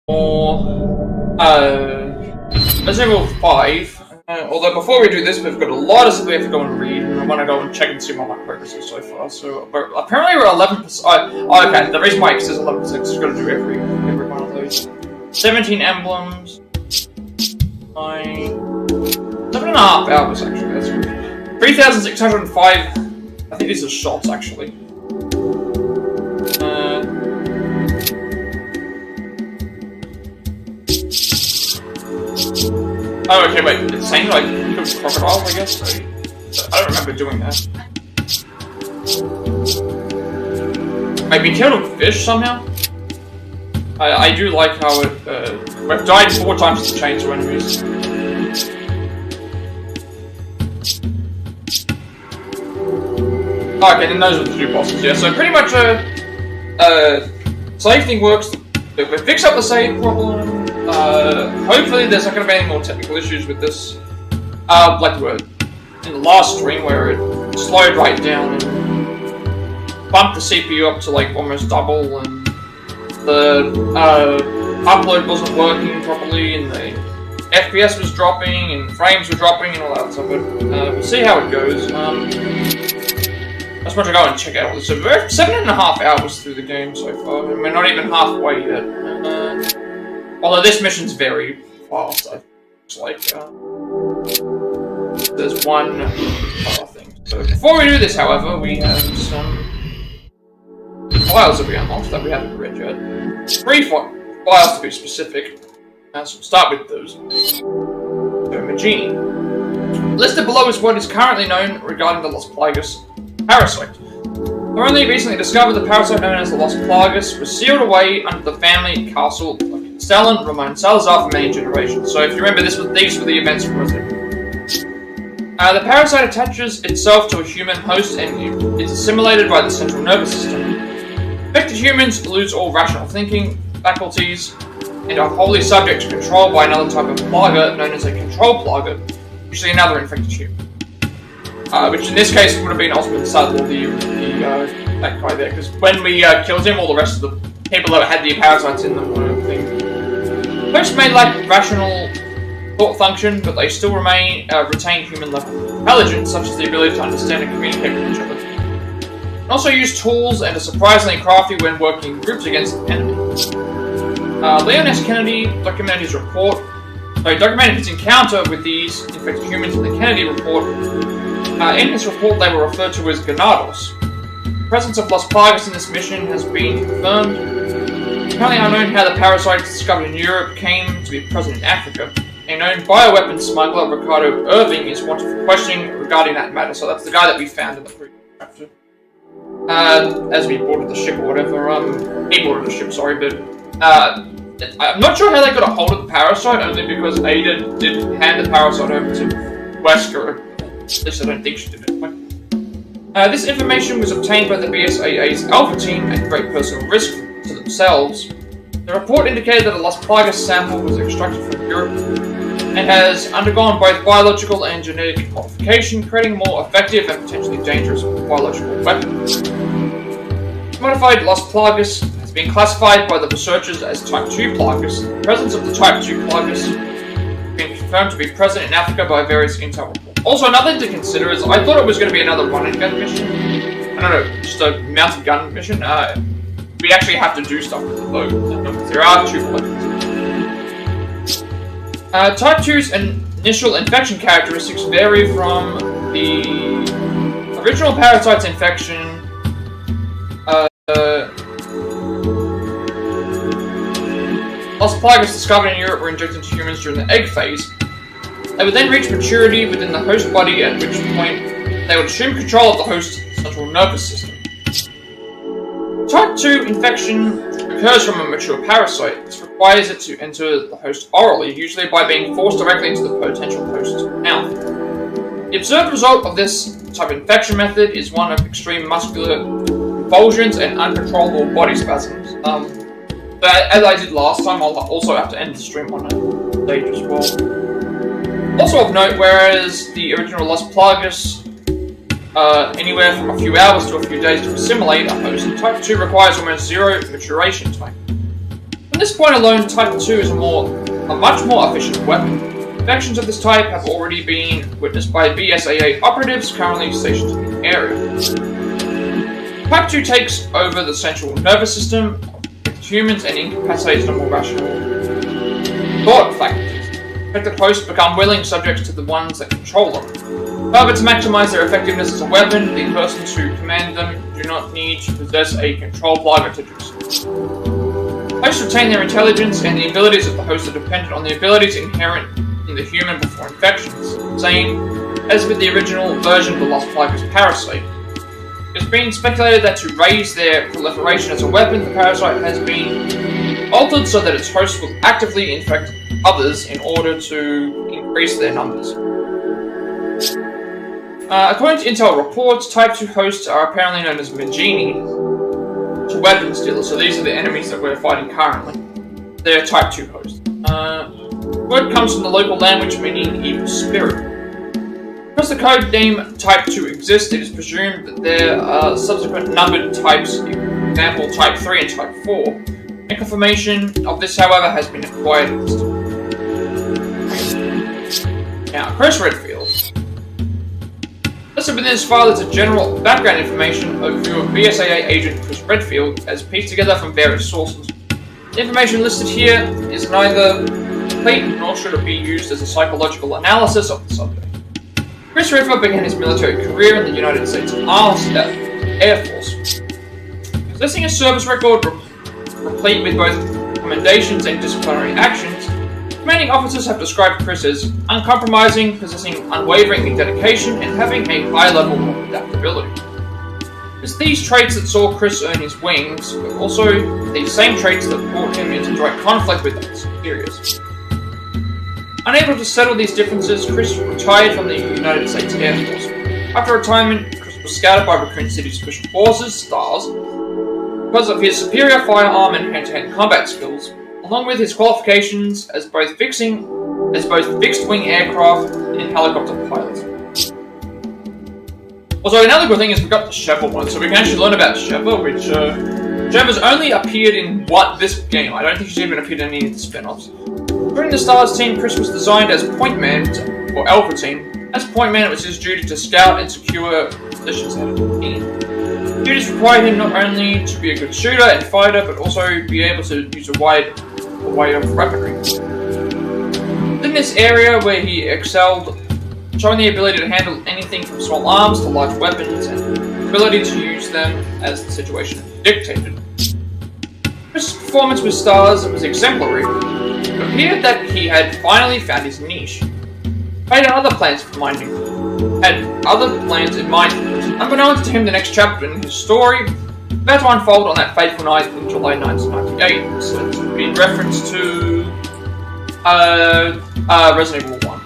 Or level 5. Although before we do this, we've got a lot of stuff we have to go and read, and I want to go and check and see what my progress is so far. So apparently we're 11%. Okay, the reason why it says 11% is we've got to do every one of those. 17 emblems. 7.5 hours actually. That's good. 3,605. I think these are shots actually. Oh, okay, wait, it's saying like kill crocodiles, I guess? I don't remember doing that. Maybe killed a fish somehow? I do like how it, we've died 4 times to chainsaw enemies. Okay, then those are the 2 bosses, yeah, so pretty much, save thing works, we fix up the save problem. Hopefully there's not going to be any more technical issues with this. Like we were in the last stream where it slowed right down and bumped the CPU up to like almost double, and the upload wasn't working properly, and the FPS was dropping, and frames were dropping, and all that stuff. But we'll see how it goes. I just want to go and check out all this. So we're 7.5 hours through the game so far, and we're not even halfway yet. Although this mission's very fast, it's like, there's one other thing. So before we do this, however, we have some files that we unlocked that we haven't read yet. 3 files to be specific, so we'll start with those. So, Magini. Listed below is what is currently known regarding the Las Plagas parasite. The only recently discovered the parasite known as the Las Plagas was sealed away under the family castle Stalin, Ramon Salazar for many generations. So if you remember, these were the events from Resident Evil. The parasite attaches itself to a human host and is assimilated by the central nervous system. Infected humans lose all rational thinking faculties and are wholly subject to control by another type of plaga known as a control plaga, usually another infected human. Which in this case would have been Osmond Saddler, that guy there, because when we killed him, all the rest of the people that had the parasites in them were things. Hosts may lack rational thought function, but they still retain human-level intelligence, such as the ability to understand and communicate with each other. They also use tools and are surprisingly crafty when working in groups against the enemy. Leon S. Kennedy documented his encounter with these infected humans in the Kennedy report. In his report, they were referred to as Ganados. The presence of Las Plagas in this mission has been confirmed. It's currently unknown how the parasite discovered in Europe came to be present in Africa. A known bioweapons smuggler, Ricardo Irving, is wanted for questioning regarding that matter. So that's the guy that we found in the previous chapter. As we boarded the ship or whatever. He boarded the ship, sorry, but I'm not sure how they got a hold of the parasite, only because Ada did hand the parasite over to Wesker. At least I don't think she did it. This information was obtained by the BSAA's Alpha team at great personal risk to themselves. The report indicated that a Las Plagas sample was extracted from Europe and has undergone both biological and genetic modification, creating a more effective and potentially dangerous biological weapon. Modified Las Plagas has been classified by the researchers as Type 2 Plagas. The presence of the Type 2 Plagas has been confirmed to be present in Africa by various intel reports. Also, another thing to consider is I thought it was going to be another run-and-gun mission. I don't know, just a mounted gun mission. We actually have to do stuff with it though. There are 2 weapons. Type 2's initial infection characteristics vary from the original parasite's infection. Las Plagas discovered in Europe were injected into humans during the egg phase. They would then reach maturity within the host body, at which point they would assume control of the host's central nervous system. Type 2 infection occurs from a mature parasite. This requires it to enter the host orally, usually by being forced directly into the potential host's mouth. The observed result of this type of infection method is one of extreme muscular convulsions and uncontrollable body spasms. But as I did last time, I'll also have to end the stream on that stage as well. Also of note, whereas the original Las Plagas anywhere from a few hours to a few days to assimilate a host, Type 2 requires almost 0 maturation time. this point alone, Type 2 is a much more efficient weapon. Infections of this type have already been witnessed by BSAA operatives currently stationed in the area. Type 2 takes over the central nervous system of humans and incapacitates the more rational thought faculties. Infected hosts become willing subjects to the ones that control them. However, to maximize their effectiveness as a weapon, the persons who command them do not need to possess a controlled library to do so. Hosts retain their intelligence, and the abilities of the host are dependent on the abilities inherent in the human before infections, same as with the original version of the Lost Fibers parasite. It's been speculated that to raise their proliferation as a weapon, the parasite has been altered so that its host will actively infect others in order to increase their numbers. According to intel reports, Type 2 hosts are apparently known as Magini, weapons dealers, so these are the enemies that we're fighting currently. They're Type 2 hosts. Word comes from the local language meaning evil spirit. Because the code name Type 2 exists, it is presumed that there are subsequent numbered types, for example Type 3 and Type 4. A confirmation of this, however, has been acquired at this time. Now, Chris Redfield. Listed within this file is a general background information overview of BSAA agent Chris Redfield as pieced together from various sources. The information listed here is neither complete nor should it be used as a psychological analysis of the subject. Chris Redfield began his military career in the United States Air Force. Possessing a service record replete with both commendations and disciplinary actions, commanding officers have described Chris as uncompromising, possessing unwavering dedication, and having a high level of adaptability. It's these traits that saw Chris earn his wings, but also the same traits that brought him into direct conflict with his superiors. Unable to settle these differences, Chris retired from the United States Air Force. After retirement, Chris was scouted by Raccoon City Special Forces STARS because of his superior firearm and hand-to-hand combat skills, along with his qualifications as both fixed-wing aircraft and helicopter pilot. Also, another good thing is we've got the Sheva one, so we can actually learn about Sheva, which Sheva's only appeared in this game. I don't think she's even appeared in any of the spin-offs. During the STARS team, Chris was designed as Point Man, or Alpha Team. As Point Man, it was his duty to scout and secure positions ahead of the team. Duties required him not only to be a good shooter and fighter, but also be able to use a wide array of weaponry. In this area where he excelled, showing the ability to handle anything from small arms to large weapons, and the ability to use them as the situation dictated. Chris' performance with STARS was exemplary. It appeared that he had finally found his niche. He had other plans in mind. Unbeknownst to him, the next chapter in his story about to unfold on that fateful night in July 1998. So it's in reference to Resident Evil 1.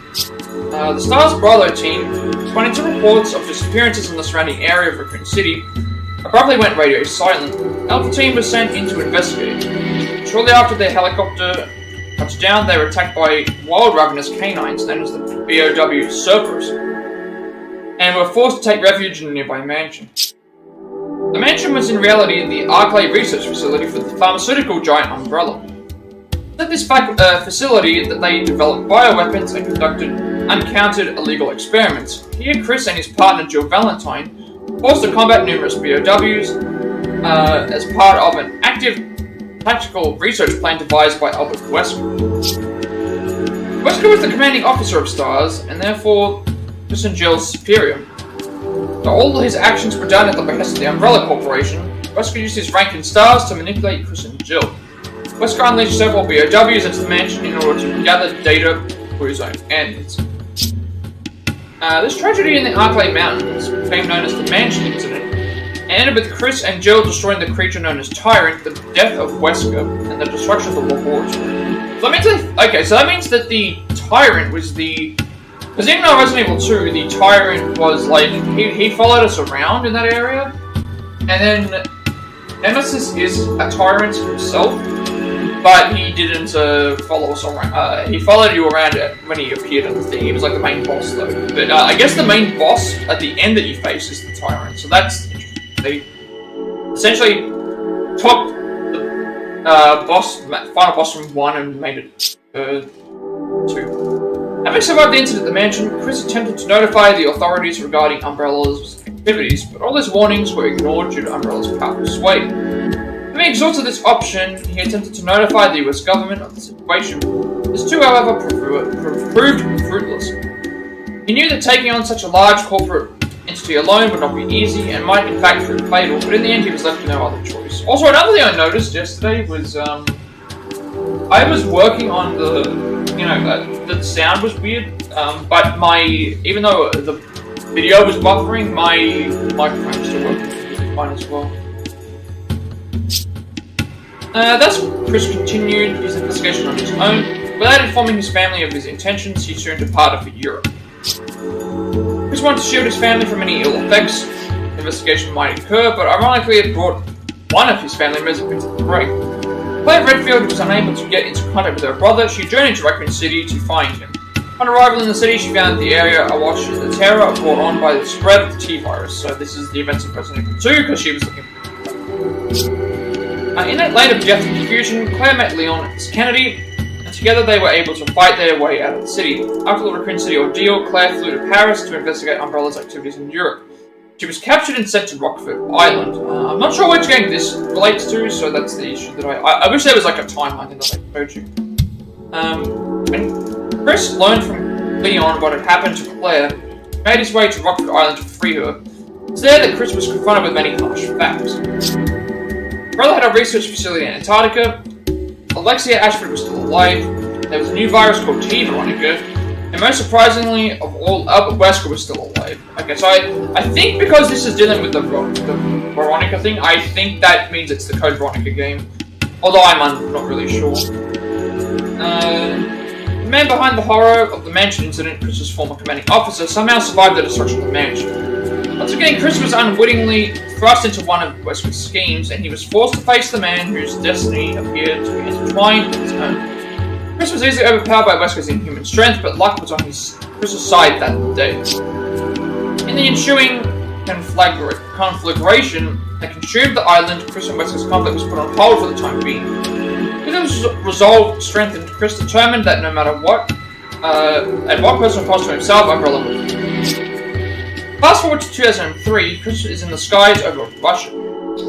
The STARS Bravo team, responding to reports of disappearances in the surrounding area of Raccoon City, abruptly went radio silent. Alpha team was sent in to investigate. Shortly after their helicopter touched down, they were attacked by wild ravenous canines known as the BOW Cerberus, and were forced to take refuge in a nearby mansion. The mansion was in reality the Arclay research facility for the pharmaceutical giant Umbrella. At this facility that they developed bioweapons and conducted uncounted illegal experiments. Here, Chris and his partner Jill Valentine forced to combat numerous BOWs as part of an active tactical research plan devised by Albert Wesker. Wesker was the commanding officer of STARS, and therefore Chris and Jill's superior. Though all his actions were done at the behest of the Umbrella Corporation, Wesker used his rank in STARS to manipulate Chris and Jill. Wesker unleashed several BOWs into the mansion in order to gather data for his own ends. This tragedy in the Arclay Mountains, became known as the Mansion Incident, ended with Chris and Jill destroying the creature known as Tyrant, the death of Wesker, and the destruction of the laboratory. So that means that the Tyrant was the... Because in Resident Evil 2, the Tyrant was like... He followed us around in that area, and then Nemesis is a Tyrant himself, but he didn't follow us around. He followed you around when he appeared on the thing. He was like the main boss, though. But I guess the main boss at the end that you face is the Tyrant, so that's interesting. They essentially took final boss from 1 and made it 2. Having survived the incident at the mansion, Chris attempted to notify the authorities regarding Umbrella's activities, but all his warnings were ignored due to Umbrella's powerful sway. Having exhausted this option, he attempted to notify the US government of the situation. This too, however, proved fruitless. He knew that taking on such a large corporate entity alone would not be easy, and might in fact prove fatal, but in the end he was left with no other choice. Also, another thing I noticed yesterday was, I was working on the sound was weird, but even though the video was buffering, my microphone was still working fine as well. Thus, Chris continued his investigation on his own. Without informing his family of his intentions, he soon departed for Europe. Chris wanted to shield his family from any ill effects the investigation might incur, but ironically it brought one of his family members into the fray. Claire Redfield was unable to get into contact with her brother. She journeyed to Raccoon City to find him. On arrival in the city, she found the area awash in the terror brought on by the spread of the T-virus. So this is the events of Resident Evil 2, because she was looking for in that lane of death and confusion, Claire met Leon and Kennedy, and together they were able to fight their way out of the city. After the Raccoon City ordeal, Claire flew to Paris to investigate Umbrella's activities in Europe. She was captured and sent to Rockford Island. I'm not sure which game this relates to, so that's the issue that I wish there was like a timeline that I showed you. When Chris learned from Leon what had happened to Claire, he made his way to Rockford Island to free her. It's there that Chris was confronted with many harsh facts. Brother had a research facility in Antarctica. Alexia Ashford was still alive. There was a new virus called T. Veronica. And most surprisingly of all, Albert Wesker was still alive. Okay, so I think because this is dealing with the Veronica thing, I think that means it's the Code Veronica game. Although I'm not really sure. The man behind the horror of the mansion incident, Chris's former commanding officer, somehow survived the destruction of the mansion. Once again, Chris was unwittingly thrust into one of Wesker's schemes, and he was forced to face the man whose destiny appeared to be intertwined with his own. Chris was easily overpowered by Wesker's inhuman strength, but luck was on Chris's side that day. In the ensuing conflagration that consumed the island, Chris and Wesker's conflict was put on hold for the time being. With his resolve strengthened, Chris determined that no matter what, at what personal cost to himself, Umbrella would win. Fast forward to 2003, Chris is in the skies over Russian, his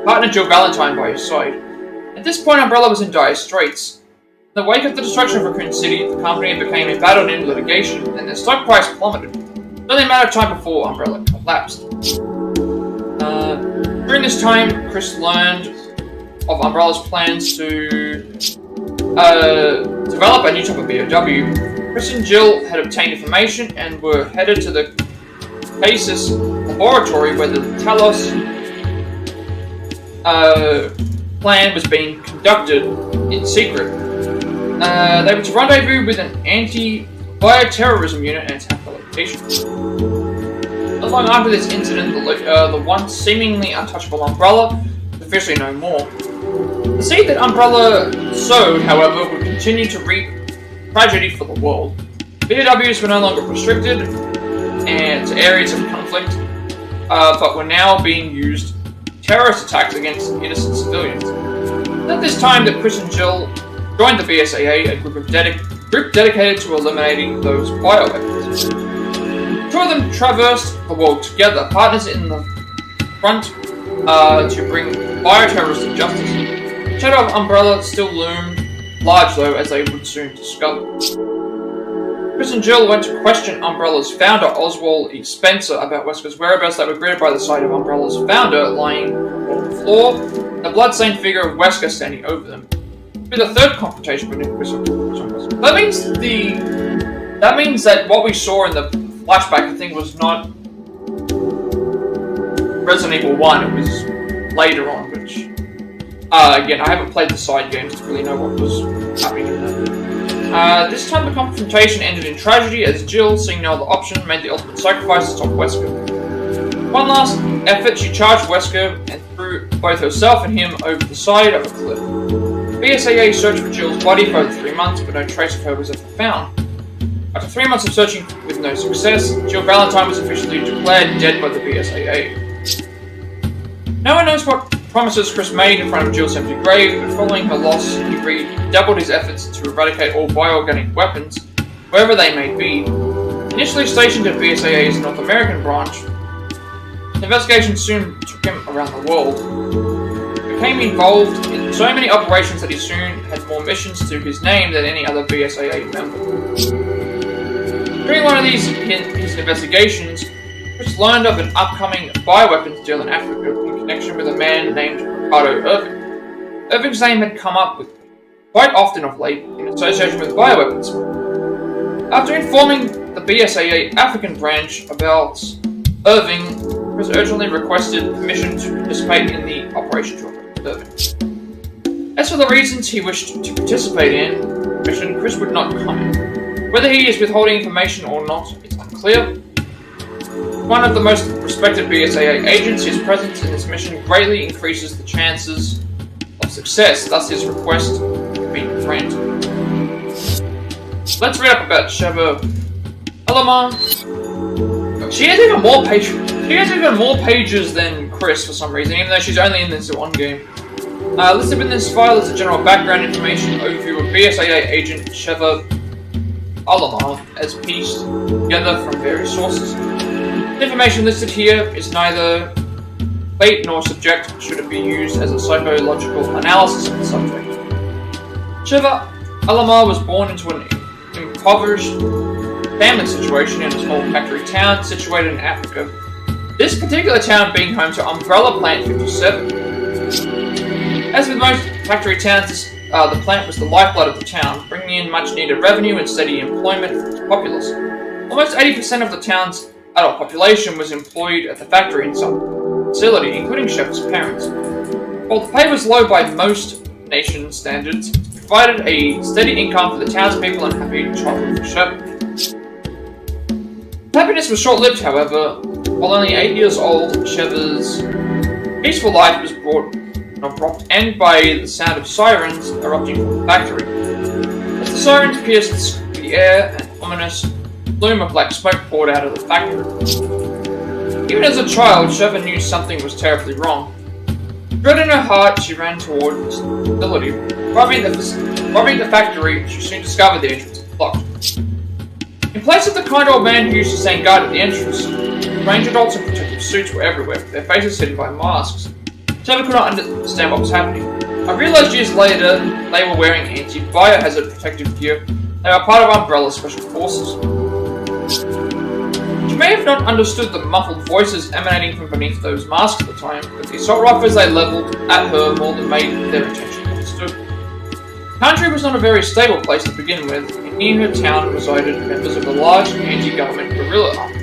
partner Jill Valentine by his side. At this point, Umbrella was in dire straits. In the wake of the destruction of Raccoon City, the company became embattled in litigation, and their stock price plummeted. It was only a matter of time before Umbrella collapsed. During this time, Chris learned of Umbrella's plans to develop a new type of BOW. Chris and Jill had obtained information and were headed to the Casis laboratory where the Talos plan was being conducted in secret. They were to rendezvous with an anti-bioterrorism unit and attack the location. Not long after this incident, the once seemingly untouchable Umbrella was officially no more. The seed that Umbrella sowed, however, would continue to reap tragedy for the world. BOWs were no longer restricted and to areas of conflict, but were now being used in terrorist attacks against innocent civilians. At this time that Chris and Jill joined the BSAA, a group dedicated to eliminating those bioweapons. Two of them traversed the world together, partners in the front to bring bioterrorists to justice. The shadow of Umbrella still loomed large, though, as they would soon discover. Chris and Jill went to question Umbrella's founder, Oswald E. Spencer, about Wesker's whereabouts. They were greeted by the sight of Umbrella's founder lying on the floor, the blood-stained figure of Wesker standing over them. With the third confrontation between Chris and Wesker. That means that what we saw in the flashback thing was not Resident Evil 1, it was later on, which again, I haven't played the side games to really know what was happening in that. This time the confrontation ended in tragedy as Jill, seeing no other option, made the ultimate sacrifice to stop Wesker. One last effort, she charged Wesker and threw both herself and him over the side of a cliff. BSAA searched for Jill's body for over 3 months, but no trace of her was ever found. After 3 months of searching with no success, Jill Valentine was officially declared dead by the BSAA. No one knows what Promises Chris made in front of Jill's empty grave, but following her loss, he redoubled his efforts to eradicate all bioorganic weapons, wherever they may be. Initially stationed at BSAA's North American branch, the investigation soon took him around the world. He became involved in so many operations that he soon had more missions to his name than any other BSAA member. During one of his investigations, Chris learned of an upcoming bioweapons deal in Africa in connection with a man named Ricardo Irving. Irving's name had come up with quite often of late in association with bioweapons. After informing the BSAA African branch about Irving, Chris urgently requested permission to participate in the operation to arrest Irving. As for the reasons he wished to participate in the mission, Chris would not comment. Whether he is withholding information or not is unclear. One of the most respected BSAA agents, his presence in this mission greatly increases the chances of success, thus his request being granted. Let's read up about Sheva Alamar. She has even more pages than Chris for some reason, even though she's only in this one game. Listed in this file is a general background information overview of BSAA agent Sheva Alamar as pieced together from various sources. The information listed here is neither fate nor subject should it be used as a psychological analysis of the subject. Sheva Alamar was born into an impoverished family situation in a small factory town situated in Africa. This particular town being home to Umbrella Plant 57. As with most factory towns, the plant was the lifeblood of the town, bringing in much needed revenue and steady employment for its populace. Almost 80% of the town's adult population was employed at the factory in some facility, including Sheva's parents. While the pay was low by most nation standards, it provided a steady income for the townspeople and happy childhood for Sheva. Happiness was short-lived, however. While only 8 years old, Sheva's peaceful life was brought an abrupt end by the sound of sirens erupting from the factory. As the sirens pierced the air, an ominous plume of black smoke poured out of the factory. Even as a child, Sheva knew something was terribly wrong. Dread in her heart, she ran toward the facility. Arriving at the factory, she soon discovered the entrance was blocked. In place of the kind old man who used to stand guard at the entrance, strange adults in protective suits were everywhere, their faces hidden by masks. Sheva could not understand what was happening. I realized years later they were wearing anti-biohazard protective gear. They were part of Umbrella's special forces. She may have not understood the muffled voices emanating from beneath those masks at the time, but the assault rifles they leveled at her more than made their intention understood. The country was not a very stable place to begin with, and near her town resided members of a large anti-government guerrilla army.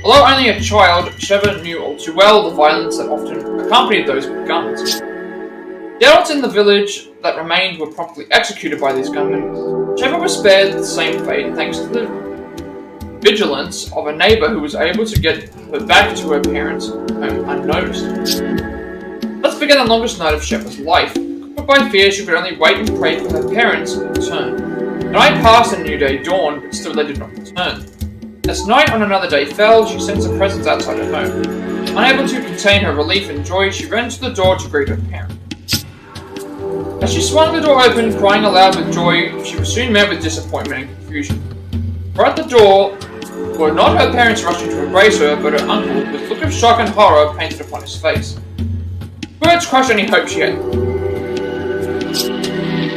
Although only a child, Sheva knew all too well the violence that often accompanied those with guns. The adults in the village that remained were promptly executed by these gunmen. Sheva was spared the same fate thanks to the vigilance of a neighbour who was able to get her back to her parents' home unnoticed. Let's begin the longest night of Sheva's life. But by fear, she could only wait and pray for her parents to return. The night passed and a new day dawned, but still they did not return. As night on another day fell, she sensed a presence outside her home. Unable to contain her relief and joy, she ran to the door to greet her parents. As she swung the door open, crying aloud with joy, she was soon met with disappointment and confusion. For at the door were not her parents rushing to embrace her, but her uncle, with a look of shock and horror painted upon his face. Words crushed any hope she had.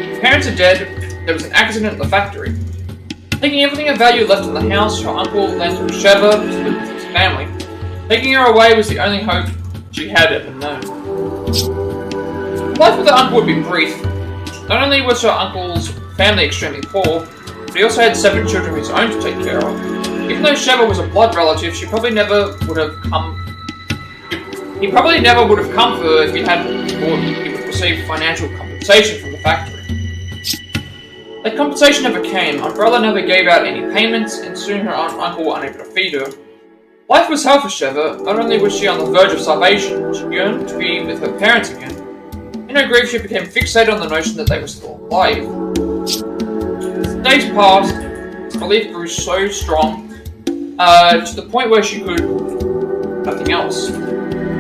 Her parents are dead. There was an accident at the factory. Taking everything of value left in the house, her uncle lent her Sheva to live with his family. Taking her away was the only hope she had ever known. Life with her uncle would be brief. Not only was her uncle's family extremely poor, but he also had 7 children of his own to take care of. Even though Sheva was a blood relative, he probably never would have come for her if he hadn't thought he would receive financial compensation from the factory. That compensation never came. Umbrella never gave out any payments, and soon her aunt and uncle were unable to feed her. Life was hell for Sheva. Not only was she on the verge of starvation, she yearned to be with her parents again. In her grief, she became fixated on the notion that they were still alive. As the days passed, her belief grew so strong, to the point where she could nothing else. She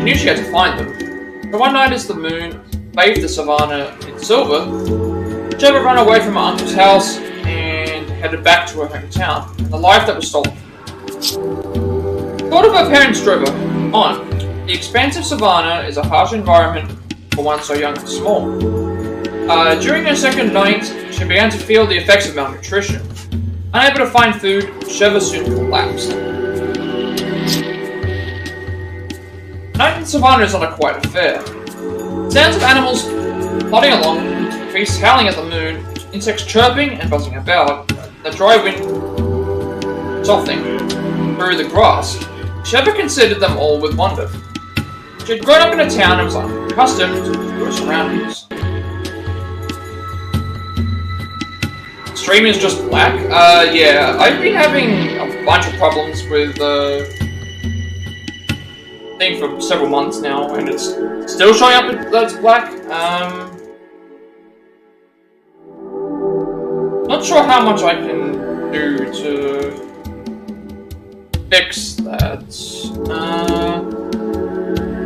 knew she had to find them. So one night as the moon bathed the savannah in silver, Trevor ran away from her uncle's house and headed back to her hometown, and the life that was stolen from her. Thought of her parents drove her on. The expansive savannah is a harsh environment for one so young and small. During her second night, she began to feel the effects of malnutrition. Unable to find food, Trevor soon collapsed. Night in the savannah is not a quiet affair. Sounds of animals plodding along, priests howling at the moon, insects chirping and buzzing about, the dry wind softening through the grass. Trevor considered them all with wonder. She had grown up in a town and was unaccustomed to her surroundings. Stream is just black? Yeah, I've been having a bunch of problems with thing for several months now, and it's still showing up that it's black. Not sure how much I can do to fix that.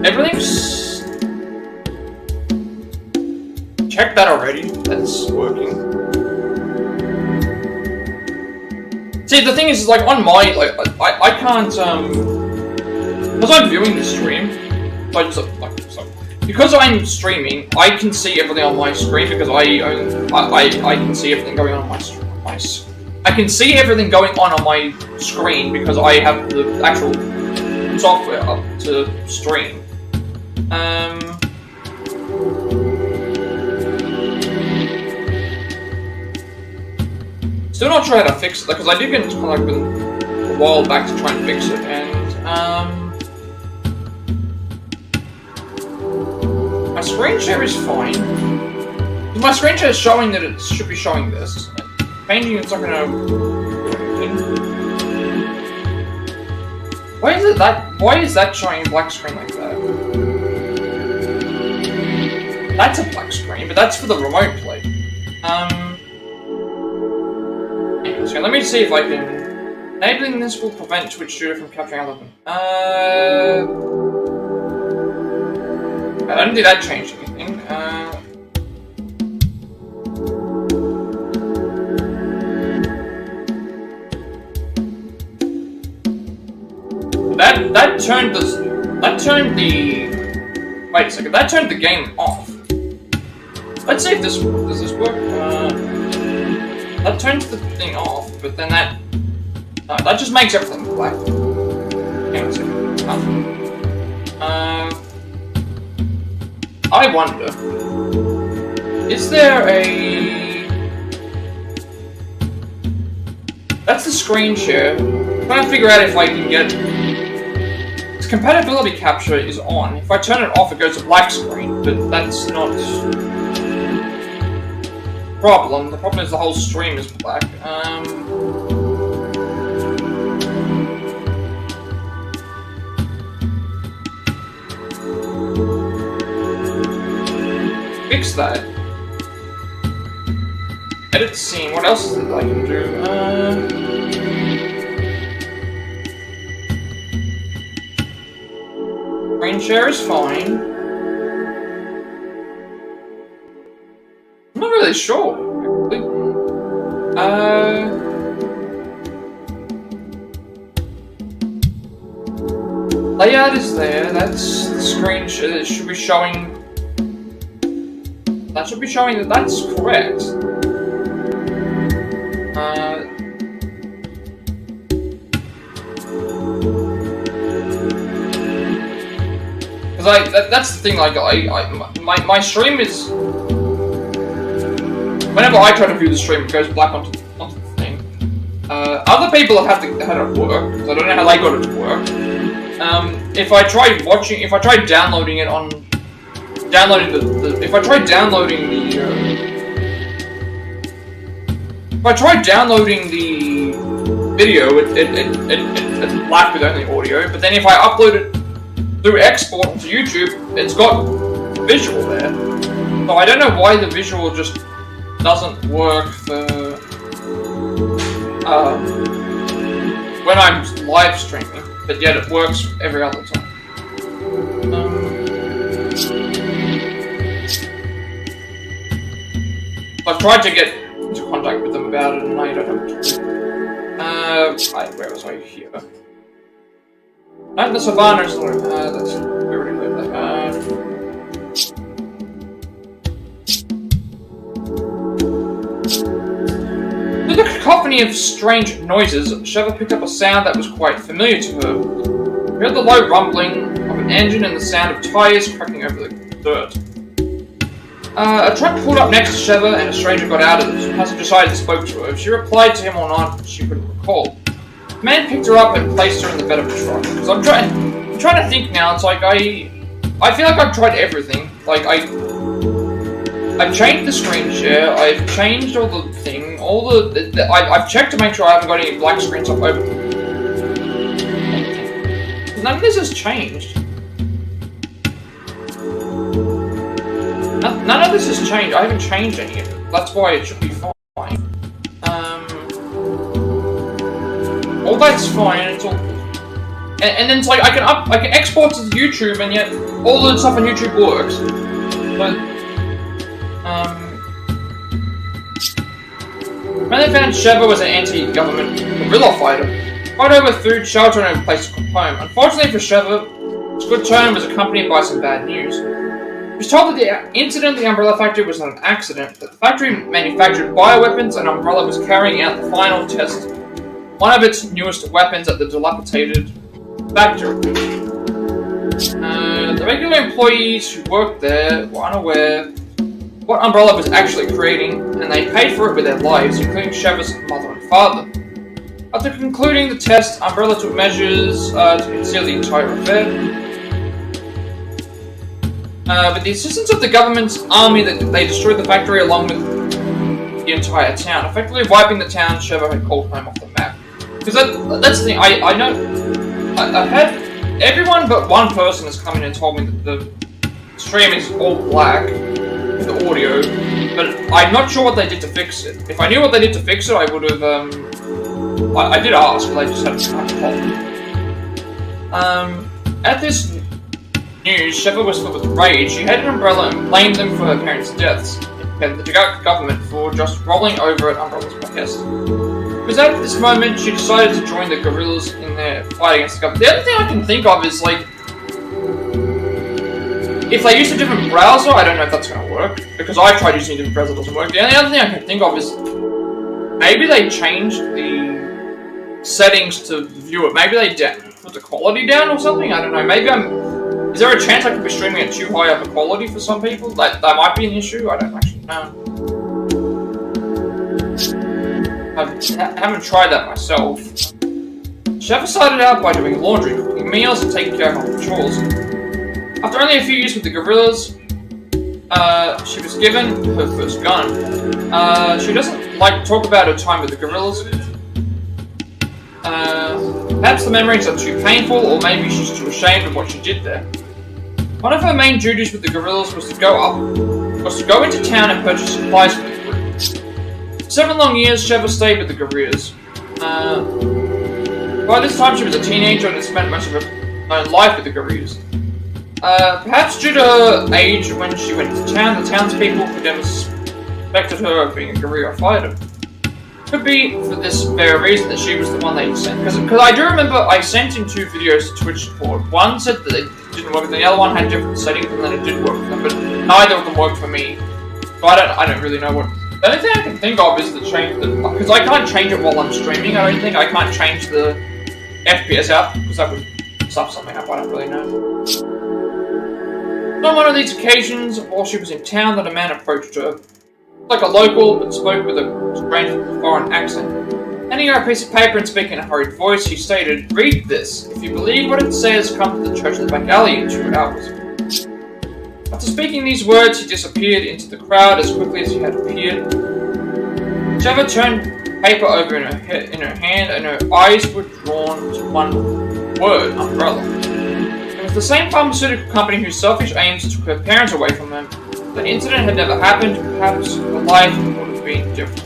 Everything's... Check that already. That's working. See, the thing is, like, on my, like, I can't, because I'm viewing the stream, because I'm streaming, I can see everything on my screen, because I can see everything going on my I can see everything going on my screen, because I have the actual software up to stream. Still not sure how to fix it, because I did get into contact with them a while back to try and fix it, and my screen share is fine. My screen share is showing that it should be showing this. Painting it's not gonna... Why is that showing a black screen like that? That's a black screen, but that's for the remote play. So let me see if I can... Enabling this will prevent Twitch Studio from capturing other than... I don't think that changed anything. That turned the... Wait a second, that turned the game off. Let's see if this... Does this work? That turns the thing off, but then that... No, that just makes everything black. Hang on a second. I wonder... Is there a... That's the screen share. I'm trying to figure out if I can get... Its compatibility capture is on. If I turn it off, it goes to black screen, but that's not... problem. The problem is the whole stream is black. Fix that. Edit scene. What else is it I can do? Screen share is fine. I'm not really sure. Layout is there. That's the screen share. It should be showing. That should be showing that that's correct. Because that's the thing. Like my stream is. Whenever I try to view the stream, it goes black onto the thing. Other people have had it work, because I don't know how they got it to work. If I tried downloading it on, if I tried downloading the video, it's black with only audio. But then if I upload it through export to YouTube, it's got visual there. So I don't know why the visual just doesn't work for when I'm live streaming, but yet it works every other time. I've tried to get into contact with them about it, and I don't know what to do. Where was I here? The Savannah is that's we already heard that. Through the cacophony of strange noises, Sheva picked up a sound that was quite familiar to her. She heard the low rumbling of an engine and the sound of tires cracking over the dirt. A truck pulled up next to Sheva and a stranger got out of it. The passenger side spoke to her. If she replied to him or not, she couldn't recall. The man picked her up and placed her in the bed of the truck. Because I'm trying to think now. It's like I feel like I've tried everything. Like I've changed the screen share. I've changed all the thing. I've checked to make sure I haven't got any black screens up over. None of this has changed. None of this has changed. I haven't changed any of it. That's why it should be fine. All that's fine. It's all, and then it's like I can export to YouTube, and yet all the stuff on YouTube works. But when they found Sheva was an anti-government guerrilla fighter, fight over food, shelter, and a place to come home. Unfortunately for Sheva, his good turn was accompanied by some bad news. He was told that the incident at the Umbrella factory was not an accident, that the factory manufactured bioweapons and Umbrella was carrying out the final test of one of its newest weapons at the dilapidated factory. The regular employees who worked there were unaware what Umbrella was actually creating, and they paid for it with their lives, including Sheva's mother and father. After concluding the test, Umbrella took measures to conceal the entire affair. With the assistance of the government's army, they destroyed the factory along with the entire town, effectively wiping the town Sheva had called home off the map. Because that's the thing, I know, I've had, everyone but one person has come in and told me that the stream is all black, with the audio, but I'm not sure what they did to fix it. If I knew what they did to fix it, I would have, I did ask, but I just hadn't told. At this news, Sheva was filled with rage. She had an Umbrella and blamed them for her parents' deaths, and the government for just rolling over at Umbrella's behest. It was at this moment she decided to join the guerrillas in their fight against the government. The other thing I can think of is, like, if they use a different browser, I don't know if that's going to work, because I tried using a different browser, it doesn't work. The only other thing I can think of is maybe they changed the settings to view it. Maybe they put the quality down or something. I don't know. Maybe is there a chance I could be streaming at too high of a quality for some people? That might be an issue. I don't actually know. I haven't tried that myself. Sheva started out by doing laundry, cooking meals, and taking care of household chores. After only a few years with the guerrillas, she was given her first gun. She doesn't like to talk about her time with the guerrillas. Perhaps the memories are too painful, or maybe she's too ashamed of what she did there. One of her main duties with the guerrillas was to go into town and purchase supplies for the group. 7 long years, Sheva stayed with the guerrillas. By this time, she was a teenager and had spent most of her own life with the guerrillas. Perhaps due to her age when she went to town, the townspeople could never suspected her of being a guerrilla fighter. Could be for this very reason that she was the one they sent. Because I do remember I sent in 2 videos to Twitch support. One said that it didn't work, and the other one had different settings, and then it did work for them. But neither of them worked for me. So I don't really know what. The only thing I can think of is to change the, because I can't change it while I'm streaming. I don't think I can't change the FPS out because that would stuff something up. I don't really know. On one of these occasions, while she was in town, that a man approached her. Like a local, but spoke with a strange foreign accent. Handing her a piece of paper and speaking in a hurried voice, he stated, "Read this. If you believe what it says, come to the church of the back alley in 2 hours." After speaking these words, he disappeared into the crowd as quickly as he had appeared. Sheva turned paper over in her hand, and her eyes were drawn to one word: Umbrella. It was the same pharmaceutical company whose selfish aims took her parents away from them. If the incident had never happened, perhaps her life would have been different.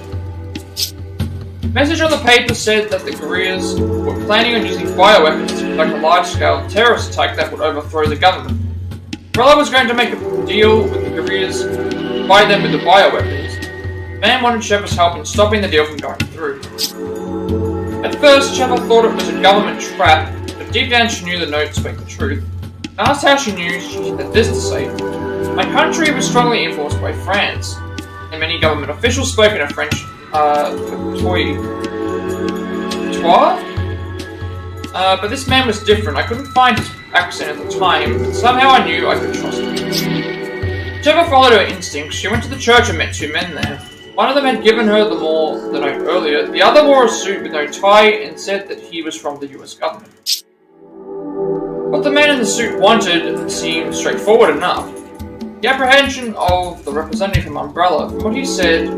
The message on the paper said that the guerrillas were planning on using bioweapons to conduct a large-scale terrorist attack that would overthrow the government. Umbrella was going to make a deal with the guerrillas, buy them with the bioweapons. The man wanted Sheva's help in stopping the deal from going through. At first, Sheva thought it was a government trap, but deep down she knew the note spoke the truth. Asked how she knew, she had this to say: "My country was strongly influenced by France, and many government officials spoke in a French, but this man was different. I couldn't find his accent at the time, but somehow I knew I could trust him." Sheva followed her instincts. She went to the church and met two men there. One of them had given her the note earlier. The other wore a suit with no tie and said that he was from the US government. What the man in the suit wanted seemed straightforward enough. The apprehension of the representative from Umbrella, from what he said,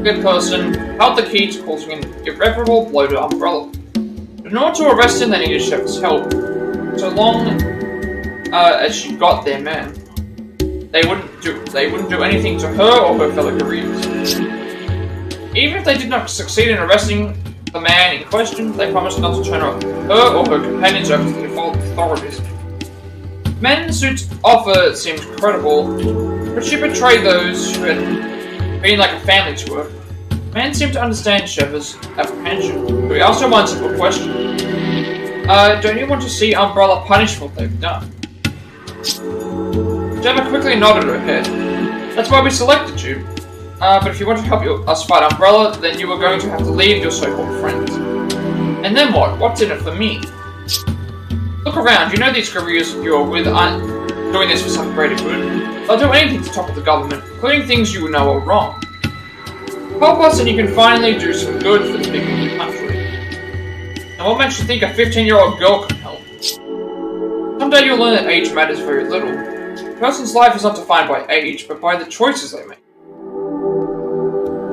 good person, held the key to causing an irreparable blow to Umbrella. But in order to arrest him, they needed Sheva's help. So long as she got their man, they wouldn't do anything to her or her fellow guerrillas. Even if they did not succeed in arresting the man in question, they promised not to turn her or her companions over to the authorities. The man in the suit's offer seemed credible, but she betrayed those who had been like a family to her. The man seemed to understand Sheva's apprehension, but he asked her one simple question: "Don't you want to see Umbrella punished for what they've done?" Sheva quickly nodded her head. "That's why we selected you. But if you want to help us fight Umbrella, then you are going to have to leave your so-called friends." "And then what? What's in it for me?" "Look around. You know these guerrillas you're with aren't doing this for some greater good. They'll do anything to topple the government, including things you know are wrong. Help us and you can finally do some good for the people of the country." "And what makes you think a 15-year-old girl can help?" "Someday you'll learn that age matters very little. A person's life is not defined by age, but by the choices they make.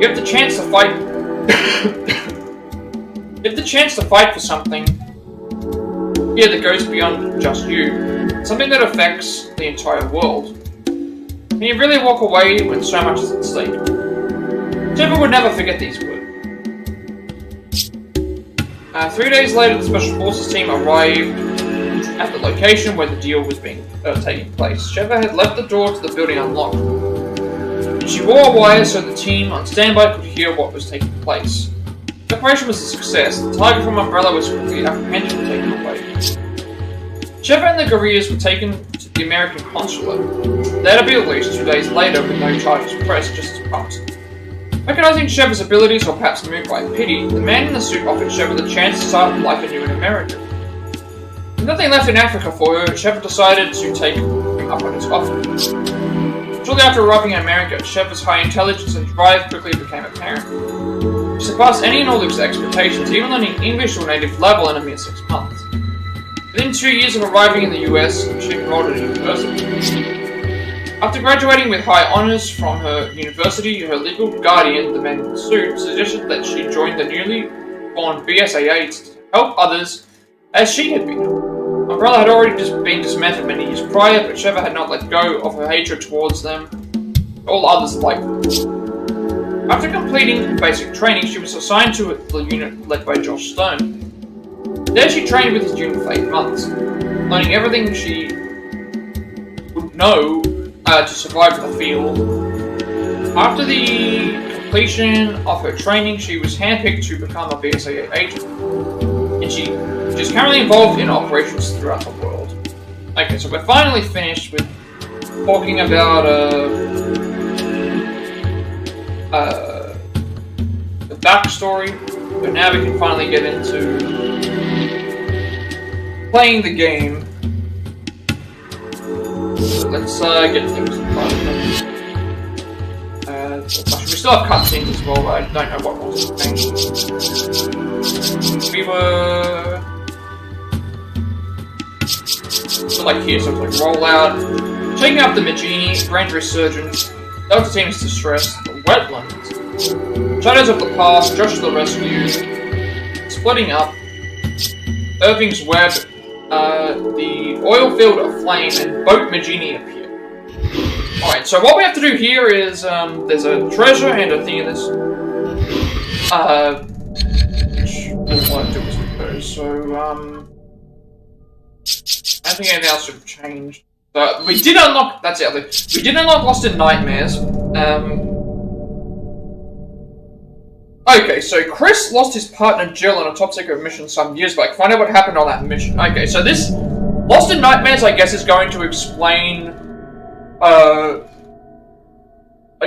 You have the chance to fight. You have the chance to fight for something here that goes beyond just you, something that affects the entire world. Can you really walk away when so much is at stake?" Sheva would never forget these words. 3 days later, the Special Forces team arrived at the location where the deal was taking place. Sheva had left the door to the building unlocked, and she wore a wire so the team on standby could hear what was taking place. The operation was a success. The target from Umbrella was quickly apprehended and taken away. Sheva and the guerrillas were taken to the American consulate. There to be released 2 days later with no charges pressed, just as promised. Recognizing Sheva's abilities, or perhaps moved by pity, the man in the suit offered Sheva the chance to start life anew in America. With nothing left in Africa for her, Sheva decided to take him up on his offer. Shortly after arriving in America, Sheva's high intelligence and drive quickly became apparent. She surpassed any and all of his expectations, even learning English to a native level in a mere 6 months. Within 2 years of arriving in the US, she enrolled at a university. After graduating with high honors from her university, her legal guardian, the man in the suit, suggested that she join the newly formed BSAA to help others as she had been. Umbrella had already been dismantled many years prior, but Sheva had not let go of her hatred towards them. All others liked them. After completing basic training, she was assigned to the unit led by Josh Stone. There she trained with his unit for 8 months, learning everything she would know to survive the field. After the completion of her training, she was handpicked to become a BSAA agent, and she is currently involved in operations throughout the world. Okay, so we're finally finished with talking about the backstory, so now we can finally get into playing the game. So let's get things in front of us. We still have cutscenes as well, but I don't know what ones to change. We were... So like here, so it's like rollout, taking up the Magini, Grand Resurgence, Delta Team's Distress, the Wetlands, Shadows of the Past, Josh to the Rescue, Splitting Up, Irving's Web, the Oil Field of Flame, and Boat Magini appear. Alright, so what we have to do here is, there's a treasure and a thing in this, which we'll want to do as we go. So, I don't think anything else should have changed. But we did unlock, that's it, we did unlock Lost in Nightmares, Okay, so Chris lost his partner Jill on a top secret mission some years back. Find out what happened on that mission. Okay, so this Lost in Nightmares, I guess, is going to explain. I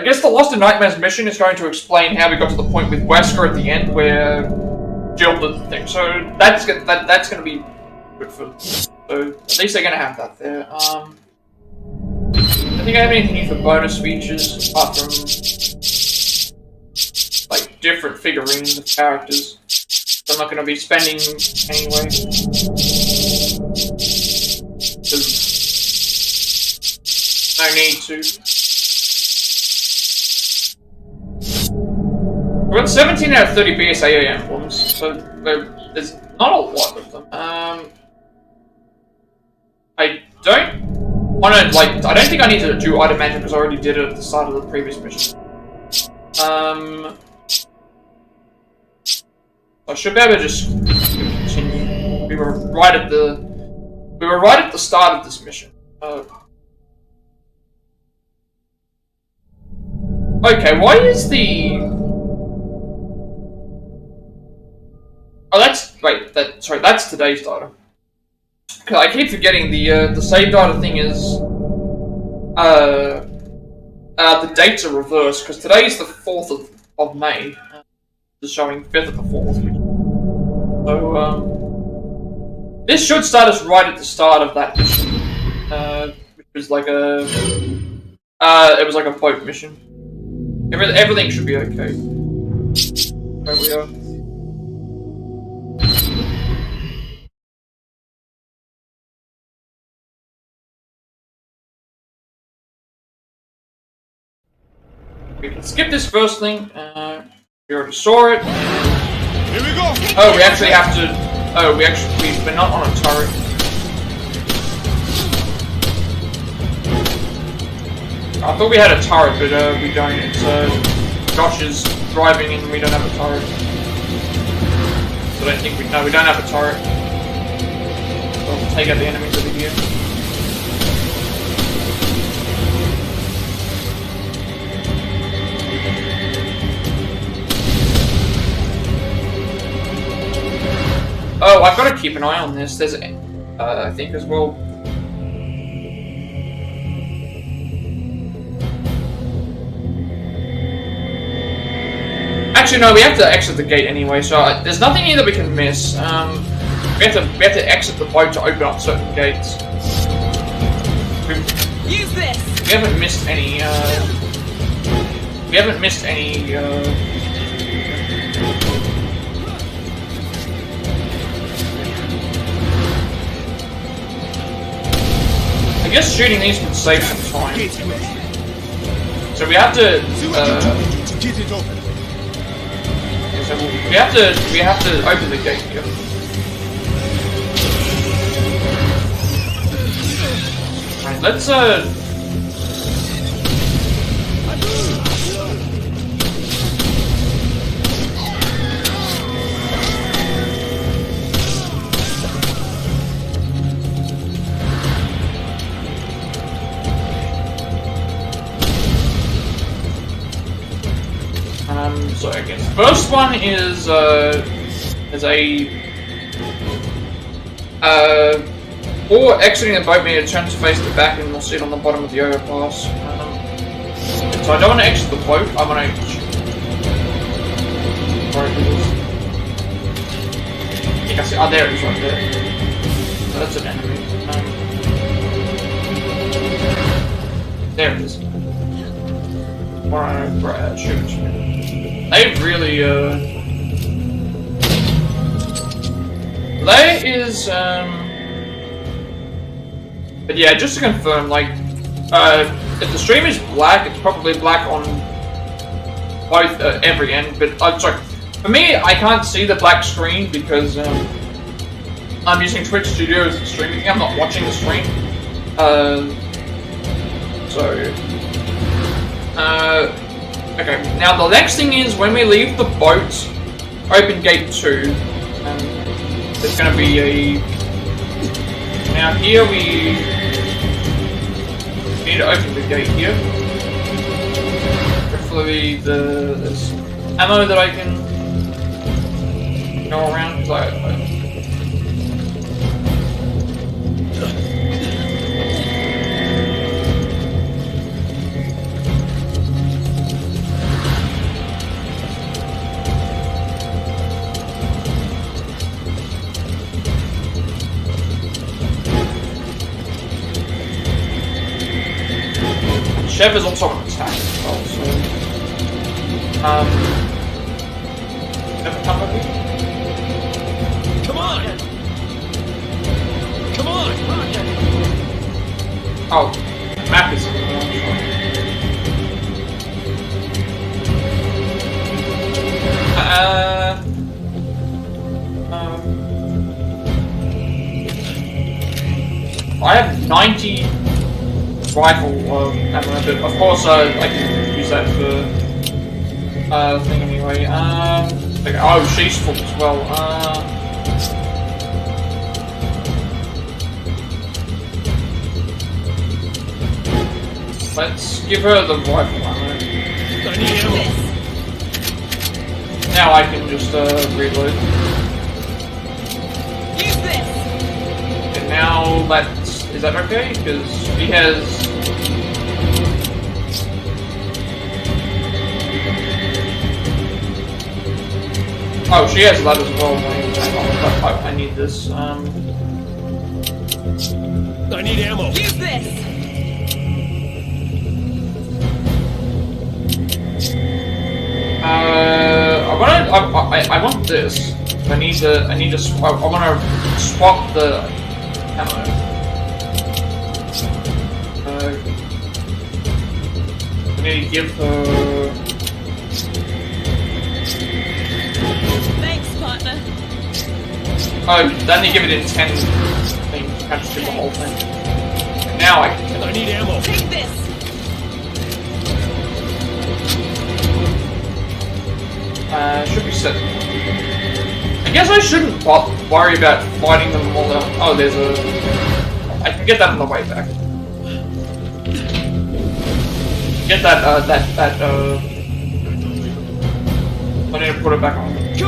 guess the Lost in Nightmares mission is going to explain how we got to the point with Wesker at the end where Jill did the thing. So that's going to be good for. So at least they're going to have that there. I don't think I have anything here for bonus features apart from like different figurines of characters. So I'm not going to be spending anyway. No need to. We're at 17 out of 30 BSAA emblems, so there's not a lot of them. I don't want to, like, I don't think I need to do item management because I already did it at the start of the previous mission. I should be able to just continue. We were right at the start of this mission. Okay, why is the... Oh, that's... Wait, that's today's data. Cause I keep forgetting the save data thing is... the dates are reversed, because today is the 4th of May. It's showing 5th of the 4th. So, this should start us right at the start of that mission. Which was like a... it was like a boat mission. Everything should be okay. There we are. We can skip this first thing. We already saw it. Here we go. Oh, we actually have to. Oh, we're not on a turret. I thought we had a turret, but we don't. It's Josh is driving and we don't have a turret. So I don't think we don't have a turret. So we'll take out the enemies over here. Oh, I've got to keep an eye on this. There's, I think as well. Actually, no, we have to exit the gate anyway, so there's nothing here that we can miss. We have to exit the boat to open up certain gates. Use this. We haven't missed any, I guess shooting these can save some time. So we have to, Get it open. so we have to open the gate here. Right, let's so I guess first one is a or exiting the boat meter, turn to face the back and we'll see it on the bottom of the overpass. So I don't want to exit the boat, I want to I see, oh there it is right there. So that's an enemy. There it is. Right, shoot. They've really, there is, but yeah, just to confirm, like, if the stream is black, it's probably black on both, every end, but, sorry, for me, I can't see the black screen because, I'm using Twitch Studio as the streaming thing, I'm not watching the stream, okay, now the next thing is when we leave the boat, open gate 2, there's going to be a... Now here we need to open the gate here. Hopefully there's ammo that I can go around? Because Chev is also an attack as well, so... Never come with me? Come on! Come on! Oh, map is... I have 90 rifle ammo, but of course I can use that for thing anyway. Okay, oh, she's full as well. Let's give her the rifle ammo. I need ammo. Now I can just reload. Use this. And now let's... Is that okay? Because he has... Oh, she has that as well. I need this. I need ammo. Use this. I want this. I need to I want to swap the ammo. I need to give her. Thanks, partner. Oh, then you give it in 10 things. You can't just do the whole thing. Now I need ammo. Take this. Should be set. I guess I shouldn't worry about fighting them all out. Oh, there's a... I can get that on the way back. Get that, I need to put it back on. Go!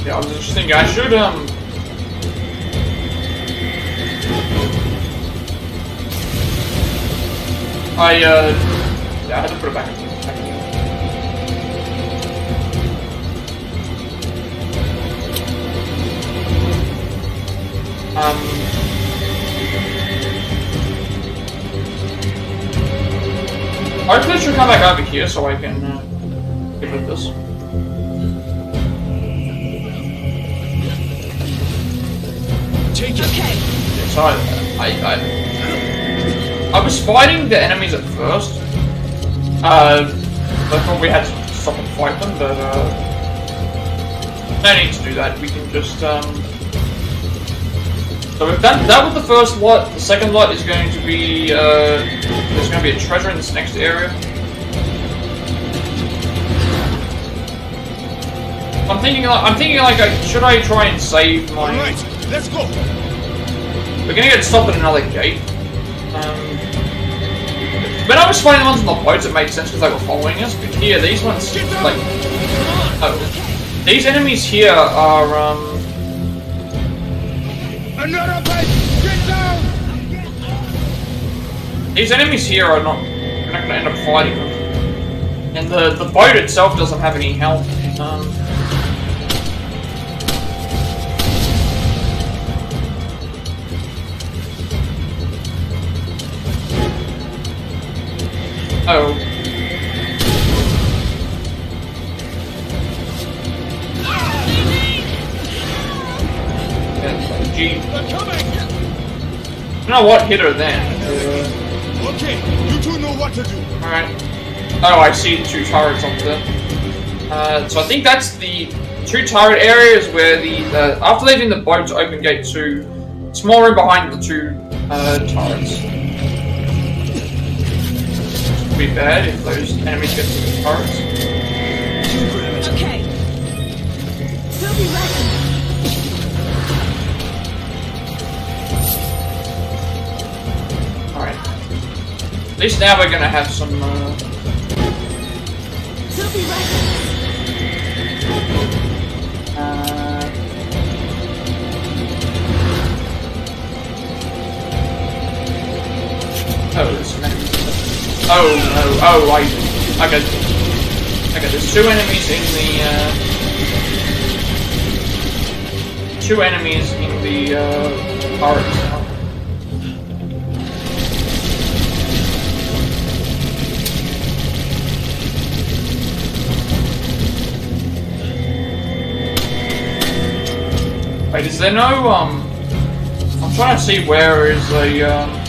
Yeah, I was just thinking I should, yeah, I had to put it back in. Hopefully it should come back over here so I can, get rid of this. Take it. Okay. So I was fighting the enemies at first. I thought we had to stop and fight them, but no need to do that. We can just So we've done that with the first lot. The second lot is going to be there's going to be a treasure in this next area. I'm thinking like should I try and save my? All right, let's go. We're gonna get stopped at another gate. When I was fighting the ones on the boats, it made sense because they were following us. But here, these ones, like, these enemies here are Another boat! Get down! These enemies here are not. We're not gonna end up fighting them. And the boat itself doesn't have any health. Oh. Yeah, G. They're coming! You know what? Hit her then. Okay, you two know what to do. Alright. Oh, I see the two turrets up there. So I think that's the two turret areas where the after leaving the boat to open gate 2, small room behind the two turrets. Be bad if those enemies get to the turrets. Okay. We'll be ready. least now we're gonna have some, He'll be right. Oh, there's some enemies. Oh, no, okay, there's two enemies in the, turret now. Wait, is there no, I'm trying to see where is a,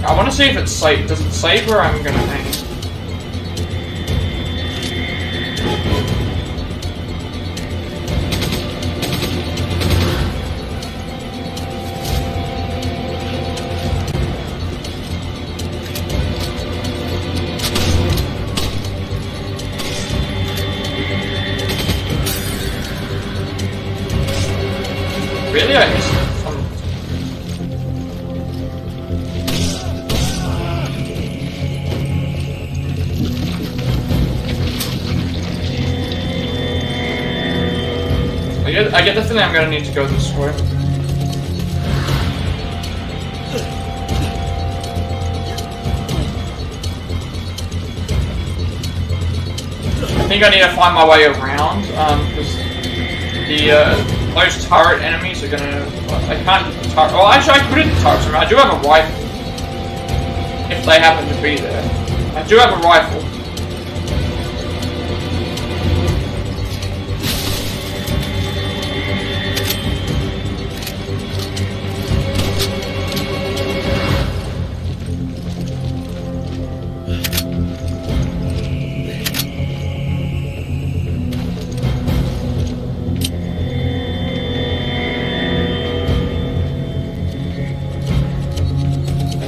I want to see if it's safe. Does it save where I'm gonna hang? Really? I missed it. I get the feeling I'm gonna need to go this way. I think I need to find my way around, because those turret enemies are gonna... I can't... Well, actually, I could hit the turrets. I do have a rifle. If they happen to be there. I do have a rifle.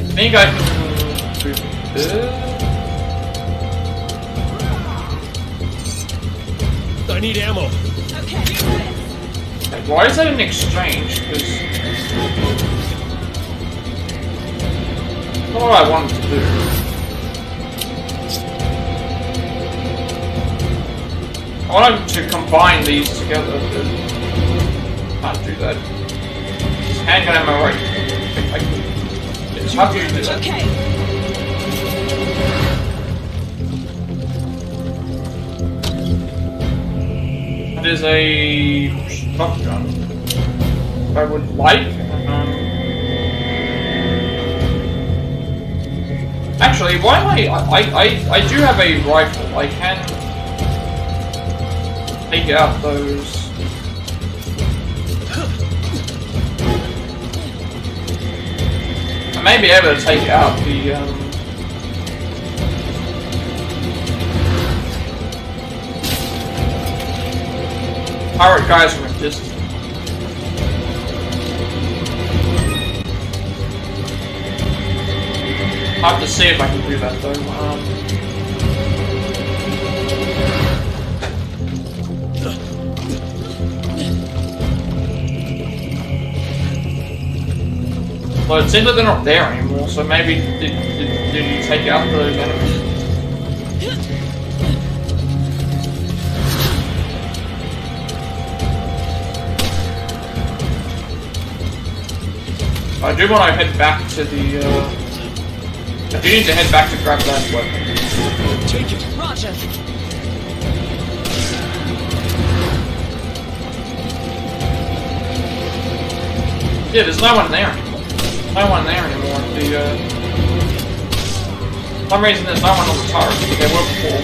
I think I can do this. I need ammo. Okay. Like, why is that an exchange? Because that's not what I wanted to do. I wanted to combine these together, but can't do that. Just handgun ammo right. How do you do that? Okay. That is a shotgun. I would like. Actually, why am I do have a rifle. I can take out those. I may be able to take out the, pirate guys from a distance. I'll have to see if I can do that, though. Well, it seems like they're not there anymore, so maybe did you take out those enemies? I do want to head back to the, I do need to head back to grab that weapon. Take it. Roger. Yeah, there's no one there anymore. No one there anymore. For some reason there's no one on the turret, but there were before.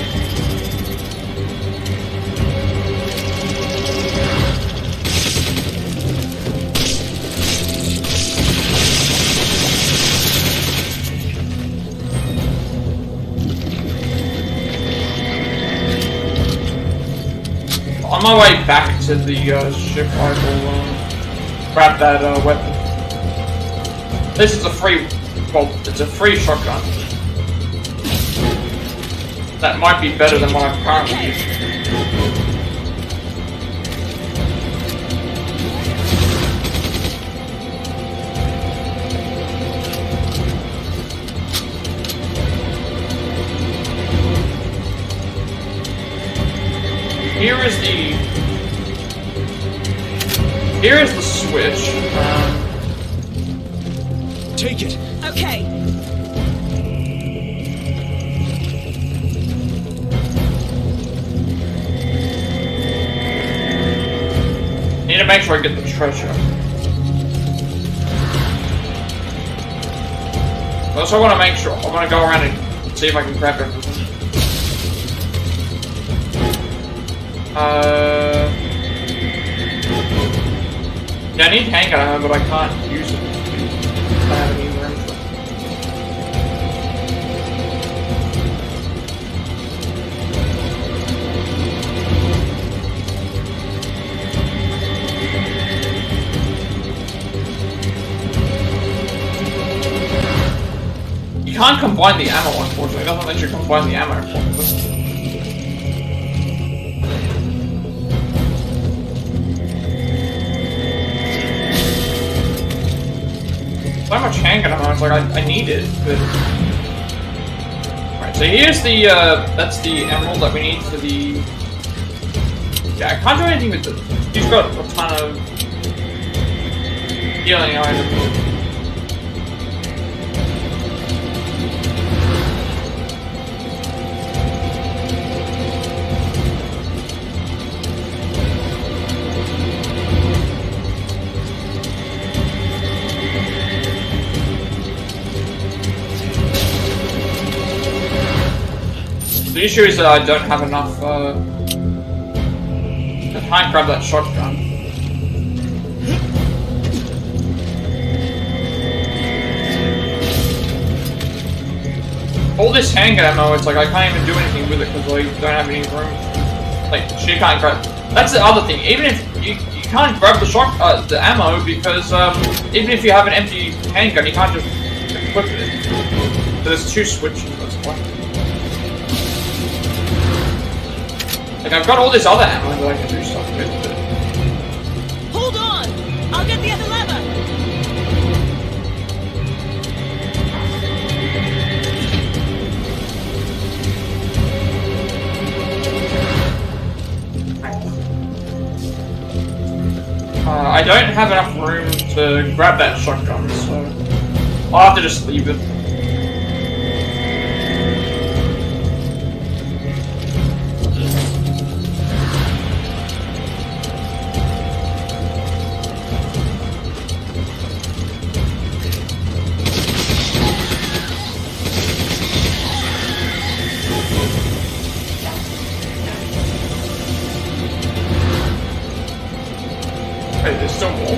On my way back to the ship, I will grab that weapon. This is a free, well, it's a free shotgun. That might be better than what I'm currently using. here is the switch. Take it. Okay. Need to make sure I get the treasure. I also want to make sure. I want to go around and see if I can grab everything. Yeah, I need handgun ammo, but I can't use it. I have any room for it. You can't combine the ammo, unfortunately. It doesn't let you combine the ammo for it. So much handgun ammo, it's like I need it, but... Alright, so here's the, that's the emerald that we need for the... Yeah, I can't do anything with it. He's got a ton of... healing items. The issue is that I don't have enough, I can't grab that shotgun. All this handgun ammo, it's like I can't even do anything with it because I don't have any room. Like, she can't grab... That's the other thing, even if you can't grab the ammo because, even if you have an empty handgun, you can't just equip it. So there's two switches, that's why. Like, I've got all this other ammo that I can do stuff with, but... Hold on! I'll get the other lever! I don't have enough room to grab that shotgun, so... I'll have to just leave it. There's still more.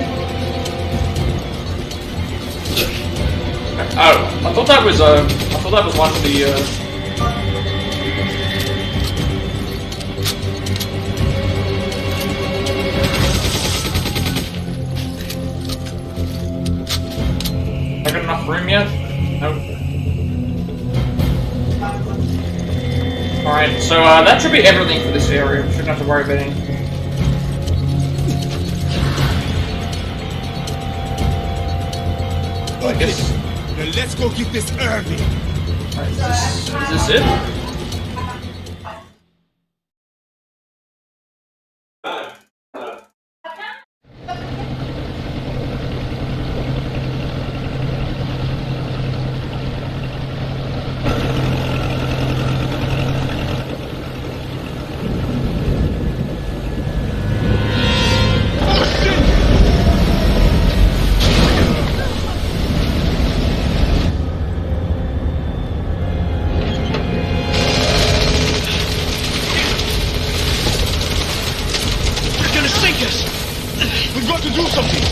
Oh, I thought that was one of the I got enough room yet? Nope. Alright, so that should be everything for this area. We shouldn't have to worry about anything. Okay, now let's go get this early. Alright, is this it? We've got to do something!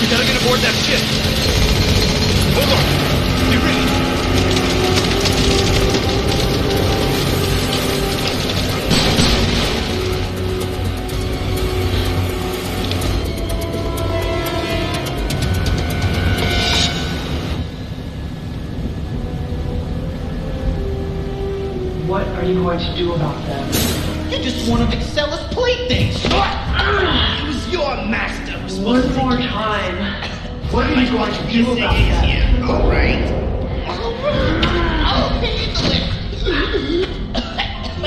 We gotta get aboard that ship! Hold on! Be ready! What are you going to do about them? You're just one of Excella's playthings! It was your master who was supposed One to more take time. What are you going to do about Alright. them? I'll handle it.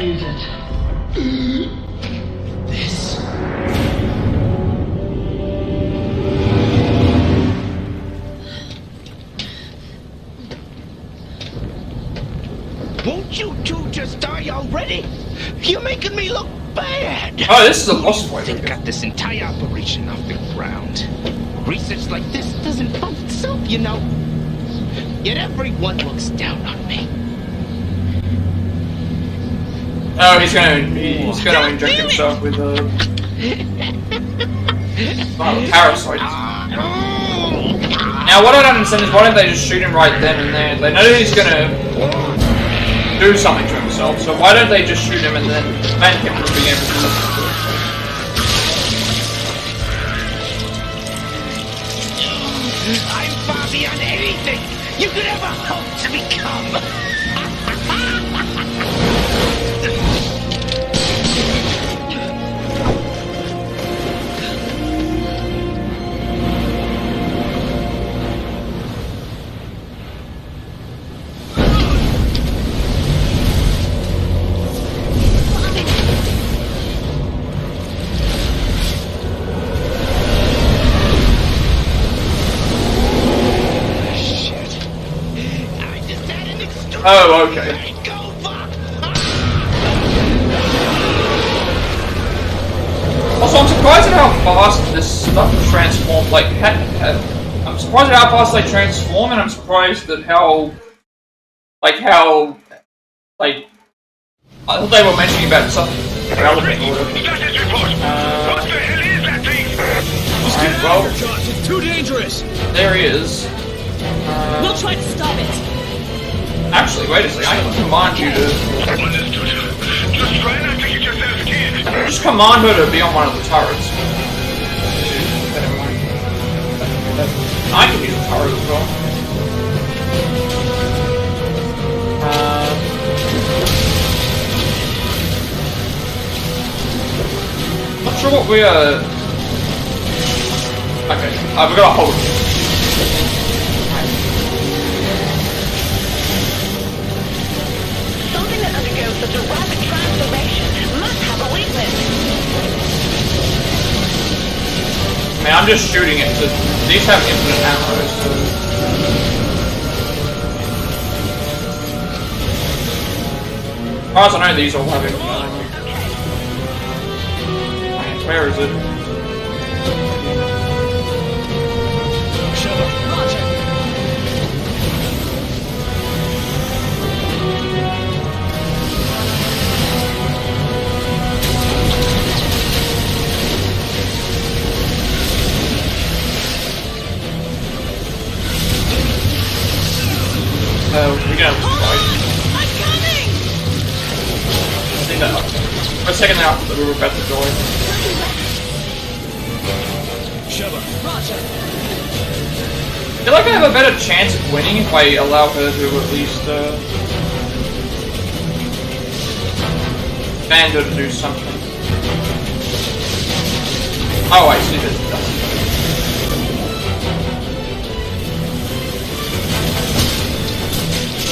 Use it. This. Won't you two just die already? You're making me look bad. Oh, this is a boss fight. They've got this entire operation off the ground. Research like this doesn't fund itself, you know. Yet everyone looks down on me. Oh, he's gonna inject himself with a parasite. Now, what I don't understand is why don't they just shoot him right then and there? They know he's gonna do something to himself, so why don't they just shoot him and then ban him from being able to do something? I'm far beyond anything you could ever hope to become. Oh, okay. Also, I'm surprised at how fast this stuff transforms. Like, I'm surprised at how fast they transform, and I'm surprised at how, I thought they were mentioning about something relevant or whatever. Alright, well, It's too dangerous. there he is. We'll try to stop it. Actually, wait a second, I can command you to... Just try not to get yourself killed. Just command her to be on one of the turrets. I can use a turret as well. Not sure what we are... Okay, we gotta hold it. Something that undergoes such a rapid transformation must have a weakness. I mean, I'm just shooting it, so these have infinite ammo, so... As far as I know, these all have infinite ammo. Where is it? We're gonna fight. I'm coming! I think that for a second now that we were about to join. Roger. I feel like I have a better chance of winning if I allow her to at least command her to do something. Oh, I see this.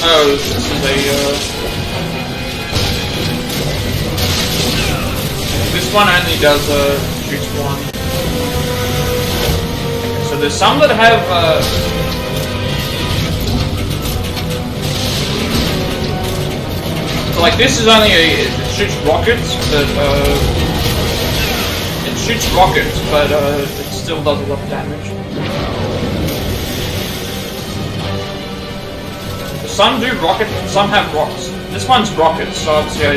Oh, this is a, this one only does, shoots one. Okay, so there's some that have, so like this is only it shoots rockets, but, it shoots rockets, but, it still does a lot of damage. Some do rocket, some have rocks. This one's rockets, so obviously I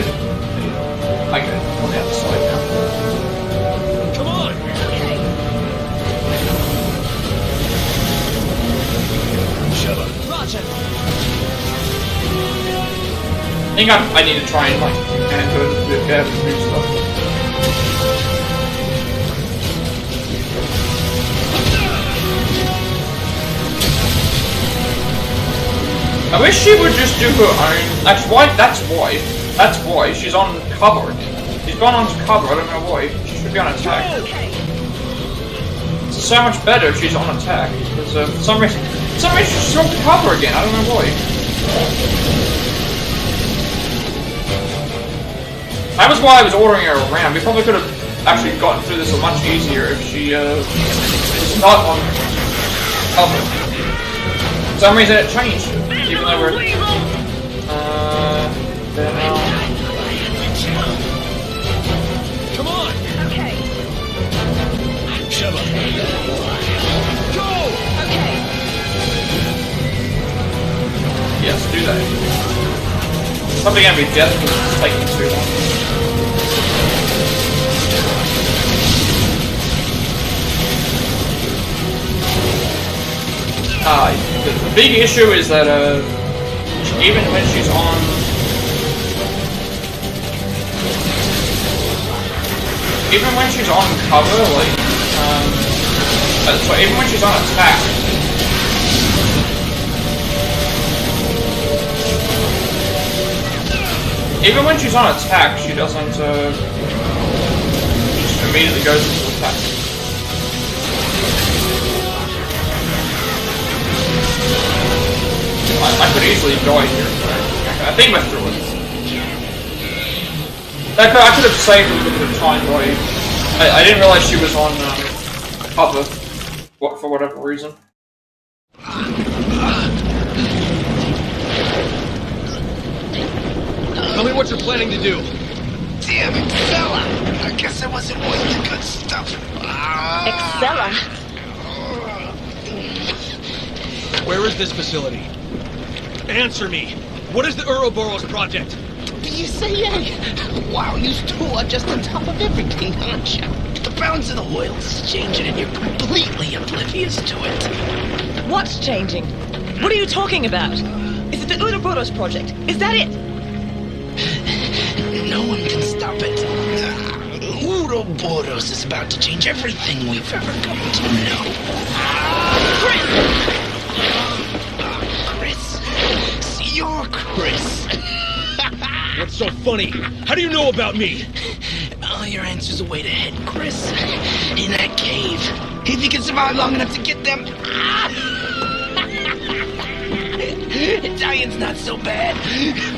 get it on the other side now. Come on. Shut up. Roger. I think I need to try and like command her to be able to do stuff. I wish she would just do her own. That's why. That's why she's on cover. She's gone on cover. I don't know why. She should be on attack. Okay. It's so much better if she's on attack. Because for some reason she's on cover again. I don't know why. That was why I was ordering her around. We probably could have actually gotten through this much easier if she was not on cover. For some reason it changed, even though we're... Come on! Okay. Sheva. Go! Okay. Yes, do that. Probably gonna be death because it's taking too long. The big issue is that even when she's on cover, like sorry, even when she's on attack, she doesn't just immediately goes into attack. I could easily die here. I think we're through it. I could have saved a little bit of time by... I didn't realize she was on cover for whatever reason. Tell me what you're planning to do. Damn it, fella! I guess I wasn't worth the good stuff. Excella. Where is this facility? Answer me! What is the Ouroboros project? Do you say yay? Wow, you two are just on top of everything, aren't you? The balance of the oil is changing and you're completely oblivious to it. What's changing? What are you talking about? Is it the Ouroboros project? Is that it? No one can stop it. Ouroboros is about to change everything we've ever come to know. Chris! You're Chris. What's so funny? How do you know about me? All your answers are way ahead, Chris. In that cave. If you can survive long enough to get them... Italian's not so bad,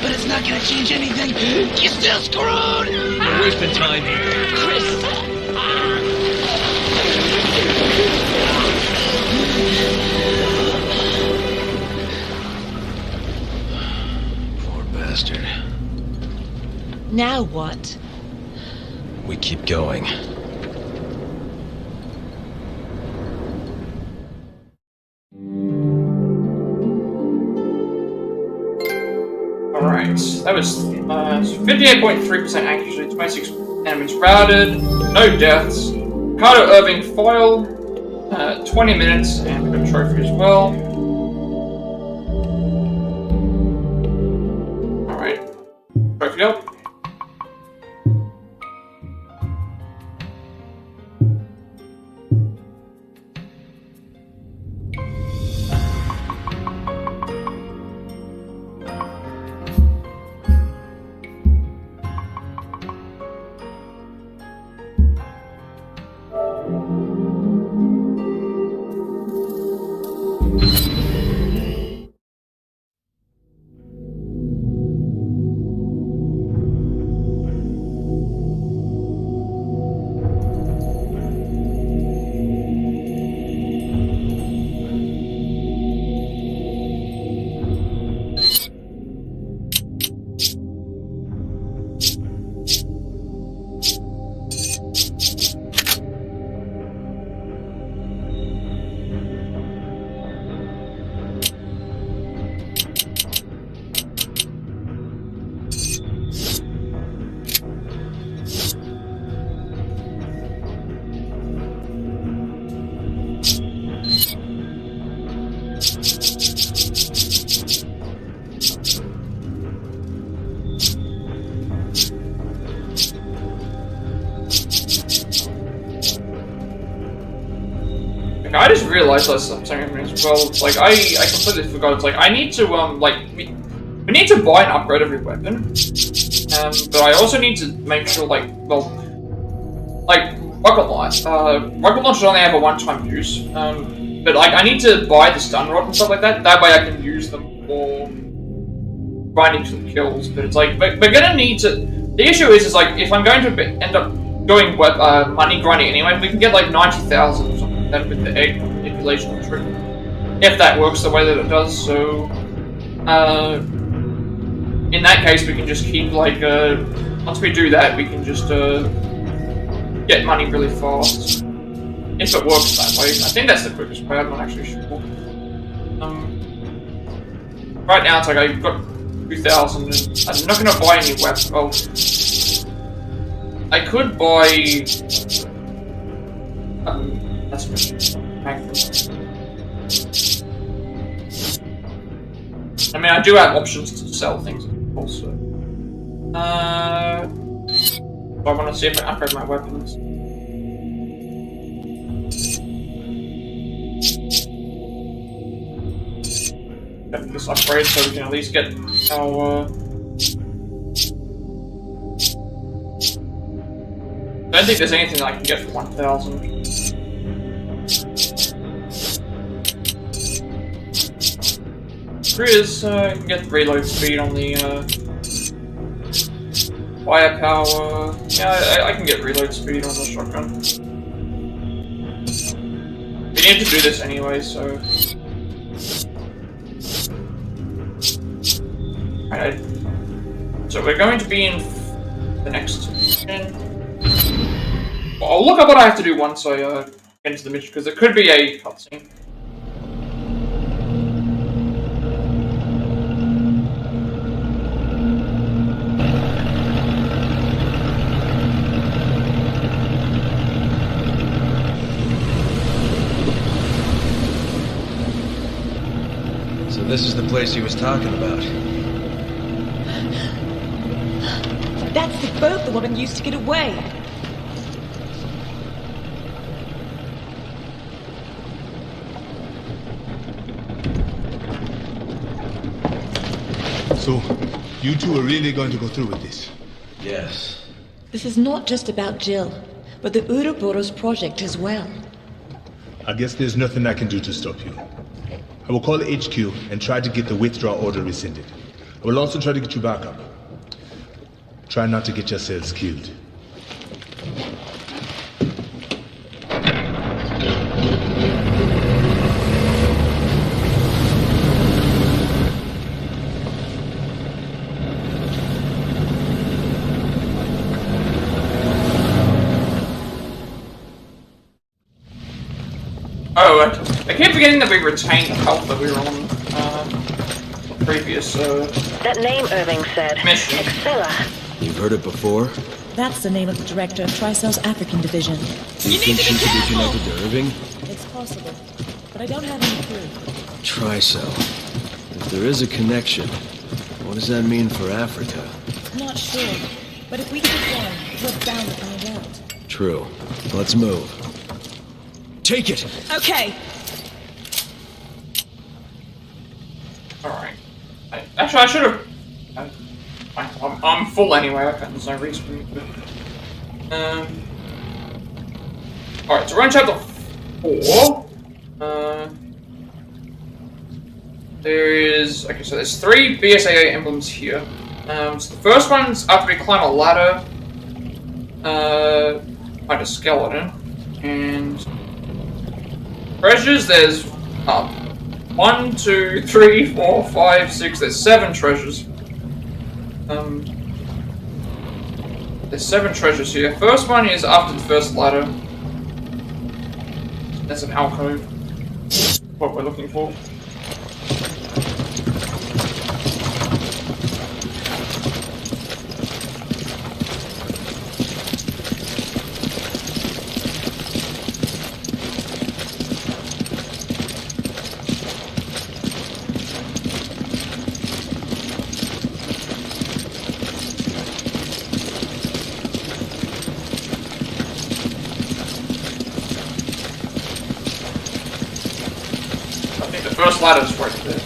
but it's not gonna change anything. You're still screwed! You're wasting time here. Chris! Poor bastard. Now what? We keep going. Alright, that was 58.3% accuracy, 26 enemies routed, no deaths. Ricardo Irving foil, 20 minutes, and a good trophy as well. Alright, trophy up. I just realized that something as well. Like I completely forgot. It's like I need to we need to buy and upgrade every weapon. But I also need to make sure rocket launch. Rocket launchers only have a one-time use. But like I need to buy the stun rod and stuff like that. That way I can use them for grinding to the kills, but it's like we're gonna need to. The issue is like if I'm going to end up doing money grinding anyway, we can get like 90,000 or something like that with the egg manipulation trick, if that works the way that it does. So, in that case, we can just keep like once we do that, we can just get money really fast. If it works that way, I think that's the quickest way. I'm not actually sure. Right now, it's like I've got 2,000, and I'm not going to buy any weapons. Oh, I could buy. That's I mean, I do have options to sell things also. I want to see if I can upgrade my weapons. Get this upgrade so we can at least get our. I don't think there's anything that I can get for 1,000. There is, you can get reload speed on the firepower. Yeah, I can get reload speed on the shotgun. We need to do this anyway, so. Alright. So we're going to be in the next mission. Well, I'll look up what I have to do once I get into the mission, because it could be a cutscene. So this is the place he was talking about. That's the boat the woman used to get away. So, you two are really going to go through with this? Yes. This is not just about Jill, but the Ouroboros project as well. I guess there's nothing I can do to stop you. I will call HQ and try to get the withdrawal order rescinded. I will also try to get you back up. Try not to get yourselves killed. Oh, I keep forgetting that we retained the health that we were on the previous That name Irving said. mission. Excella. You've heard it before? That's the name of the director of Tricell's African division. Do you think she could be connected to Irving? It's possible, but I don't have any clue. Tricell. If there is a connection, what does that mean for Africa? Not sure, but if we keep going, we're bound to find out. True. Let's move. Take it! Okay. Alright. Actually, I should have. I'm full anyway. There's no reason for me to. Alright, so we're on chapter 4. There's 3 BSAA emblems here. So the first one's after we climb a ladder, find a skeleton, and treasures. There's 1, 2, 3, 4, 5, 6. There's 7 treasures. There's 7 treasures here. First one is after the first ladder. There's an alcove. What we're looking for. First ladder's right there.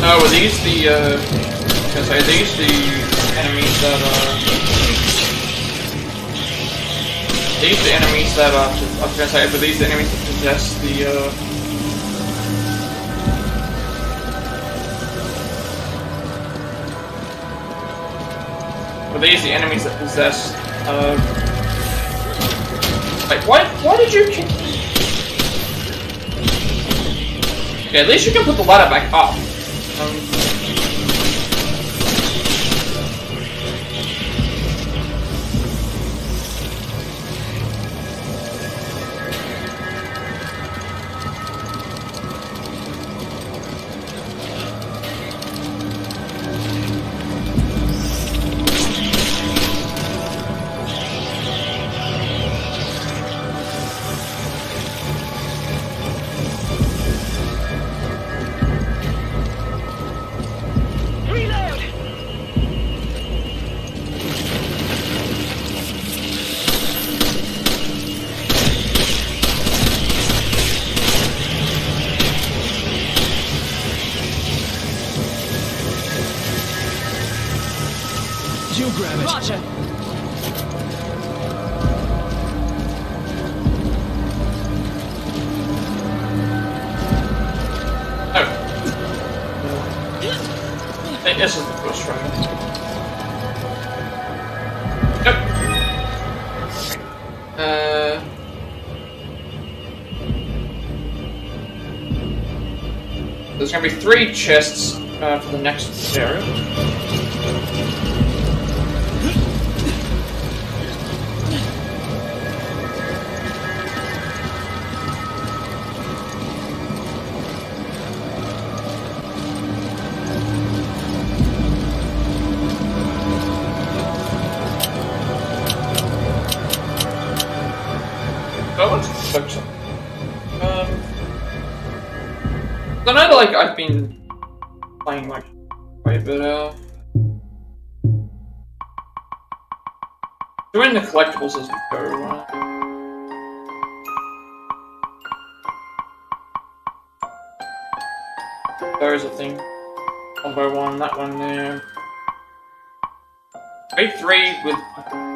Oh, are these the, are these the enemies that these the enemies that are, I was gonna say, but these the enemies that possess the, Are these the enemies that possess, Like, why did you kick me? Okay, at least you can put the ladder back up. You grab it. Roger. Oh. Hey, this is the first try. Yep. There's gonna be 3 chests for the next area. I know that, like, I've been playing, like, quite a bit, doing the collectibles as we go, There's a thing. Combo 1, that one there. Grade 3 with...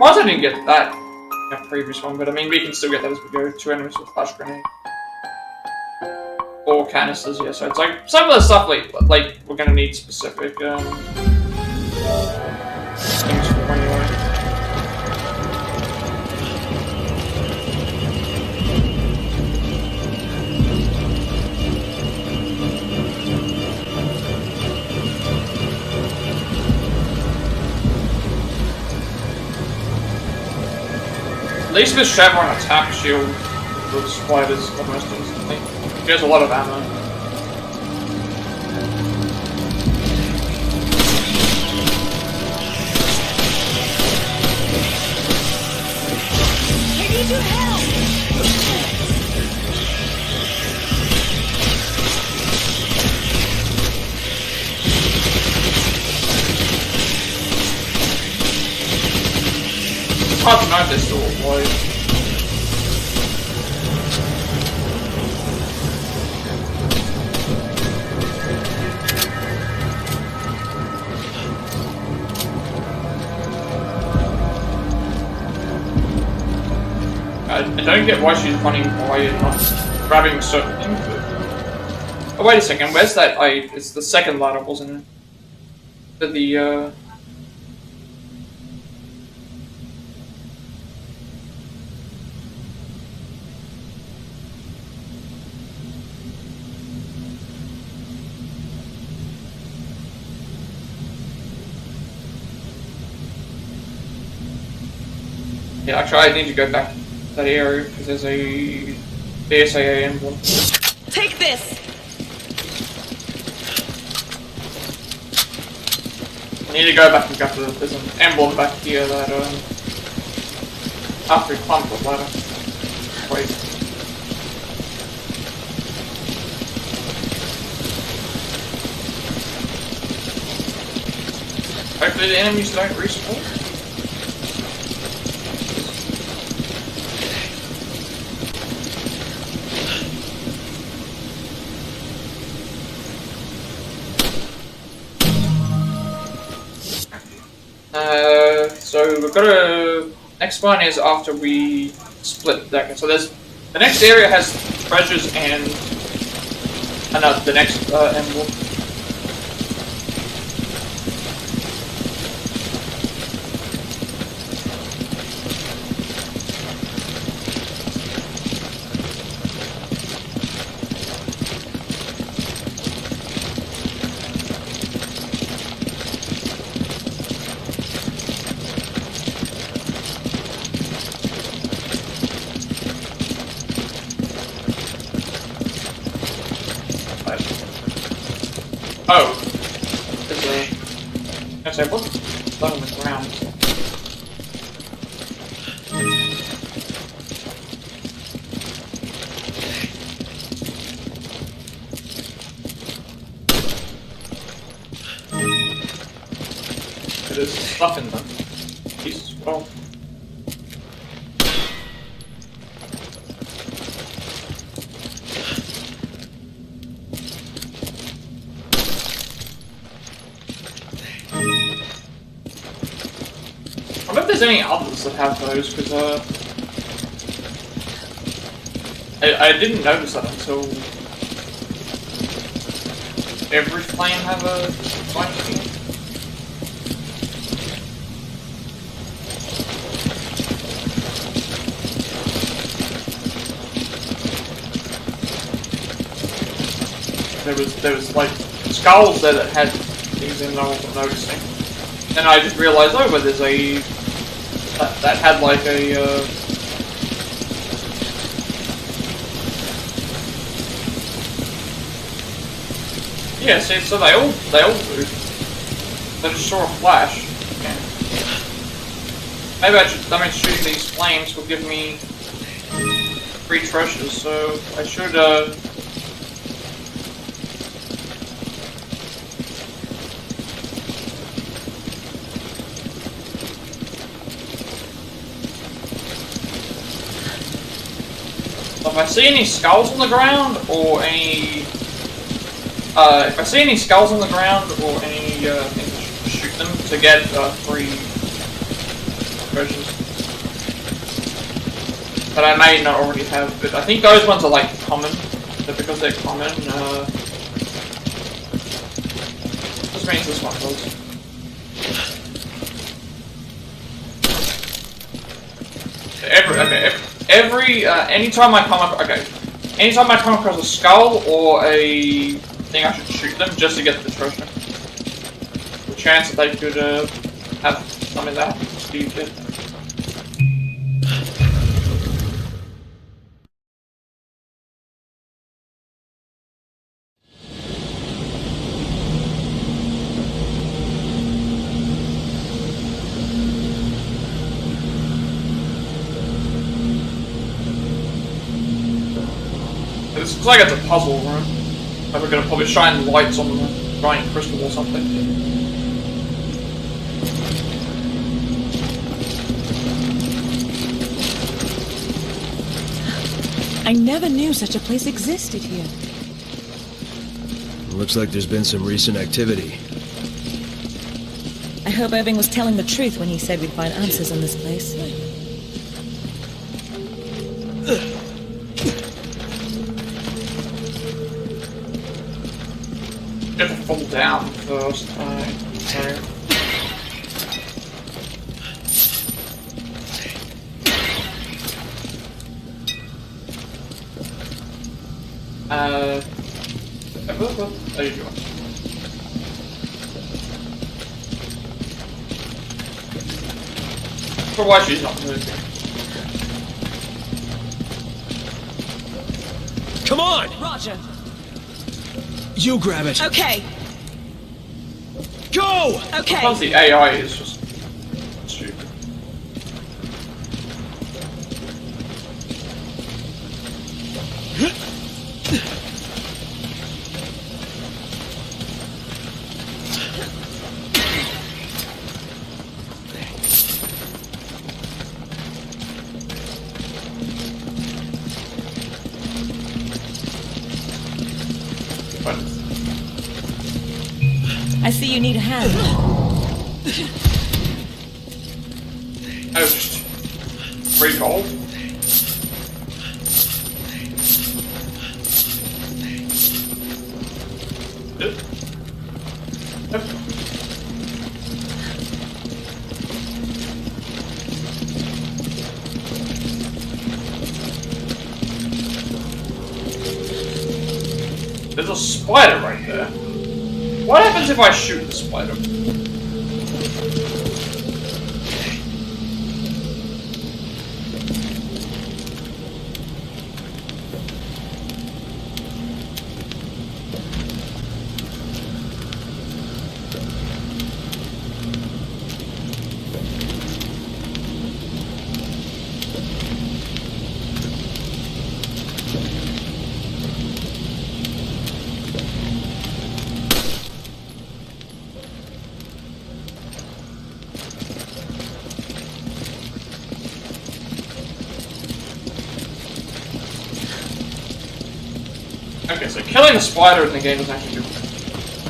Well, I didn't get that in the previous one, but I mean, we can still get that as we go. 2 enemies with flash grenade. 4 canisters, yeah, so it's like, some of the stuff, like we're gonna need specific, things for anyway. At least this Chevron attack shield with the spiders almost instantly. He has a lot of ammo. I need your help! It's hard to know if they're still alive. I don't get why she's running away and not grabbing certain things. Oh, wait a second, where's that? It's the second ladder, wasn't it? Yeah, actually, I need to go back to that area because there's a BSAA emblem. Take this! I need to go back and get the, there's an emblem back here that, after we climb the ladder. Wait. Hopefully the enemies don't respawn. So we've got a... Next one is after we split. Okay, so there's the next area has treasures and the next emblem. Oh. There's a... I say, what's that on the ground? There's stuff in them. Jesus, well... I wonder if there's any others that have those, because I didn't notice that until every flame have a fire thing. There was like skulls there that had things in that I wasn't noticing. Then I just realized, oh, but there's a that had like a yeah. See, so they all do. I just saw a flash. Okay. Maybe that means shooting these flames will give me 3 treasures. So I should if I see any skulls on the ground or any, if I see any skulls on the ground or any things, shoot them to get 3 treasures that I may not already have. But I think those ones are like common. So because they're common, this means this one does. Anytime I come across a skull or a thing, I should shoot them just to get the treasure. The chance that they could have something that Steve did. It looks like it's a puzzle room. Like we're gonna probably shine lights on the giant crystal or something. I never knew such a place existed here. Looks like there's been some recent activity. I hope Irving was telling the truth when he said we'd find answers in this place. You have to fall down first. Sorry. There you go. For why she's not moving. Come on! Roger. You grab it. Okay. Go! Okay. Sometimes the AI is just stupid. I see you need a hand. Oh, just 3 gold? there's a spider right there. What happens if I shoot the spider? Okay, so killing the spider in the game is actually good.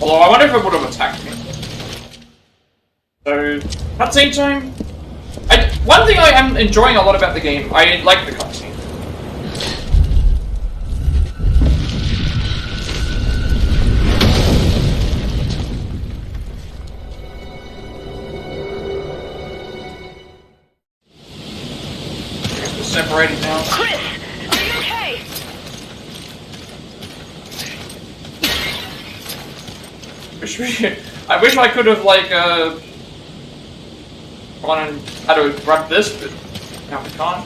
Although I wonder if it would have attacked me. So, cutscene time. One thing I am enjoying a lot about the game, I like the cutscene. I guess we're separated now. Chris, are you okay? I wish I could have, like, gone and had to grab this, but now we can't.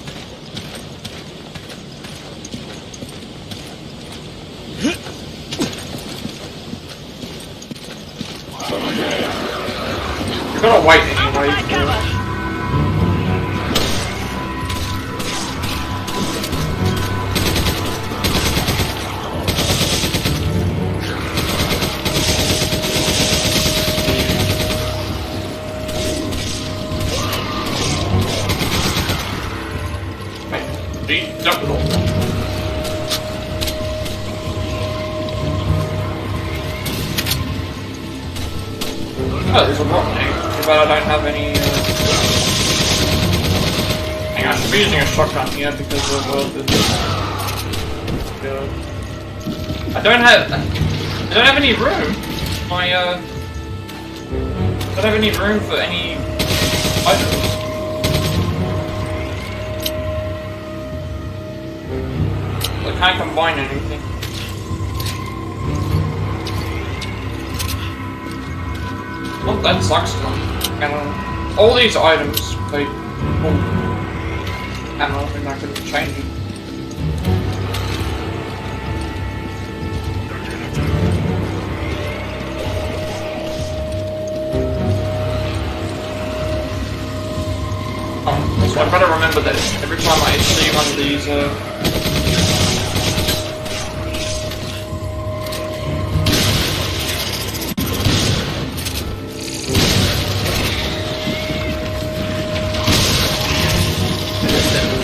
You're gonna wait anyway. Oh, there's a rock egg, but I don't have any, Hang on, I should be using a shotgun here because of, I don't have any room. I don't have any room for any items. I can't combine anything. Well, that sucks. And all these items, they... Well, I don't know if I could change it. Oh, so I've got to remember that every time I see one of these,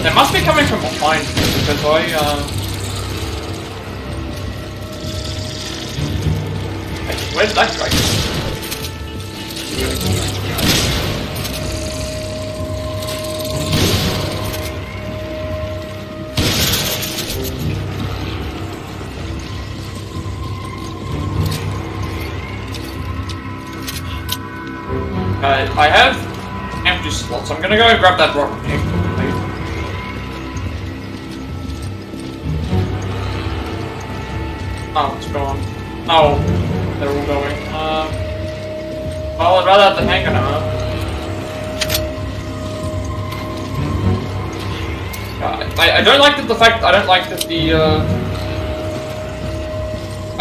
They must be coming from behind me because Hey, where's that guy? I have empty slots. I'm gonna go and grab that rock. Oh, it's gone. Oh, they're all going. Well, I'd rather have the handgun ammo. I don't like that the fact. I don't like that the.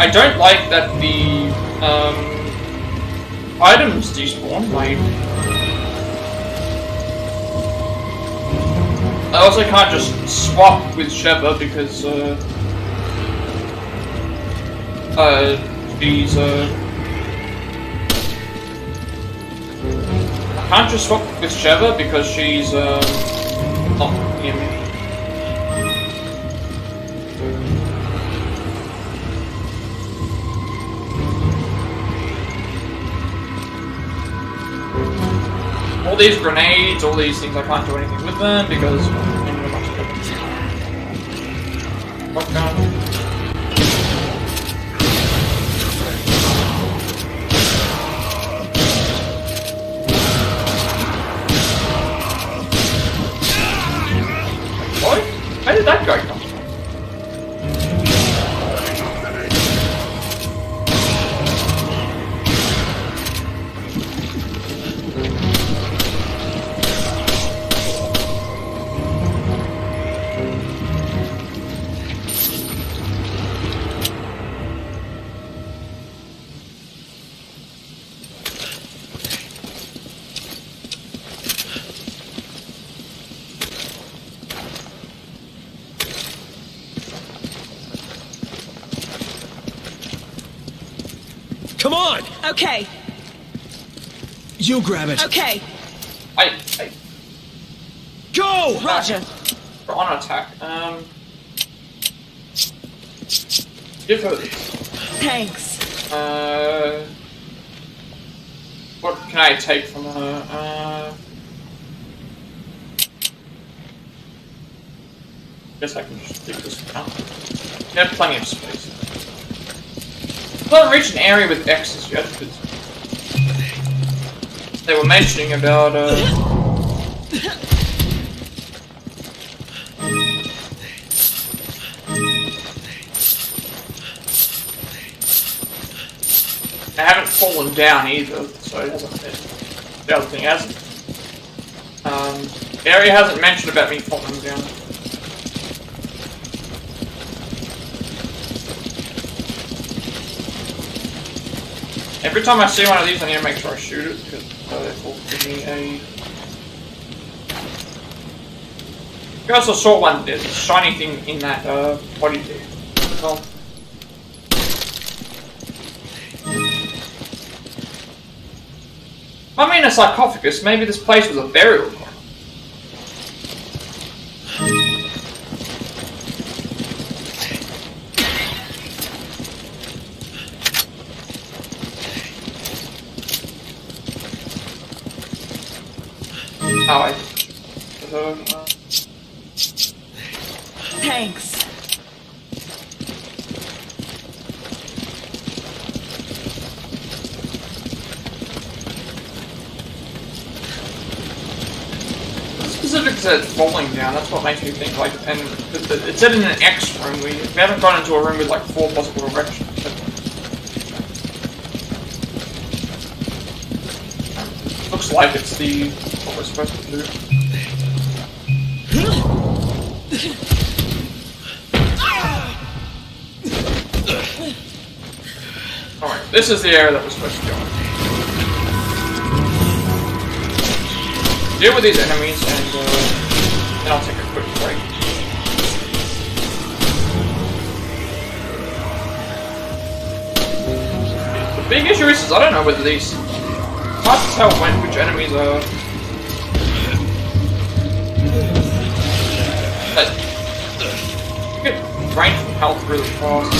I don't like that the items despawn. Like, I also can't just swap with Sheva because she's I can't just swap with Sheva because she's not near me. All these grenades, all these things, I can't do anything with them because what gun? Where did that guy come from? Come on! Okay, You grab it. okay. I Go! Roger. for on attack. Give her. Thanks. What can I take from her? Guess I can just dig this one out. You have plenty of space. I haven't reached an area with X's yet, because they were mentioning about, I haven't fallen down either, so it hasn't been. The other thing hasn't. The area hasn't mentioned about me falling down. Every time I see one of these, I need to make sure I shoot it, because it will give me a... I also saw one, there's a shiny thing in that body there. Well, I mean a sarcophagus, maybe this place was a burial ground. Oh, Thanks. Specific said falling down, that's what makes me think, like, and it said in an X room, we haven't gone into a room with like 4 possible directions. Looks like it's the what we're supposed to do. Alright, this is the area that we're supposed to go in. Deal with these enemies and then I'll take a quick break. The big issue is I don't know whether these... It's hard to tell which enemies are... You get drained from health really fast.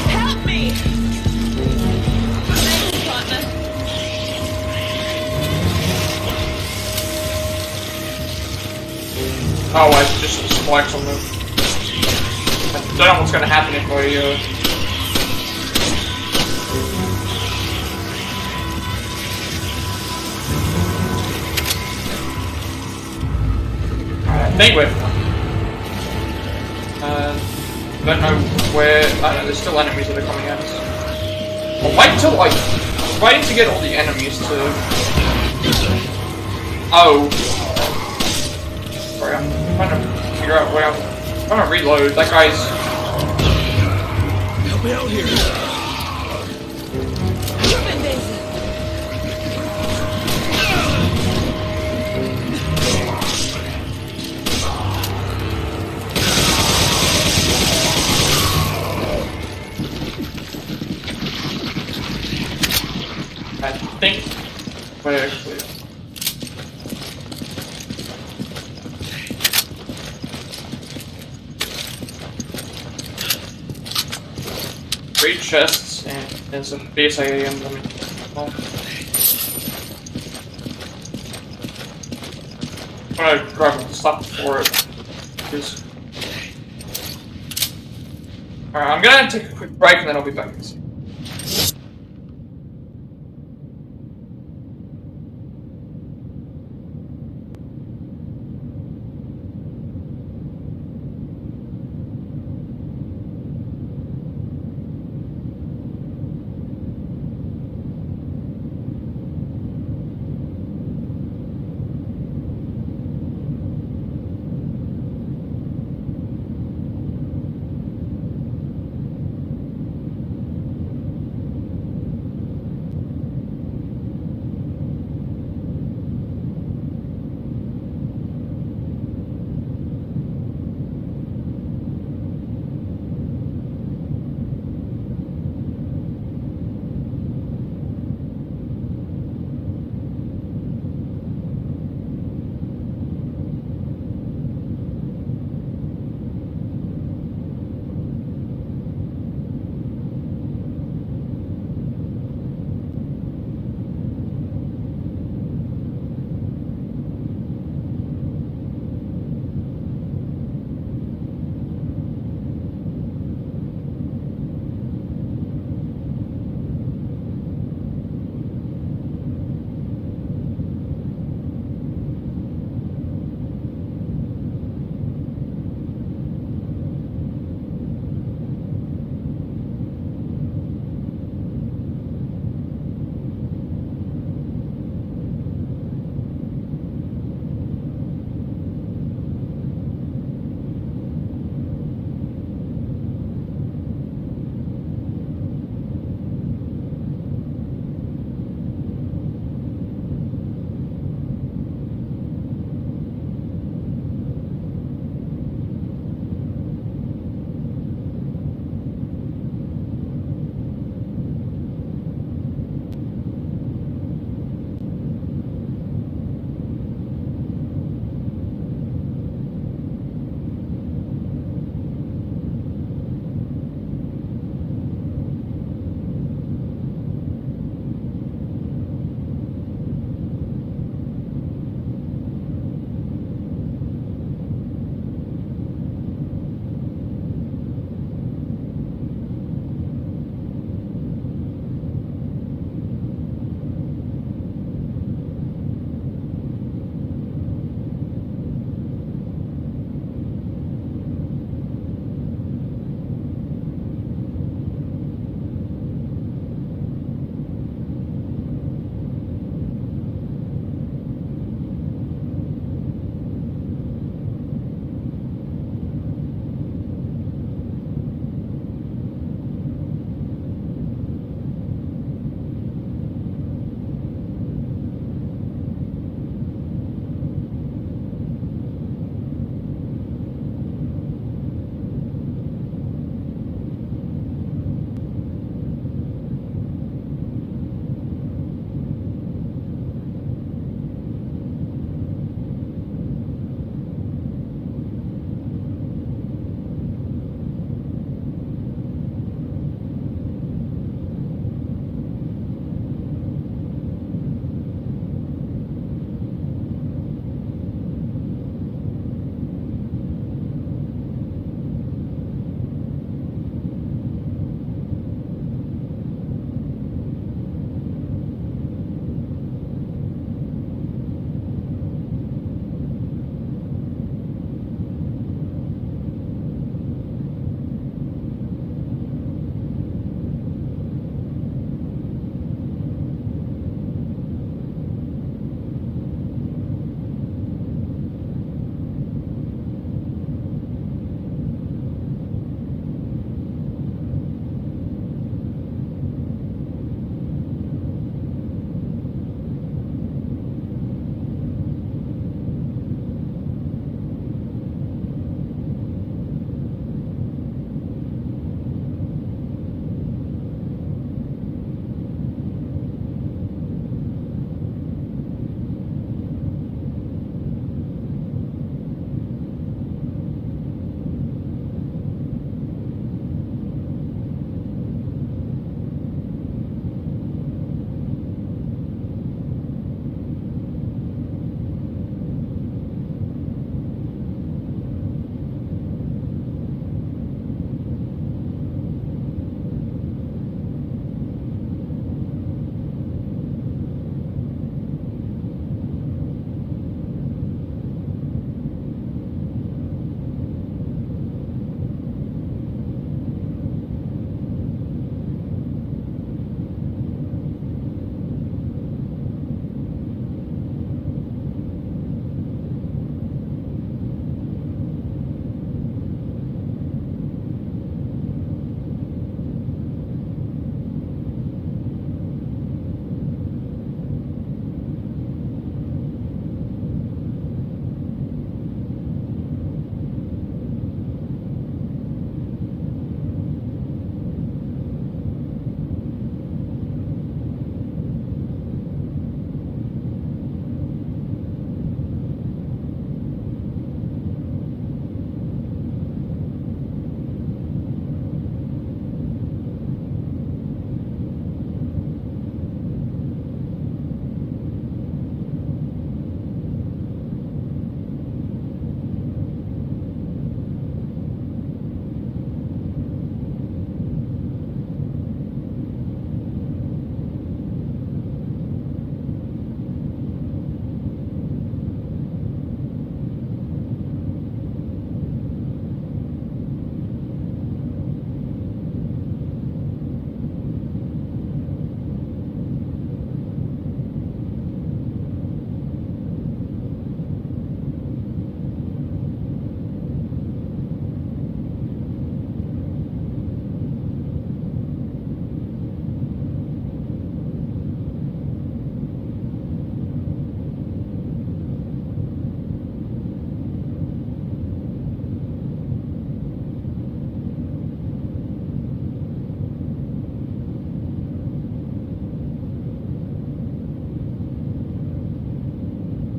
Help me! Thanks, partner. Oh, I just spikes on them. I don't know what's gonna happen if I, I think we're fine. Don't know where... I don't know, there's still enemies that are coming at us. I'll wait till, like... I was waiting to get all the enemies to... Oh. Sorry, I'm trying to figure out where I'm trying to reload. That guy's... Help me out here. I think we're clear. Three chests and there's a BSAA emblem. I'm gonna grab the stuff for it. Alright, I'm gonna take a quick break and then I'll be back in a second.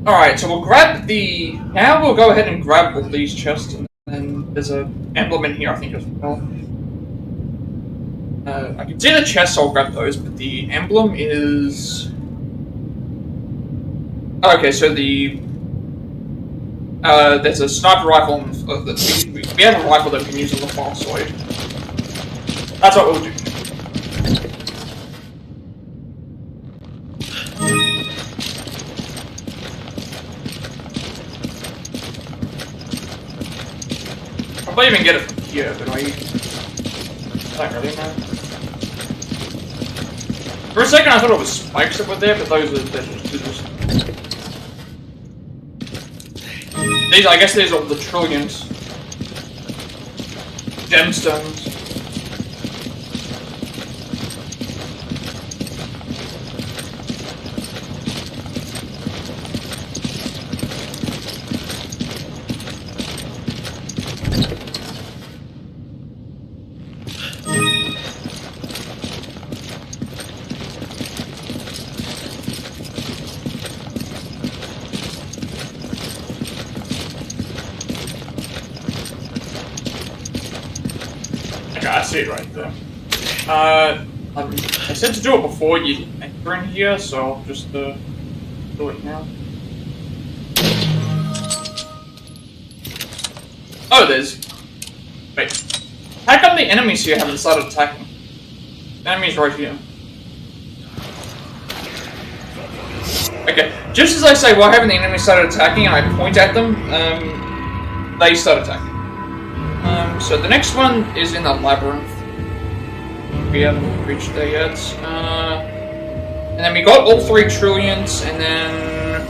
Alright, so we'll grab the... Now we'll go ahead and grab all these chests, and then there's an emblem in here, I think, as well. I can see the chests, so I'll grab those, but the emblem is... Okay, so the... there's a sniper rifle, we have a rifle that we can use on the far side. That's what we'll do. I'll probably even get it from here, but I don't really know. For a second I thought it was spikes that were there, but those are just... These, I guess these are the trillions. Gemstones. I see it right there. I said to do it before you enter in here, so I'll just do it now. Oh, there's... Wait. How come the enemies here haven't started attacking? The enemies right here. Okay, just as I say, why haven't the enemies started attacking, and I point at them, they start attacking. So the next one is in the labyrinth. We haven't reached there yet. And then we got all 3 trillions, and then...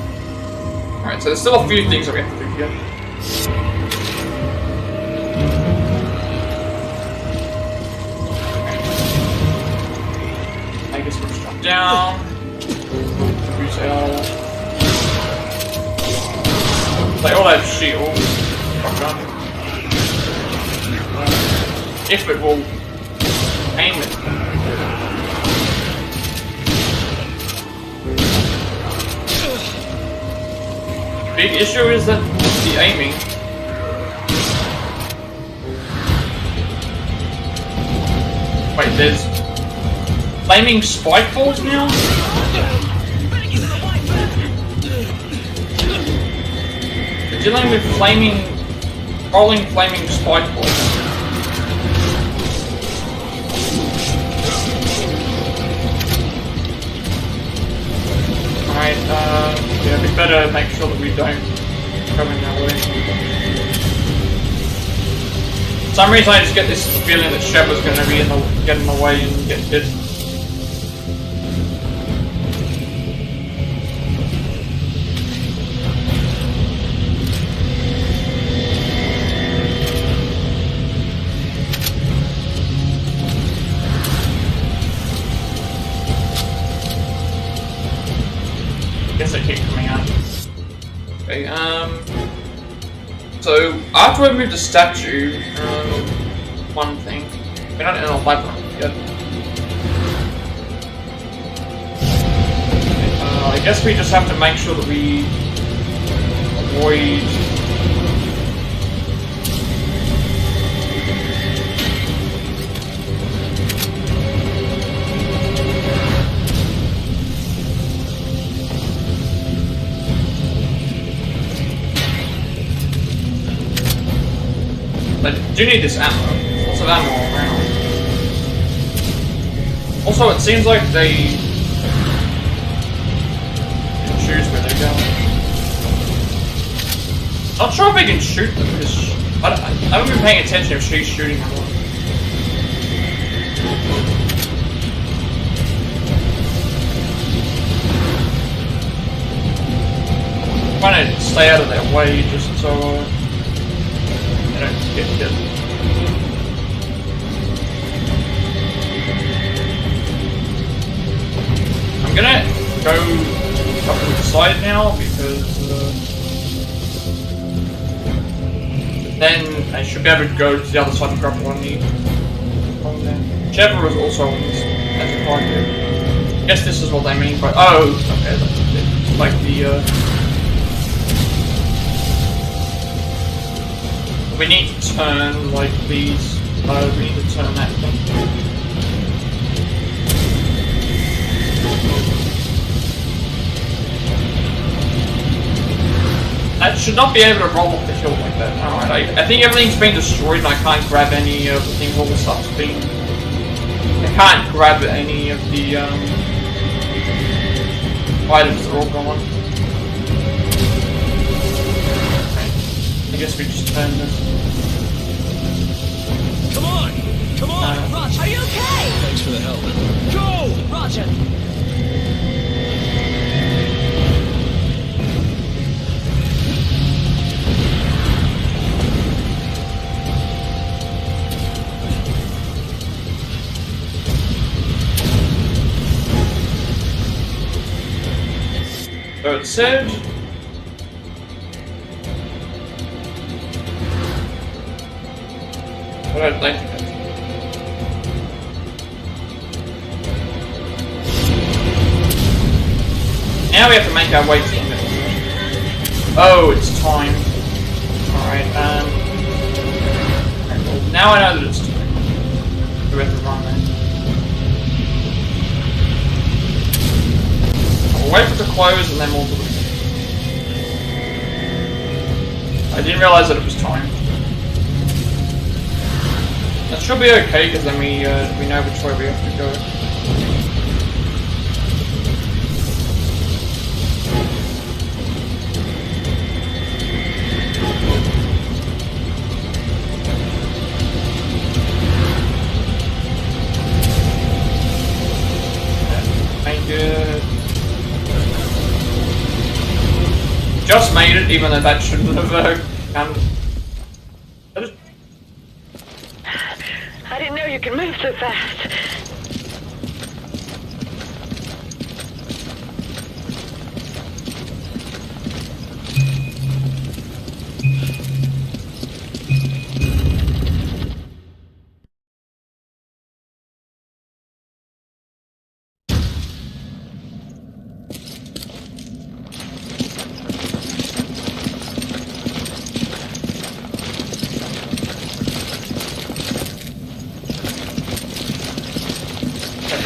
Alright, so there's still a few things that we have to do here. I guess we'll just jump down. Use L. They all have shields. Shotgun. If it will aim it. Big issue is that the aiming. Wait, there's flaming spike balls now? We're dealing with rolling flaming spike balls. Yeah, we better make sure that we don't go in that way. For some reason I just get this feeling that Shep was going to be get in the way and get hit. Guess I keep coming out. Okay, so after I move the statue, one thing. We're not in a labyrinth yet. I guess we just have to make sure that we avoid... I do need this ammo. Lots of ammo around. Also, it seems like they can choose where they're going. Not sure if they can shoot them, because I haven't been paying attention if she's shooting or not. I'm trying to stay out of their way just so I don't get hit. I'm gonna go up to the side now because then I should be able to go to the other side and grab what I need. Whichever is also on this as a target. I guess this is what they mean by... Oh, okay, that's it. Like the We need to turn, like, these. We need to turn that thing. I should not be able to roll up the hill like that. Alright, I think everything's been destroyed and I can't grab any of the things, all the stuff's been... I can't grab any of the, items that are all gone. I guess we just turn this. Come on! Come on! Roger, are you okay? Thanks for the help. Go! Roger. So it said... What I'd like to do. Now we have to make our way to the middle. Oh, it's time. Alright, well, now I know that it's time. So we have to run there. We'll wait for it to close and then we'll do it. I didn't realize that it was time. That should be okay, because then we know which way we have to go. Make it... Just made it, even though that shouldn't have I didn't know you could move so fast.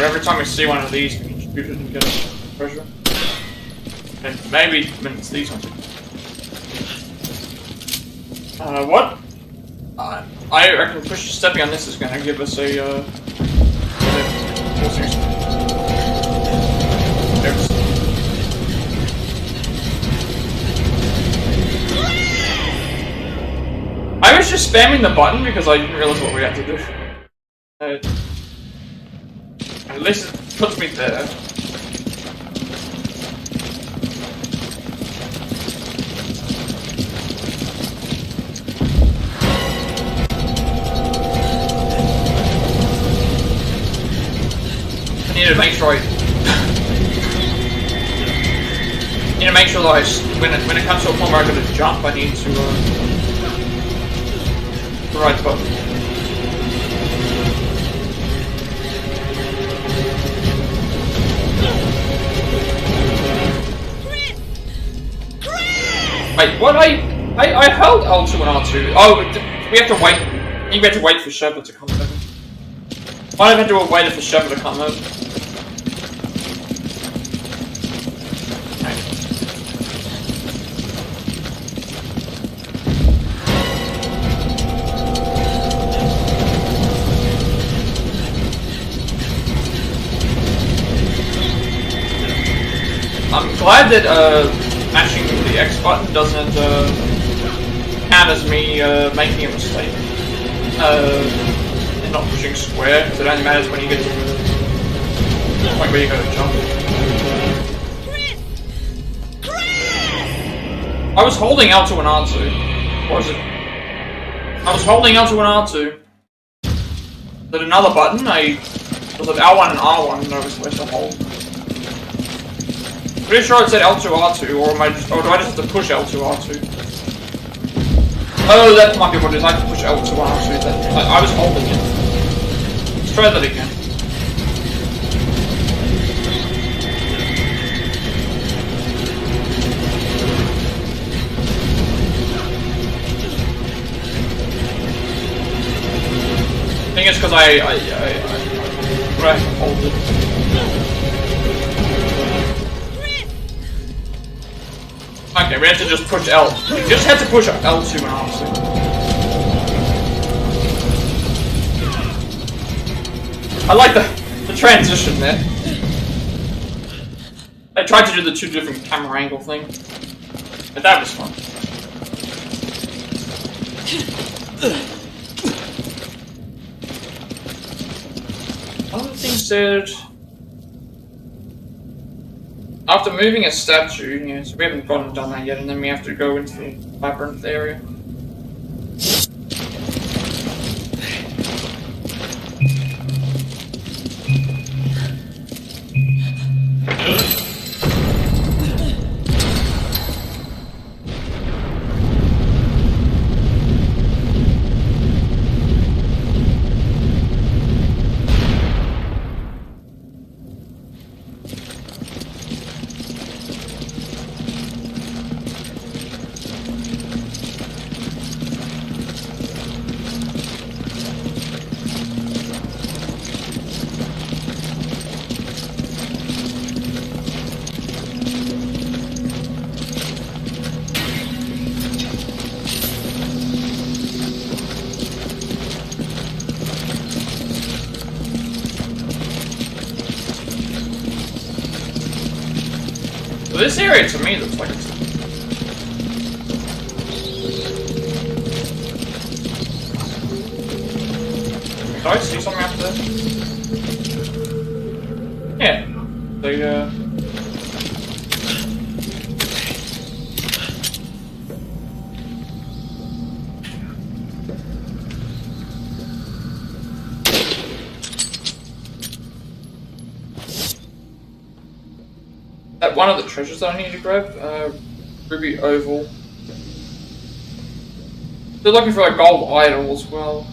Every time we see one of these, we can shoot it and get a treasure. And maybe when it's these ones. What? I reckon stepping on this is going to give us a, I was just spamming the button because I didn't realize what we had to do. At least it puts me there. I need to make sure that when it comes to a point where I'm going to jump, I need to the right button. Wait, what? I held L2 and R2. Oh, we have to wait. I think we have to wait for Shepard to come over. Why don't we have to wait for Shepard to come over? I'm glad that mashing the X button doesn't count as me making a mistake and not pushing square, because it only matters when you get to the point where you go to jump. I was holding L2 and R2. What was it? I was holding L2 and R2. But another button, was it L1 and R1 that I was supposed to hold? Pretty sure it said L2, R2, or do I just have to push L2, R2? Oh, that might be what it is. I have to push L2, R2. I was holding it. Let's try that again. it's because I hold it. Okay, we have to just push L. We just had to push L2 and R2. I like the transition there. I tried to do the 2 different camera angle thing, but that was fun. One of the things said after moving a statue, yeah, so we haven't gone and done that yet, and then we have to go into the labyrinth area. This area to me looks like it's... Did I see something out there? Yeah. That one of the treasures that I need to grab, Ruby Oval. They're looking for a gold idol as well.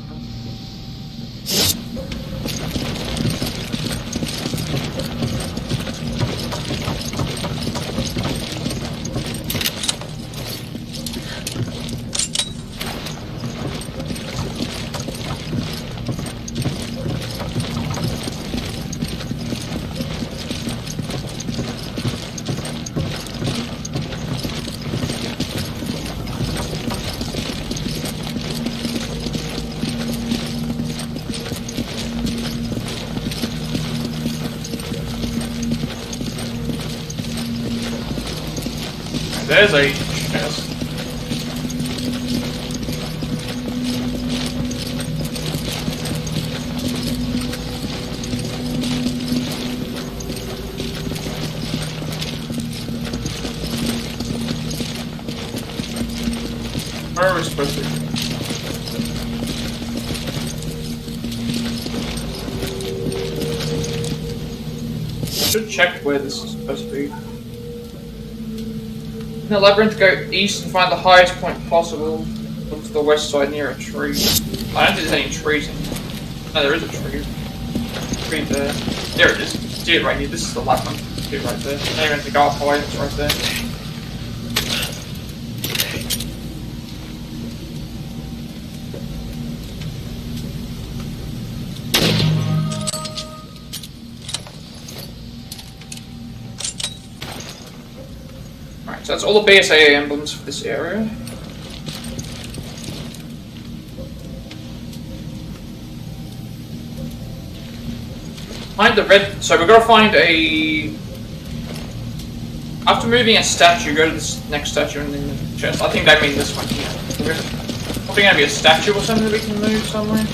There's a chest. Where are we supposed to go? Should check where this is supposed to be. In the labyrinth, go east and find the highest point possible. Look to the west side near a tree. I don't think there's any trees in there. No, there is a tree. Tree there. There it is. See it right here. This is the labyrinth. See it right there. Now you have to go up high. It's right there. So that's all the BSAA emblems for this area. Find the red. So we've got to find a. After moving a statue, go to this next statue and then the chest. I think they mean this one here. There's probably going to be a statue or something that we can move somewhere.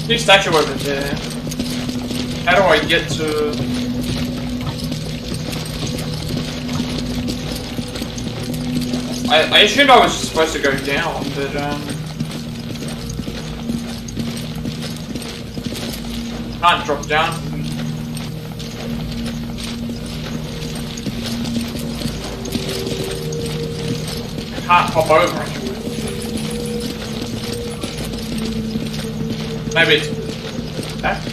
Big statue over there. How do I get to... I assumed I was supposed to go down, but can't drop down. I can't hop over anywhere. Maybe it's Okay.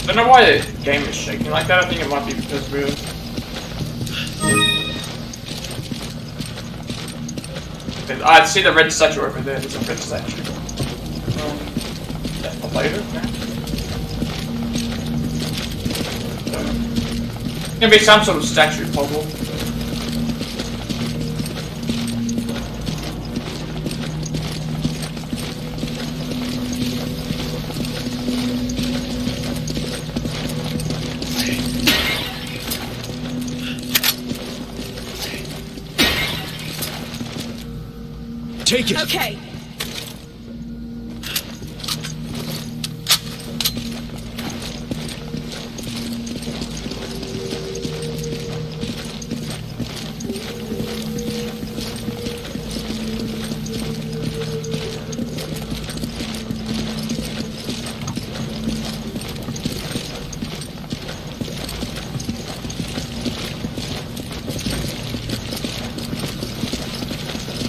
I don't know why the game is shaking like that. I think it might be because we're... I see the red statue over there. There's a red statue. That's for later. Okay. So, it's gonna be some sort of statue puzzle. Take it. Okay.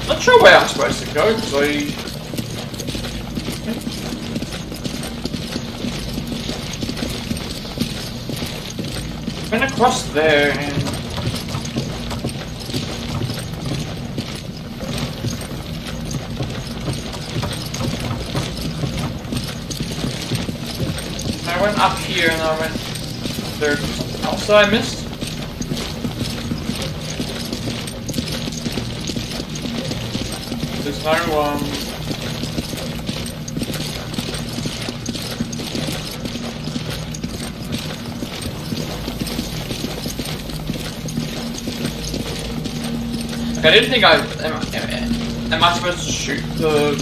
Not sure where I'm supposed to go, because I went across there and I went up here and I went there. Something else that I missed? There's no, I didn't think am I supposed to shoot the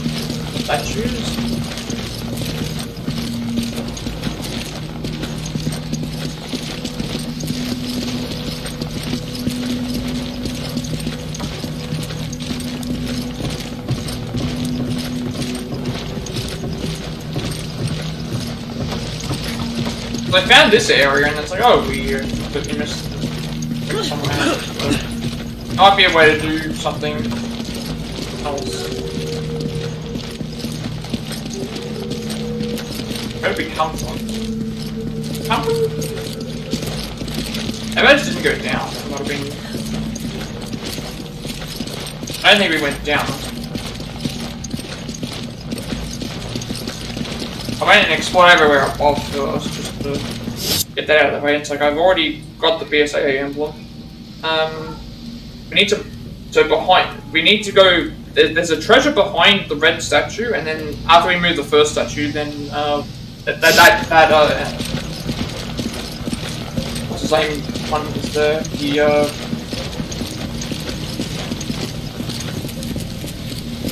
statues? I found this area and it's like, oh, we completely missed somewhere else. So, might be a way to do something else. Where did we come from? Come from? Maybe I just didn't go down. It might have been... I don't think we went down. I went and explored everywhere above first, just to get that out of the way. It's like I've already got the BSAA emblem. We need to, we need to go, there's a treasure behind the red statue, and then after we move the first statue, then, what's his name, one is there,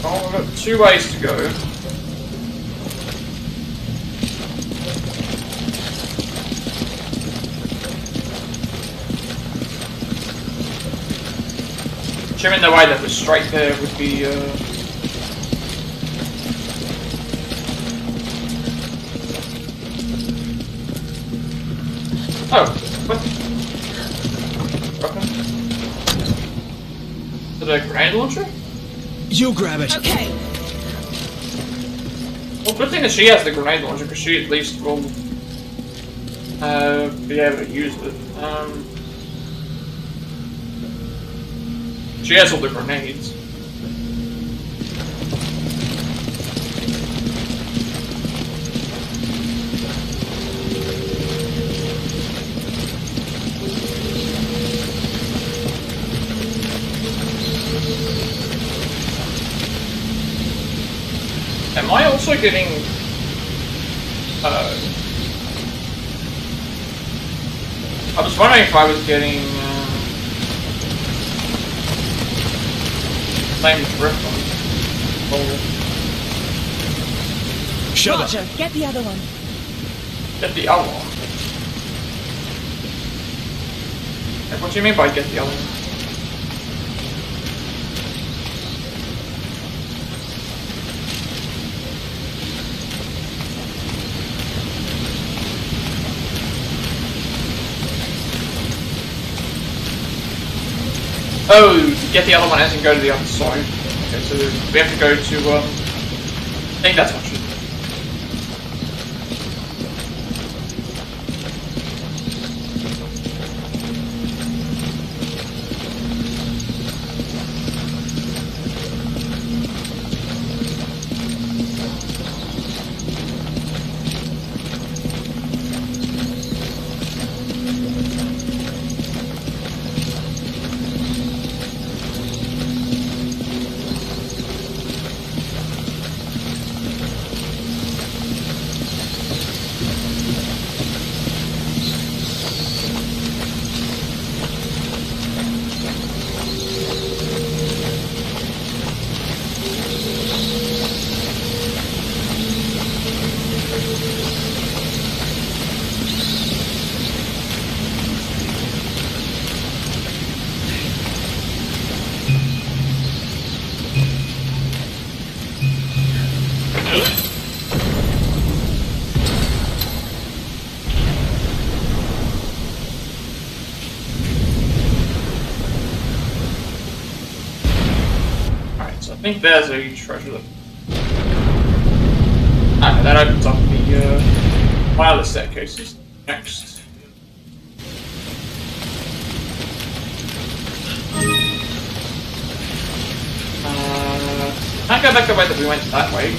oh, we've got 2 ways to go. Assuming the way that was straight there would be, oh, what? Okay. Is it a grenade launcher? You grab it. Okay. Well, good thing that she has the grenade launcher, because she at least will, be able to use it. She has all the grenades. Am I also getting... I was wondering if I was getting... same drift on Shut Roger, up. get the other one. Get the other one. Like, what do you mean by get the other one? Oh, get the other one as in go to the other side. Okay, so we have to go to, I think that's what should. I think there's a treasure that... Okay, that opens up the wireless staircases. Next. Can't go back the way that we went that way.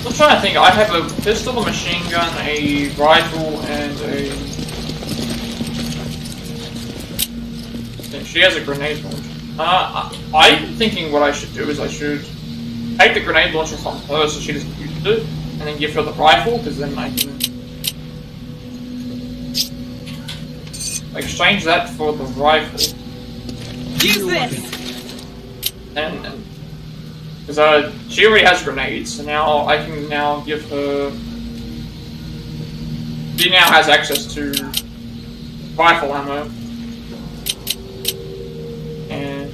I'm trying to think. I have a pistol, a machine gun, a rifle, and a... She has a grenade launcher. I'm thinking what I should do is I should take the grenade launcher from her so she doesn't use it, and then give her the rifle, because then I can exchange that for the rifle. Use this! And because she already has grenades, so now I can now give her... She now has access to rifle ammo. And...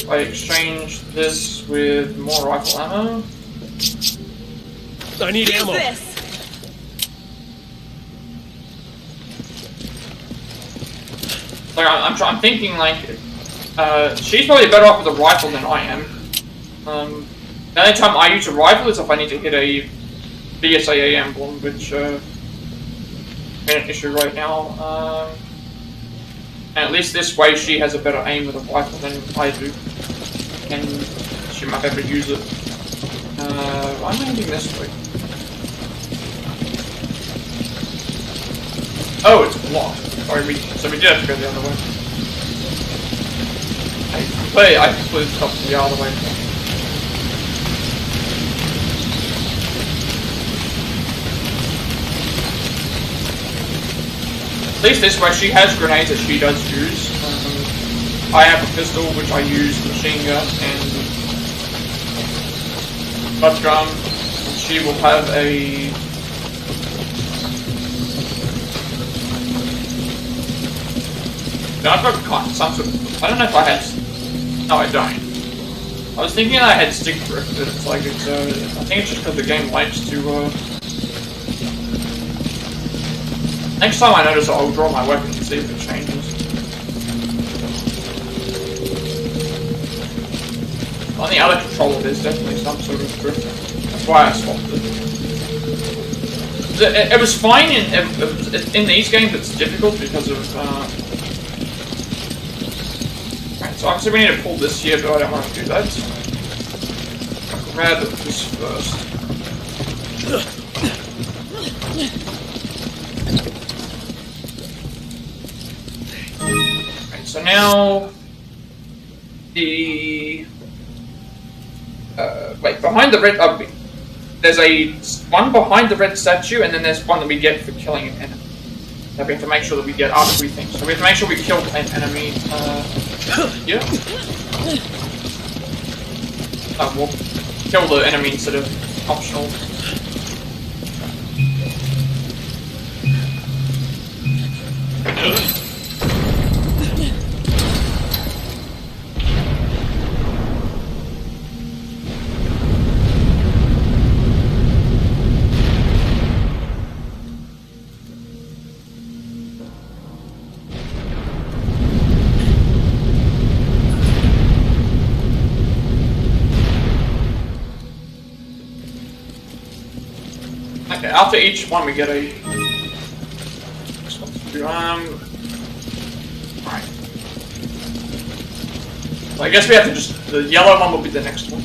I exchange this with more rifle ammo. I need ammo. This! Like, I'm thinking, like, she's probably better off with a rifle than I am. The only time I use a rifle is if I need to hit a BSAA emblem, which, is an issue right now. And at least this way she has a better aim with a rifle than I do. And she might be able to use it. I'm heading this way. Oh, it's blocked. Sorry, so we did have to go the other way. I completely stopped the other way. At least this way she has grenades that she does use. I have a pistol which I use, machine gun, and butt gun. And she will have a... I've got some sort of... I don't know if I had... No, I don't. I was thinking I had stick grip, but it's like it's... I think it's just because the game likes to... Next time I notice it, I'll draw my weapon and see if it changes. On the other controller, there's definitely some sort of grip. That's why I swapped it. It was fine in these games. It's difficult because of... So obviously we need to pull this here, but I don't want to do that. I'll grab this first. Right, so now the Wait, behind the red... there's one behind the red statue, and then there's one that we get for killing an enemy. That we have to make sure that we get after we think. So we have to make sure we kill an enemy. Yeah. We'll kill the enemy instead of optional. Okay, after each one we get a... Alright. So I guess we have to just... The yellow one will be the next one.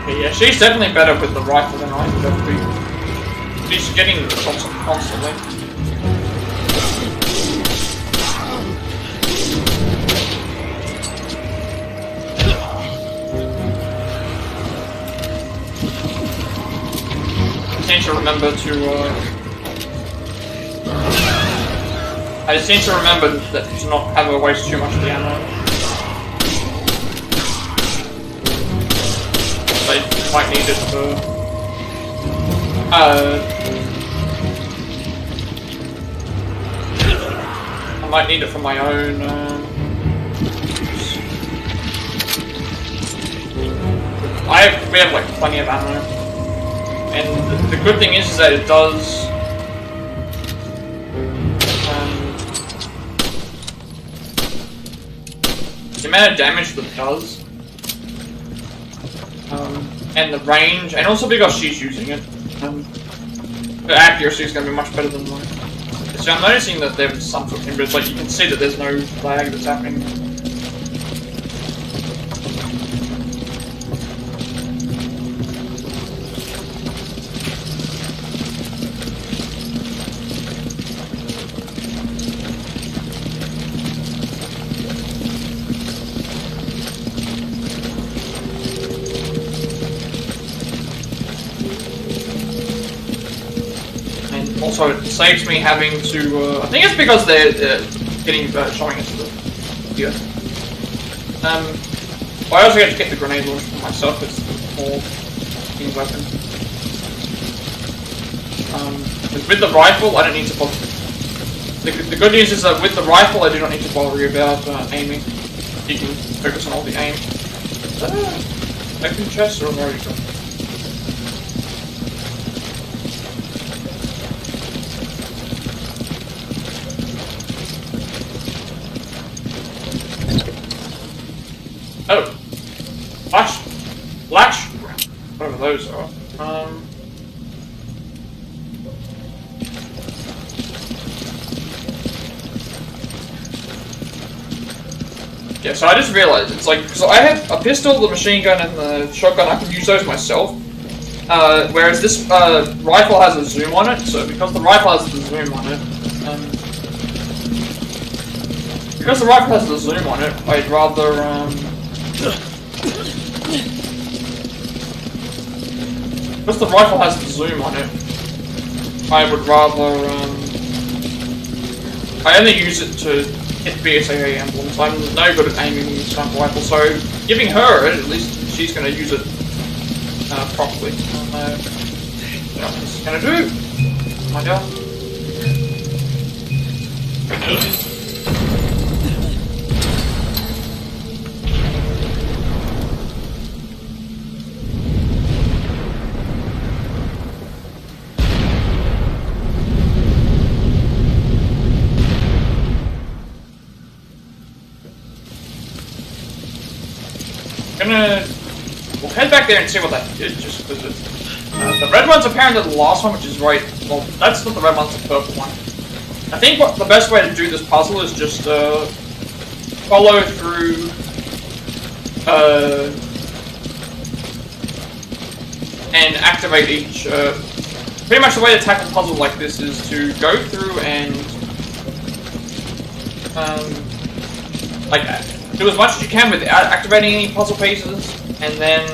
Yeah, she's definitely better with the rifle than I would ever be. She's getting shots constantly. I seem to remember to, I seem to remember that to not have her waste too much of the ammo. I might need it for... I might need it for my own, we have like plenty of ammo. And the good thing is that it does... the amount of damage that it does. And the range, and also because she's using it, the accuracy is going to be much better than mine. So I'm noticing that there's some sort of thing, but it's like you can see that there's no lag that's happening. Also, it saves me having to, I think it's because they're showing us the video. I also get to get the grenade launcher for myself, it's more team weapon. With the rifle, I don't need to bother. The good news is that with the rifle, I do not need to bother about aiming. You can focus on all the aim. Is that a second chest or where are you going? Oh, flash, whatever those are. Yeah, so I just realized it's like, so I have a pistol, the machine gun, and the shotgun. I can use those myself. Whereas this rifle has a zoom on it. So because the rifle has the zoom on it, Because the rifle has the zoom on it, I'd rather, because the rifle has the zoom on it, I would rather, I only use it to hit BSAA emblems. I'm no good at aiming with a sniper rifle, so giving her it, at least she's going to use it properly. What this is going to do? Find out. We'll head back there and see what that did, just because the red one's apparently the last one, which is right. Well, that's not the red one, it's the purple one. I think what the best way to do this puzzle is just follow through and activate each. Pretty much the way to tackle puzzles like this is to go through and like do as much as you can without activating any puzzle pieces, and then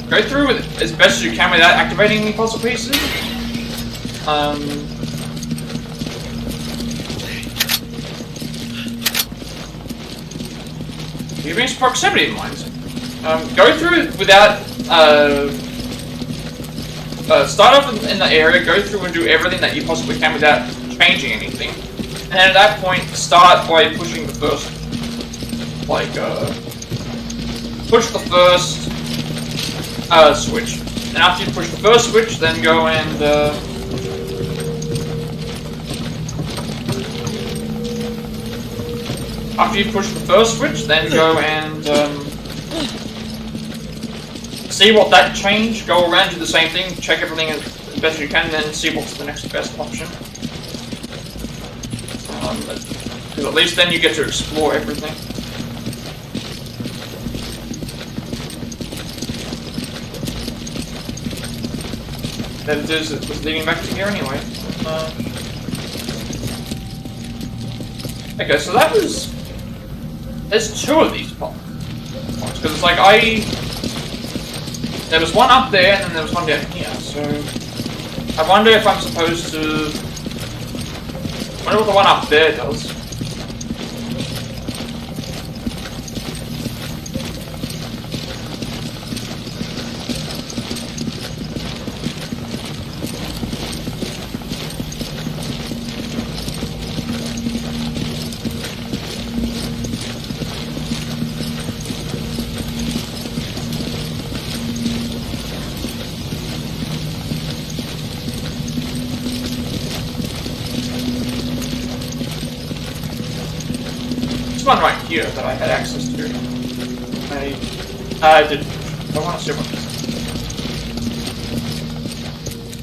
go through with as best as you can without activating any puzzle pieces. Giving us proximity mines. Go through without. Start off in the area, go through and do everything that you possibly can without changing anything. And at that point, start by pushing the first, push the first switch. And after you push the first switch, then go and after you push the first switch, then go and see what that changed, go around, do the same thing, check everything as best you can, then see what's the next best option. Because at least then you get to explore everything. That it is, it was leading back to here anyway. Okay, so that was... There's two of these points, because it's like there was one up there, and then there was one down here, so... I wonder if I'm supposed to... I wonder what the one up there does. One right here that I had access to. I didn't. I want to see what this is.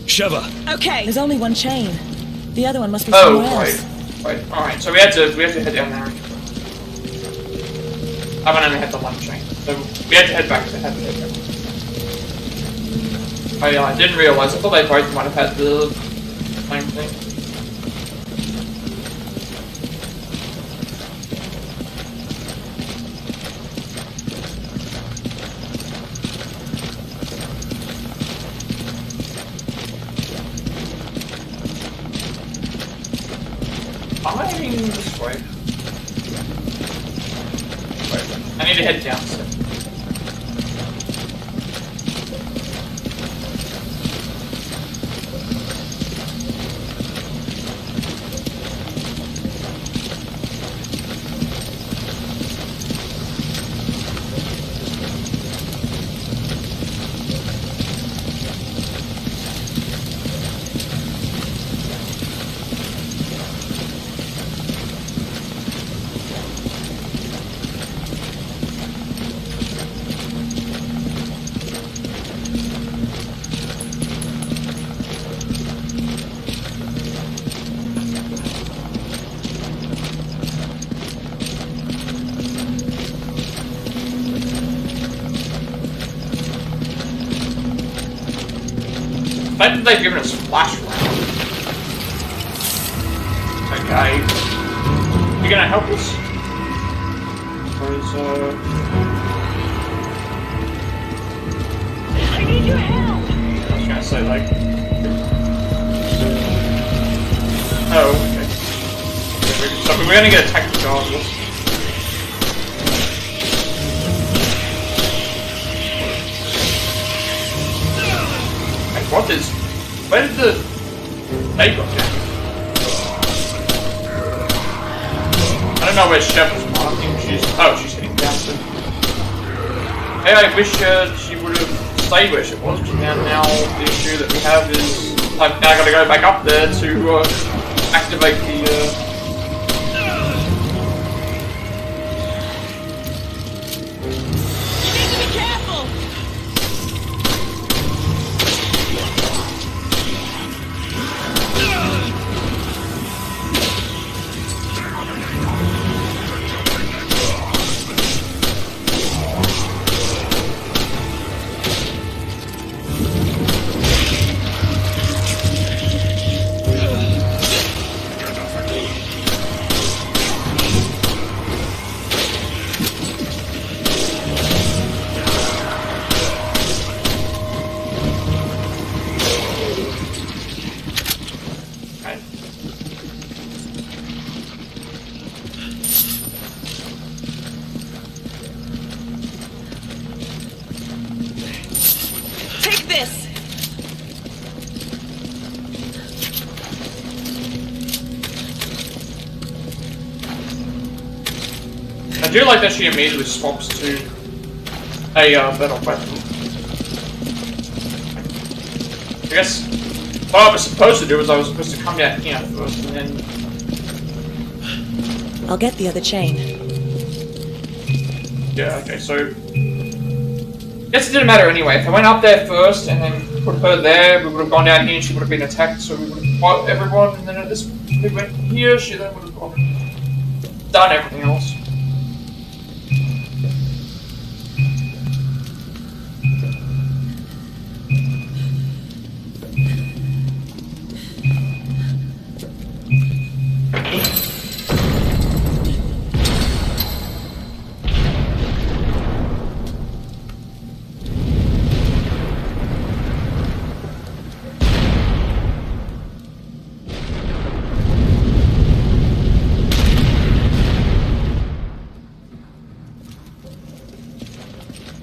Sheva. Okay. There's only one chain. The other one must be somewhere else. Right. Alright, so we had to head down there. I haven't only had the one chain. So we had to head back to head back. I didn't realise. I thought they both might have had the same thing. Am I heading this way? Wait, I need to head down. Maybe they've given us flash round. Okay. You gonna help us? Because, I need your help. I was gonna say, like... Oh, okay. So we're gonna get attacked regardless. Hey, what is... Where did the... They got down? I don't know where Chef was marking. She's heading down to. Hey, I wish she would have stayed where she was. Now the issue that we have is I've now got to go back up there to activate the. You need to be careful! Take this! I do like that she immediately swaps to a better weapon. I guess what I was supposed to do is I was supposed to come down here first and then. I'll get the other chain. Yeah, okay, so... Guess it didn't matter anyway. If I went up there first and then put her there, we would have gone down here and she would have been attacked, so we would have fought everyone, and then at this we went here, she then would have done everything else.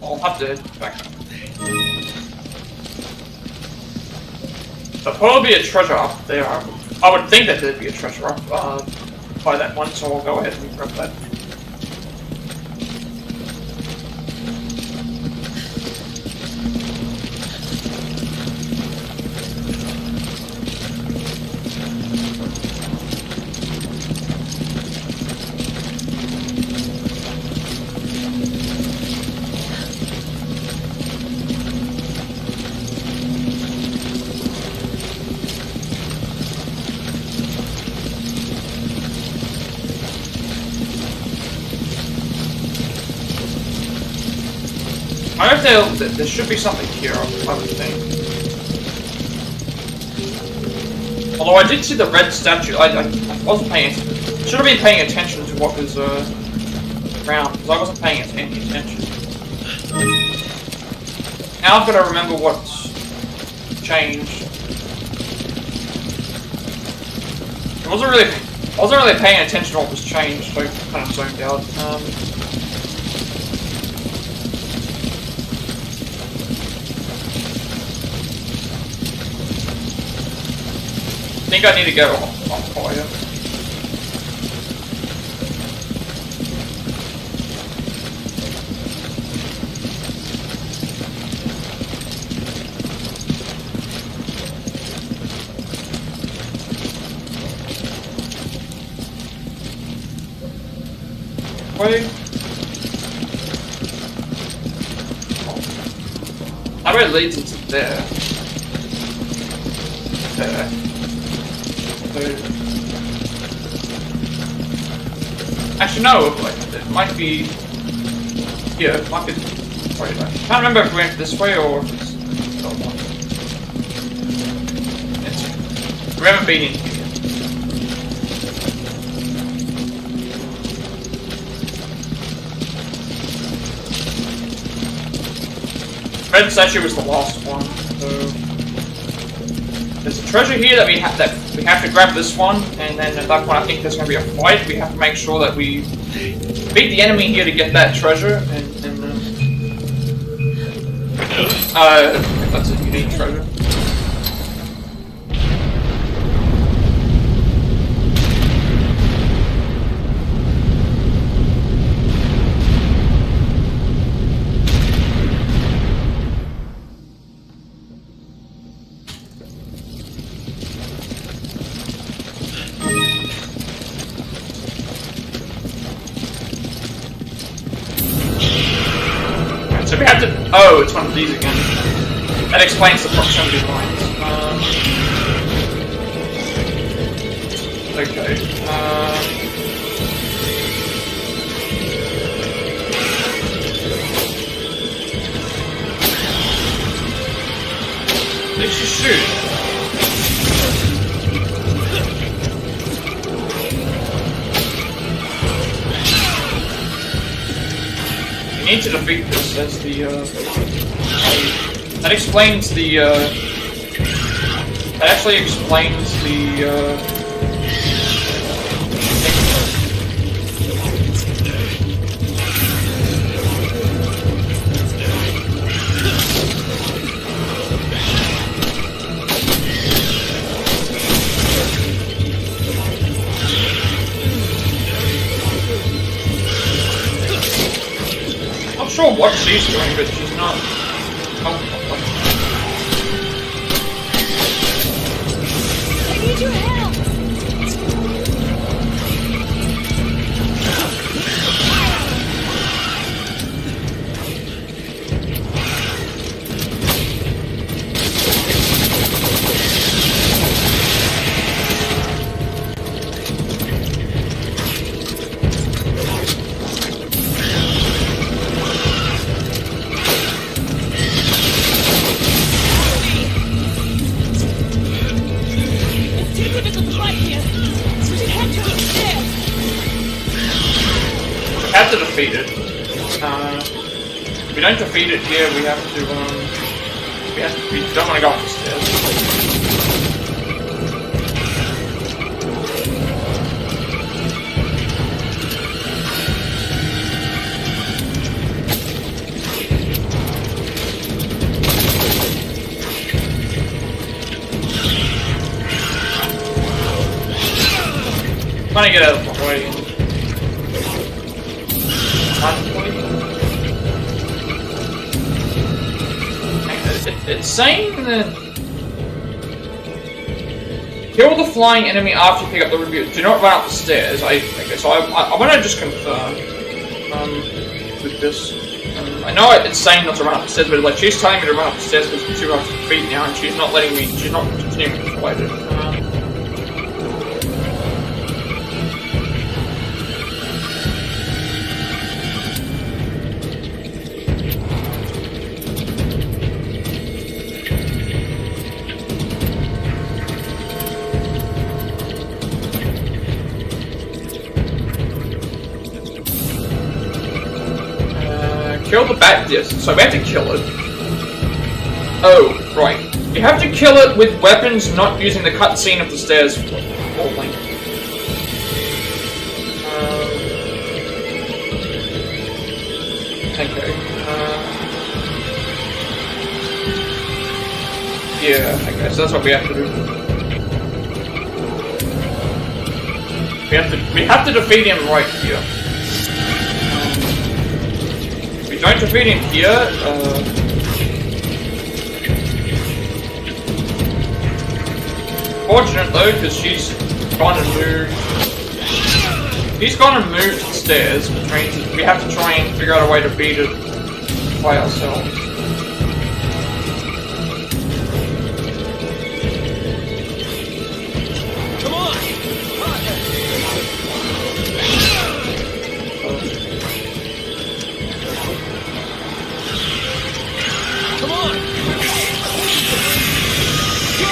I'll have to back up. There'll probably be a treasure up there. I would think that there'd be a treasure up by that one, so I'll go ahead and grab that. I hope there should be something here, I would think. Although I did see the red statue, I wasn't paying attention. Should have been paying attention to what was around, because I wasn't paying any attention. Now I've got to remember what's changed. I wasn't really paying attention to what was changed, so I kind of zoned out. I think I need to go on fire. Wait. How do I lead into there? There. Actually, no, it might be here. It might be. Wait, I can't remember if we went this way or if it's. We haven't been in here. Red statue was the last one, so there's a treasure here that we have to grab this one, and then at that point I think there's going to be a fight. We have to make sure that we beat the enemy here to get that treasure, and that's a unique treasure. So we have to... Oh, it's one of these again. That explains the proximity lines. Okay. Let's just shoot. Need to defeat this as the that explains the that actually explains the not sure what she's doing, but she's not. Oh, I need your help! have to defeat it. If we don't defeat it here, we have to, we don't want to go up the stairs. Trying to get out of the way. It's saying that kill the flying enemy after you pick up the review. Do not run up the stairs. Okay, so I want to just confirm with this. I know it's saying not to run up the stairs, but like she's telling me to run up the stairs because it's too hard to defeat now, and she's not letting me. She's not continuing to fight it. Kill the bat disc, so we have to kill it. Oh, right. You have to kill it with weapons, not using the cutscene of the stairs falling. Okay. Yeah, okay, so that's what we have to do. We have to defeat him right here. Don't defeat him here. Fortunate though, because she's gone and moved. He's gone and moved to the stairs, which means we have to try and figure out a way to beat it by ourselves. Come on! Come on! Go!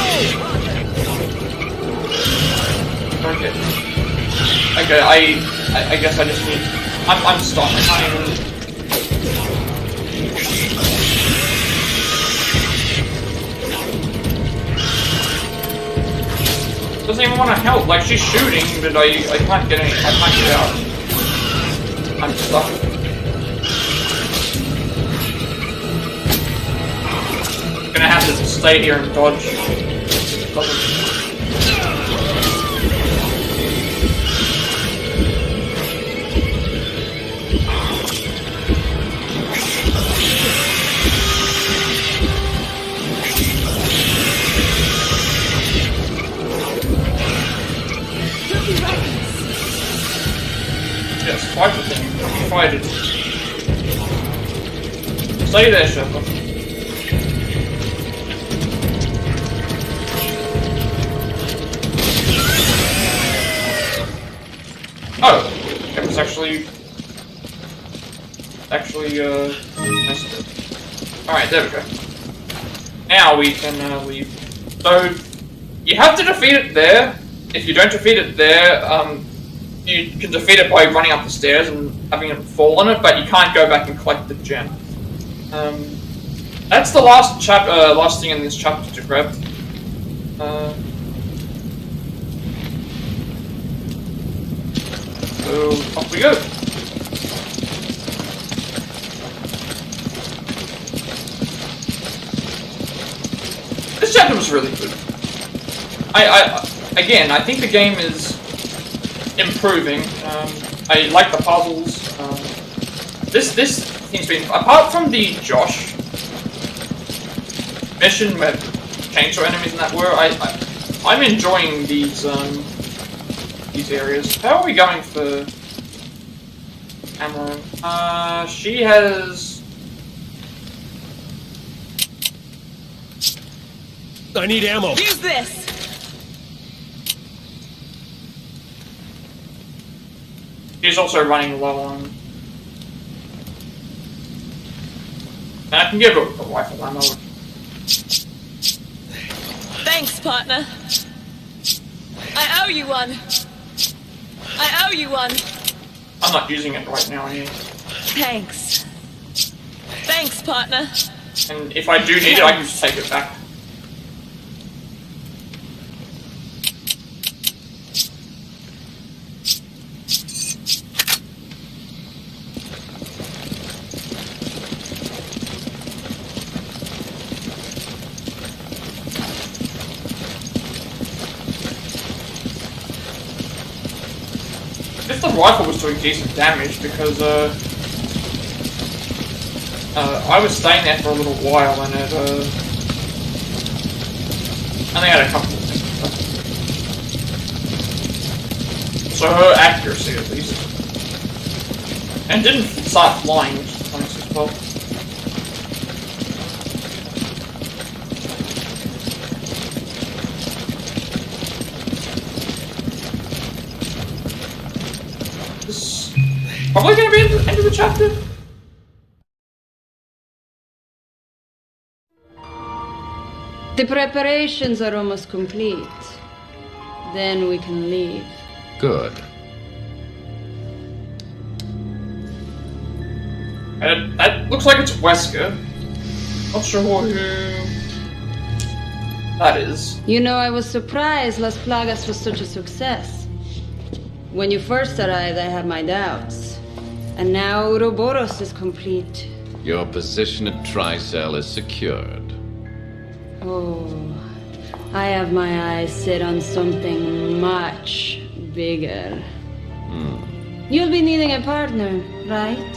Okay, I guess I just need... I'm stuck. I can't even... Doesn't even want to help. Like, she's shooting, but I can't get any... I can't get out. I'm stuck. I'm gonna have to stay here and dodge. Yes, fight the thing. Fight it. Stay there, Shepard. Oh, it was actually messed up. Alright, there we go. Now we can leave. So you have to defeat it there. If you don't defeat it there, you can defeat it by running up the stairs and having it fall on it, but you can't go back and collect the gem. That's the last thing in this chapter to grab. So off we go. This chapter was really good. Again, I think the game is improving. I like the puzzles. This thing's been, apart from the Josh mission where chainsaw enemies and that were, I'm enjoying these areas. How are we going for ammo? She has... I need ammo. Use this! She's also running low on... And I can give her a rifle ammo. Thanks, partner. I owe you one. I owe you one. I'm not using it right now anyway. Thanks. Thanks, partner. And if I do need it, I can just take it back. If the rifle was doing decent damage, because I was staying there for a little while and it only had a couple of things. So her accuracy at least. And didn't start flying, which is nice as well. Probably gonna be at the end of the chapter. The preparations are almost complete. Then we can leave. Good. That looks like it's Wesker. Not sure who that is. You know, I was surprised Las Plagas was such a success. When you first arrived, I had my doubts. And now Ouroboros is complete. Your position at Tricell is secured. Oh, I have my eyes set on something much bigger. You'll be needing a partner, right?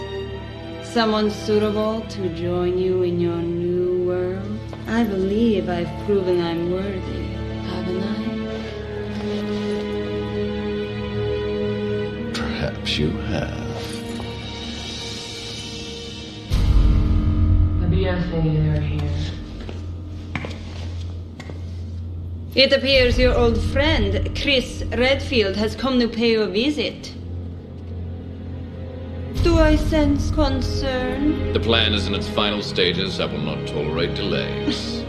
Someone suitable to join you in your new world. I believe I've proven I'm worthy, haven't I? Perhaps you have. The BSA, they're here. It appears your old friend, Chris Redfield, has come to pay you a visit. Do I sense concern? The plan is in its final stages. I will not tolerate delays.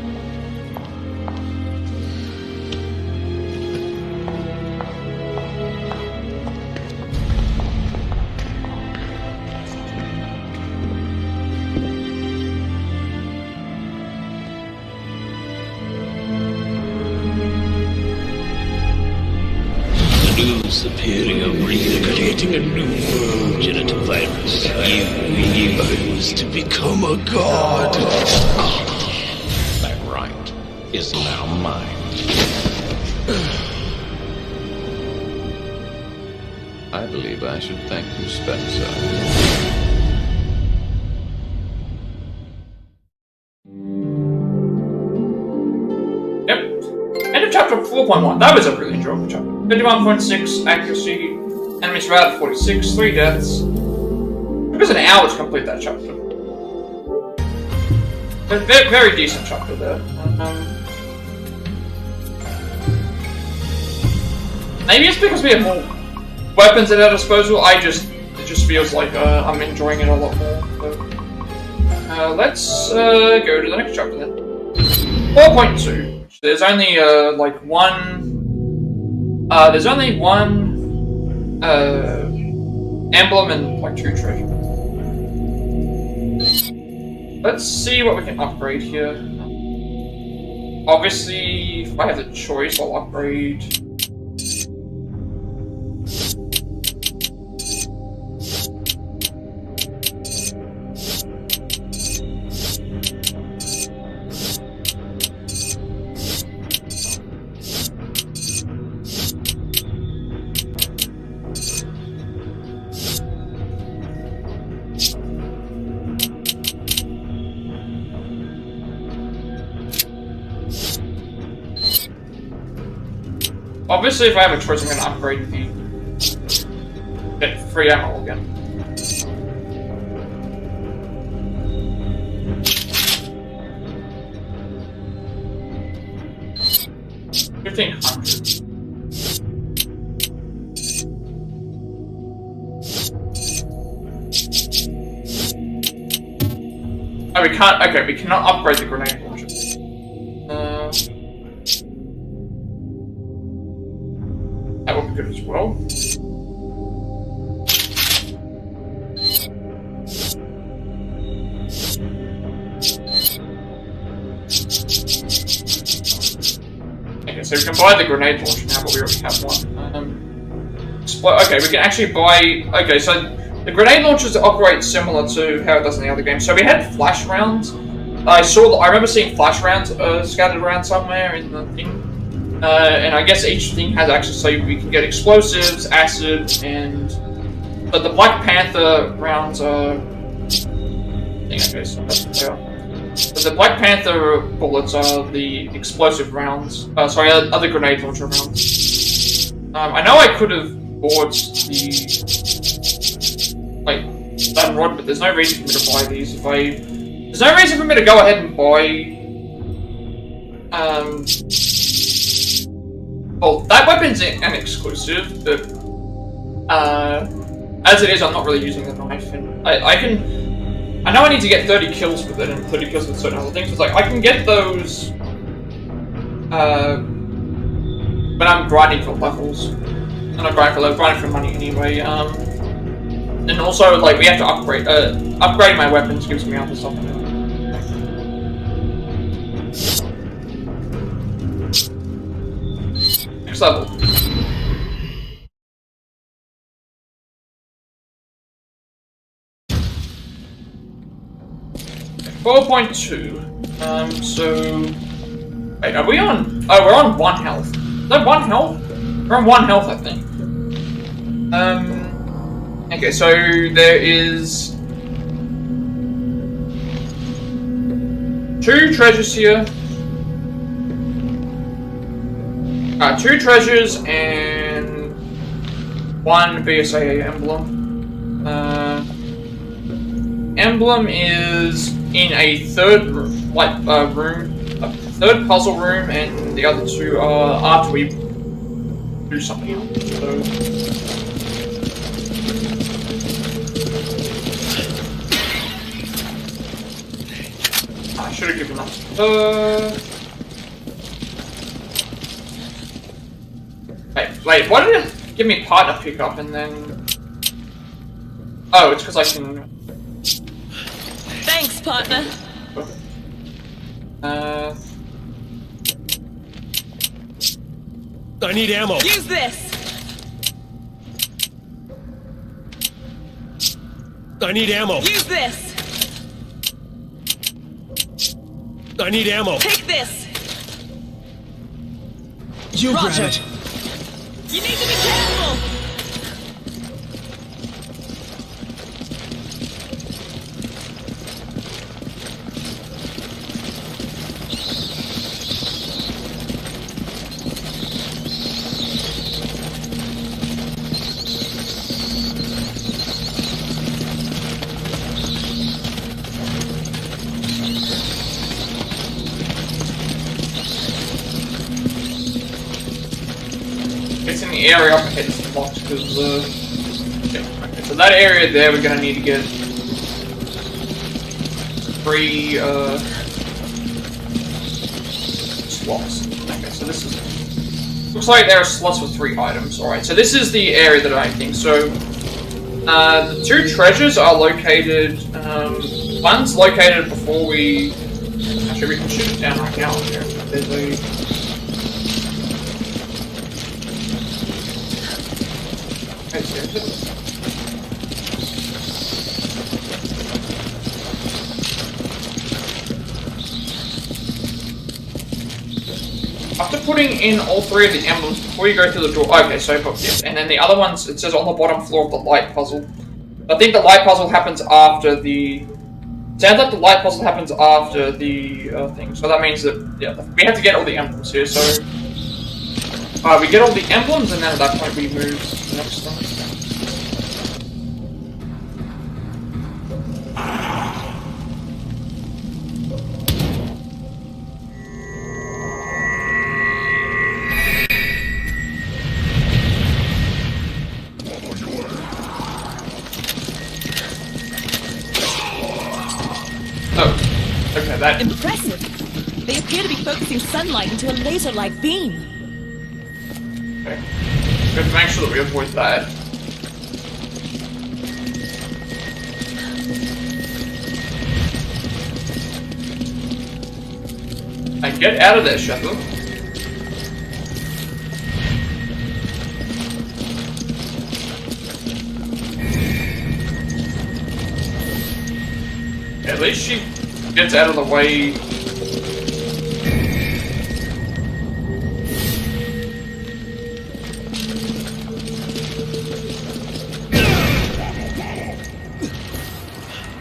a new version of the virus. You was to become a god. That right is now mine. I believe I should thank you, Spencer. End of chapter 4.1. That was a really enjoyable chapter. 51.6 accuracy. Enemies routed 46. 3 deaths. It was an hour to complete that chapter. A very, very decent chapter there. Maybe it's because we have more weapons at our disposal. It just feels like I'm enjoying it a lot more. So, let's go to the next chapter then. 4.2. There's only like one. There's only one emblem and like 2 treasure. Let's see what we can upgrade here. Obviously, if I have the choice, I'll upgrade. Obviously, if I have a choice, I'm going to upgrade the get free ammo again. $1,500. Oh, we can't. Okay, we cannot upgrade the grenade launcher. That would be good as well. Okay, so we can buy the grenade launcher now, but we already have one. Okay, we can actually buy. Okay, so the grenade launchers operate similar to how it does in the other game. So we had flash rounds. I remember seeing flash rounds scattered around somewhere in the thing. And I guess each thing has access, so we can get explosives, acid, and... But the Black Panther rounds are... Okay, so that's what they are. But the Black Panther bullets are the explosive rounds. Sorry, other grenade launcher rounds. I know I could have bought the... like, stun rod, but there's no reason for me to buy these. There's no reason for me to go ahead and buy... Well, that weapon's an exclusive, but as it is, I'm not really using the knife, and I know I need to get 30 kills with it, and 30 kills with certain other things. It's like I can get those, but I'm grinding for levels. I'm not grinding for levels, grinding for money anyway. And also, like, we have to upgrade. Upgrading my weapons gives me other stuff. Level. 4.2. So... Wait, are we on... Oh, we're on 1 health. Is that 1 health? We're on 1 health, I think. Okay, so there is... 2 treasures here. 2 treasures and 1 BSAA emblem. Emblem is in a third room, a third puzzle room, and the other 2 are after we do something else. So, I should have given up. Wait, why did it give me partner pickup and then... Oh, it's because I can... Thanks, partner. I need ammo. Use this. I need ammo. Use this. I need ammo. Take this. You grab Roger. it. You need to be careful. It's in the area up ahead is locked because yeah. Okay, so that area there we're gonna need to get 3 slots. Okay, so this is looks like there are slots with 3 items. Alright, so this is the area that I think. So the 2 treasures are located one's located before we actually we can shoot it down right now here. There's a after putting in all 3 of the emblems before you go through the door. Okay, so yes, and then the other ones it says on the bottom floor of the light puzzle. I think the light puzzle happens after the. Sounds like the light puzzle happens after the thing. So that means that yeah, we have to get all the emblems here. So we get all the emblems, and then at that point we move to the next thing. Impressive. They appear to be focusing sunlight into a laser-like beam. Okay. We have to make sure that we avoid that. And get out of there, Sheffield. At least she gets out of the way.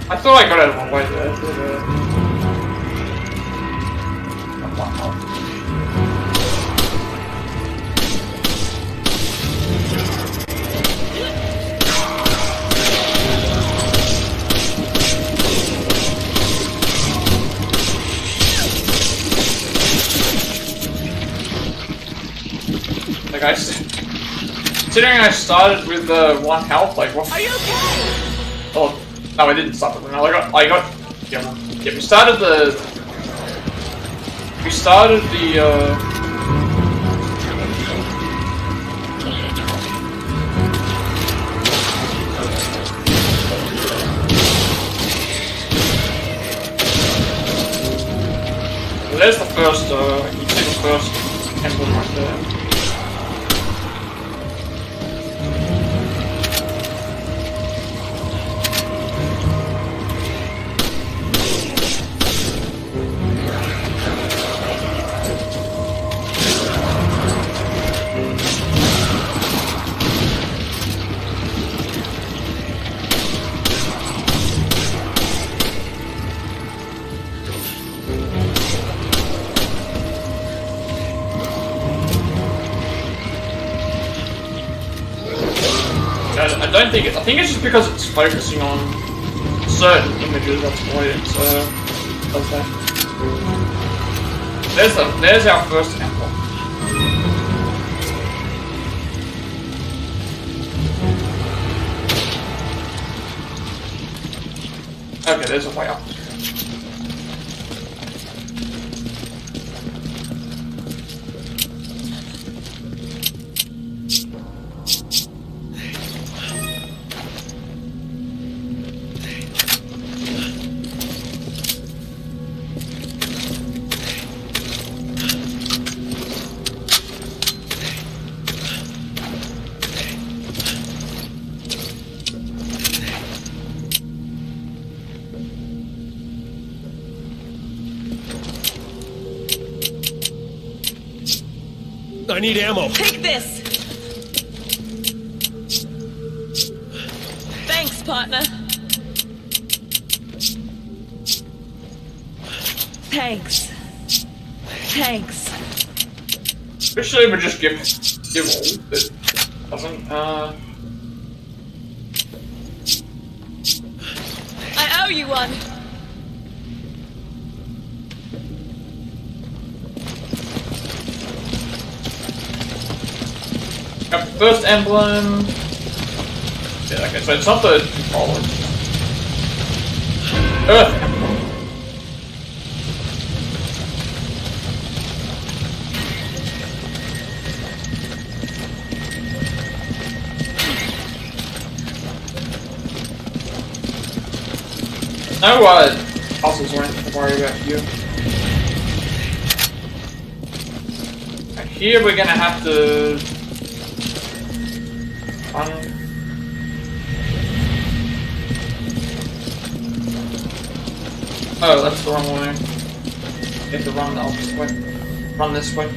I thought I got out of my way there. Like considering I started with 1 health, like what? Are you okay? Oh no, I didn't start with 1. I got yeah. We started the there's the first you see the first emblem right there. I think it's just because it's focusing on certain images, that's why it's does that. There's our first emblem. Okay, there's a way up. I need ammo. Take this! Thanks, partner. Thanks. Thanks. Especially if we just give all, but doesn't, I owe you one. Got the first emblem. Yeah, okay, so it's not the controller. Earth emblem. No puzzles or anything to worry about here. And here we're gonna have to oh, that's the wrong way. You have to run the opposite way. Run this way.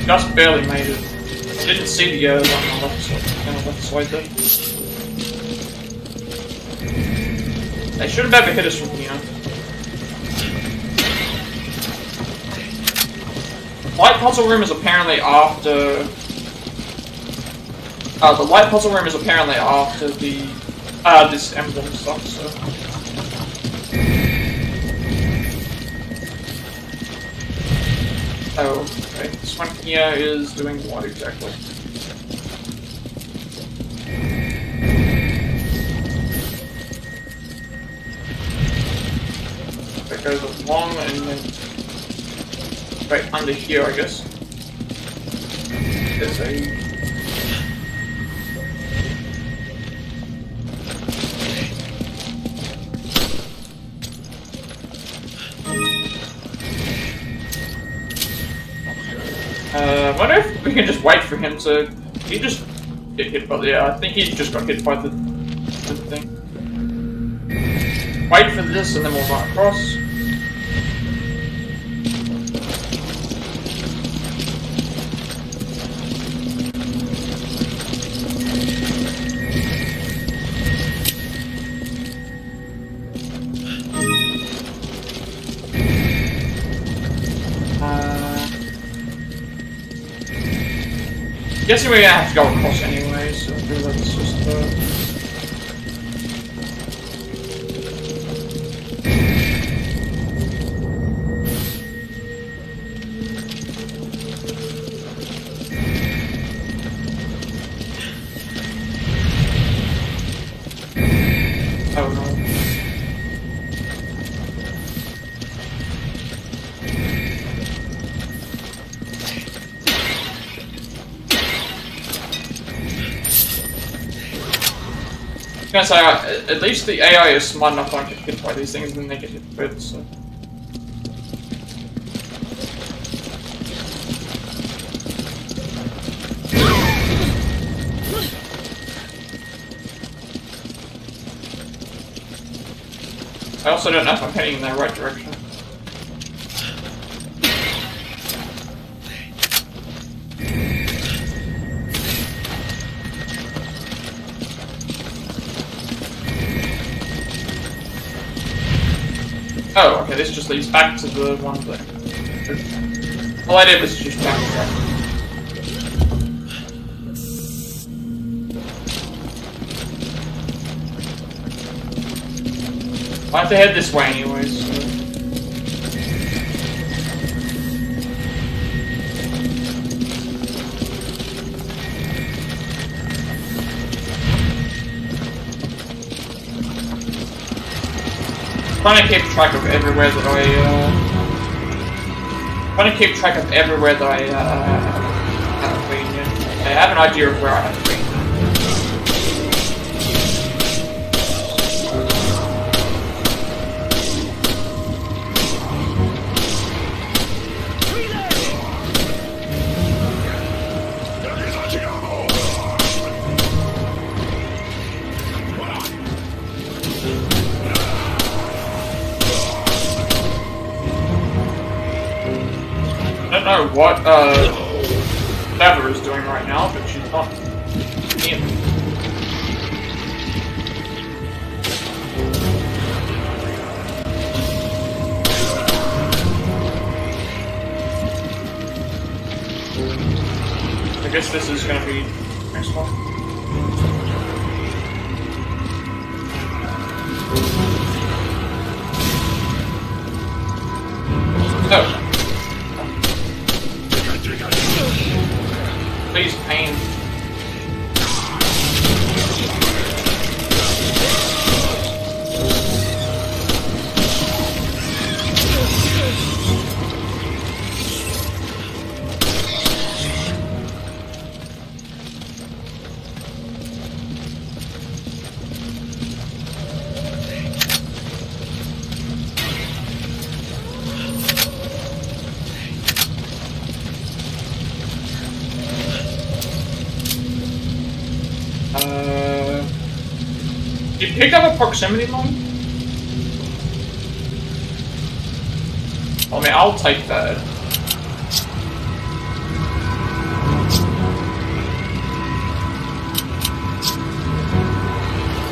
Just barely made it. I didn't see the one on the left side there. They should have ever hit us from here. Light puzzle room is apparently after. The light puzzle room is apparently after the this emblem stuff. So. Oh, okay. This one here is doing what exactly? That goes along and then right under here, I guess. There's a I wonder if we can just wait for him to. He just get hit by the. Yeah, I think he just got hit by the thing. Wait for this and then we'll run across. Guessing we're gonna have to go across anyway, so let's just oh no. I was gonna say, at least the AI is smart enough not to get hit by these things and then they get hit with, so. I also don't know if I'm heading in the right direction. Oh, okay, this just leads back to the one thing. All I did was just backtrack. I have to head this way anyways, so. Trying to keep track of everywhere that I haven't been yet. I have an idea of where I haven't been. I don't know what Bever is doing right now, but she's not near me. I guess this is gonna be next one. Oh. Please, pain. You picked up a proximity mine? I mean, I'll take that.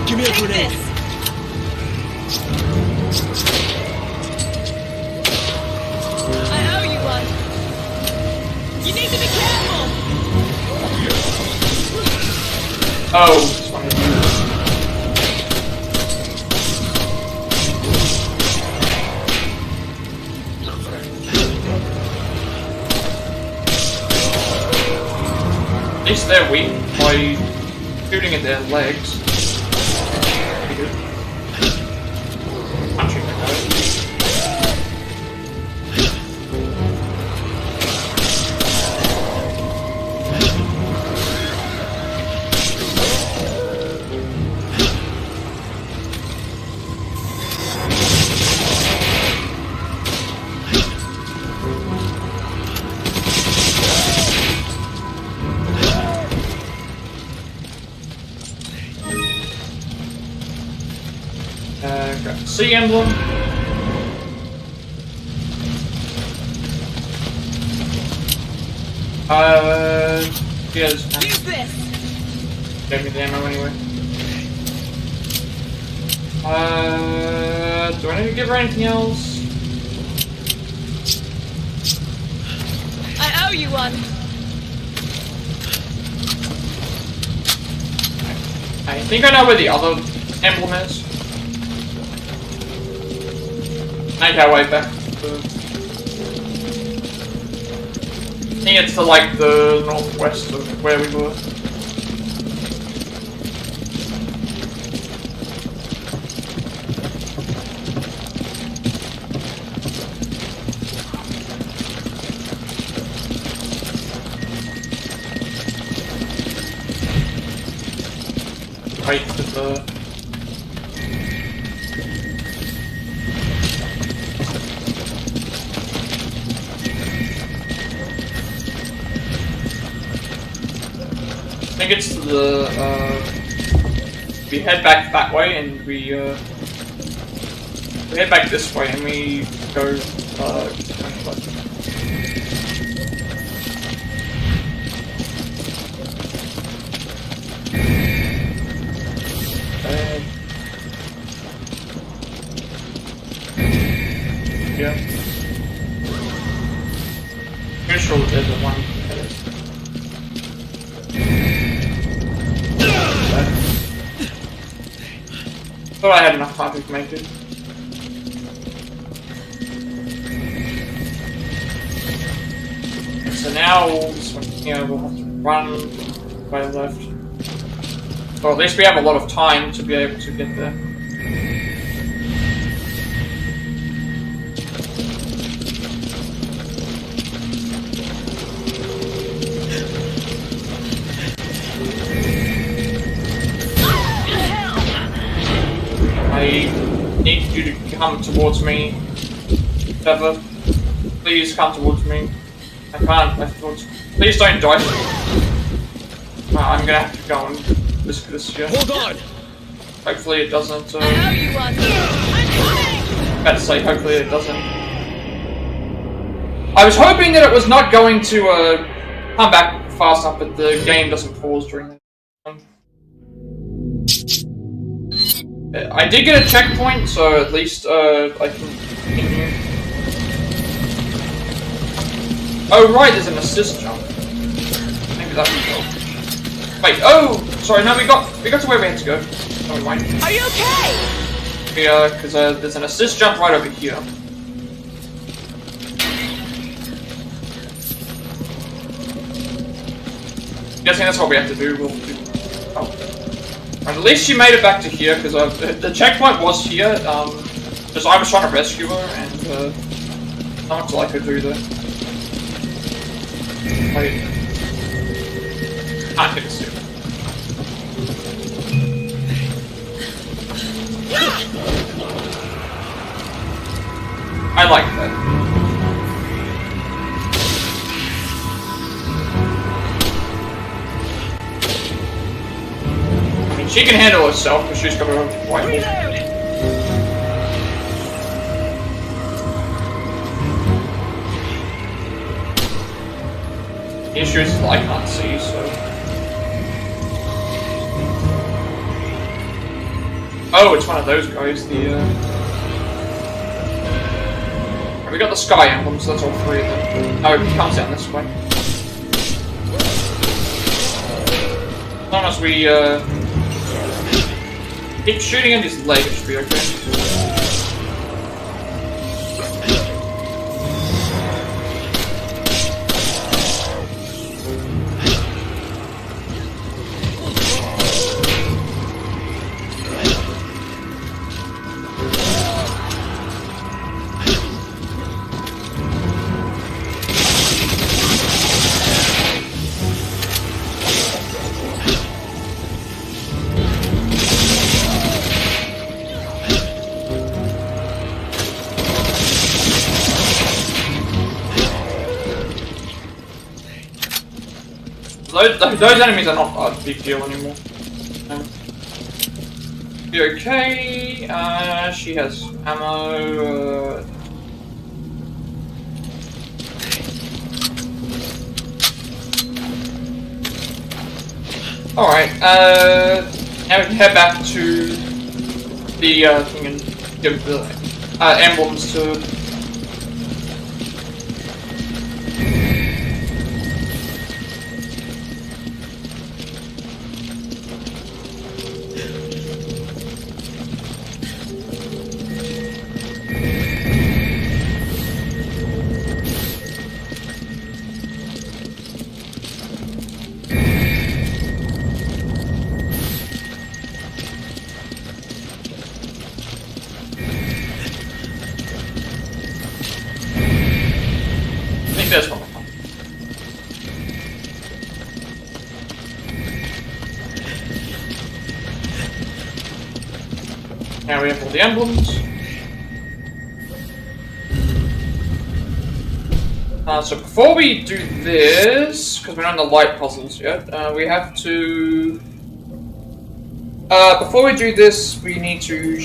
Give me a grenade. I owe you one. You need to be careful. Oh, it's one of you. At least they're weak by shooting at their legs. Pretty good. Punching their nose. Got the C emblem. Yes. Use this. Gave me the ammo anyway. Do I need to give her anything else? I owe you one. I think I know where the other emblem is. Make our way back. I think it's to like the northwest of where we were. Wait for the... I think it's to the, we head back that way and we head back this way and we go, yeah. Pretty sure there's a one. Thought I had enough time to make it. So now, you know, we'll have to run by the left. Or at least we have a lot of time to be able to get there. I need you to come towards me. Trevor, please come towards me. I can't left towards. Please don't die. I'm gonna have to go and risk this. Yeah. Hold on. Hopefully it doesn't. I owe you one. I'm coming! About to say, hopefully it doesn't. I was hoping that it was not going to come back fast enough, but the game doesn't pause during that. I did get a checkpoint, so at least I can continue. Oh right, there's an assist jump. Maybe that would help. Wait, oh! Sorry, no, we got to where we had to go. No, we won't. Are you okay? Yeah, because there's an assist jump right over here. Guessing that's what we have to do. We'll do. Oh. Right, at least she made it back to here, because the checkpoint was here. Because I was trying to rescue her, and not much I could do there. Wait. Can't hit a suit. I like that. I mean, she can handle herself because she's got her own rifle. The issue is that I can't see, so... Oh, it's one of those guys, We got the sky emblem, so that's all three of them. Oh, he comes down this way. As long as we, keep shooting at his leg, it should be okay. Those enemies are not a big deal anymore. Be okay. She has ammo. Alright, now we can head back to the thing and give the emblems to. There's one. Now we have all the emblems. So before we do this, because we're not in the light puzzles yet, we have to... before we do this, we need to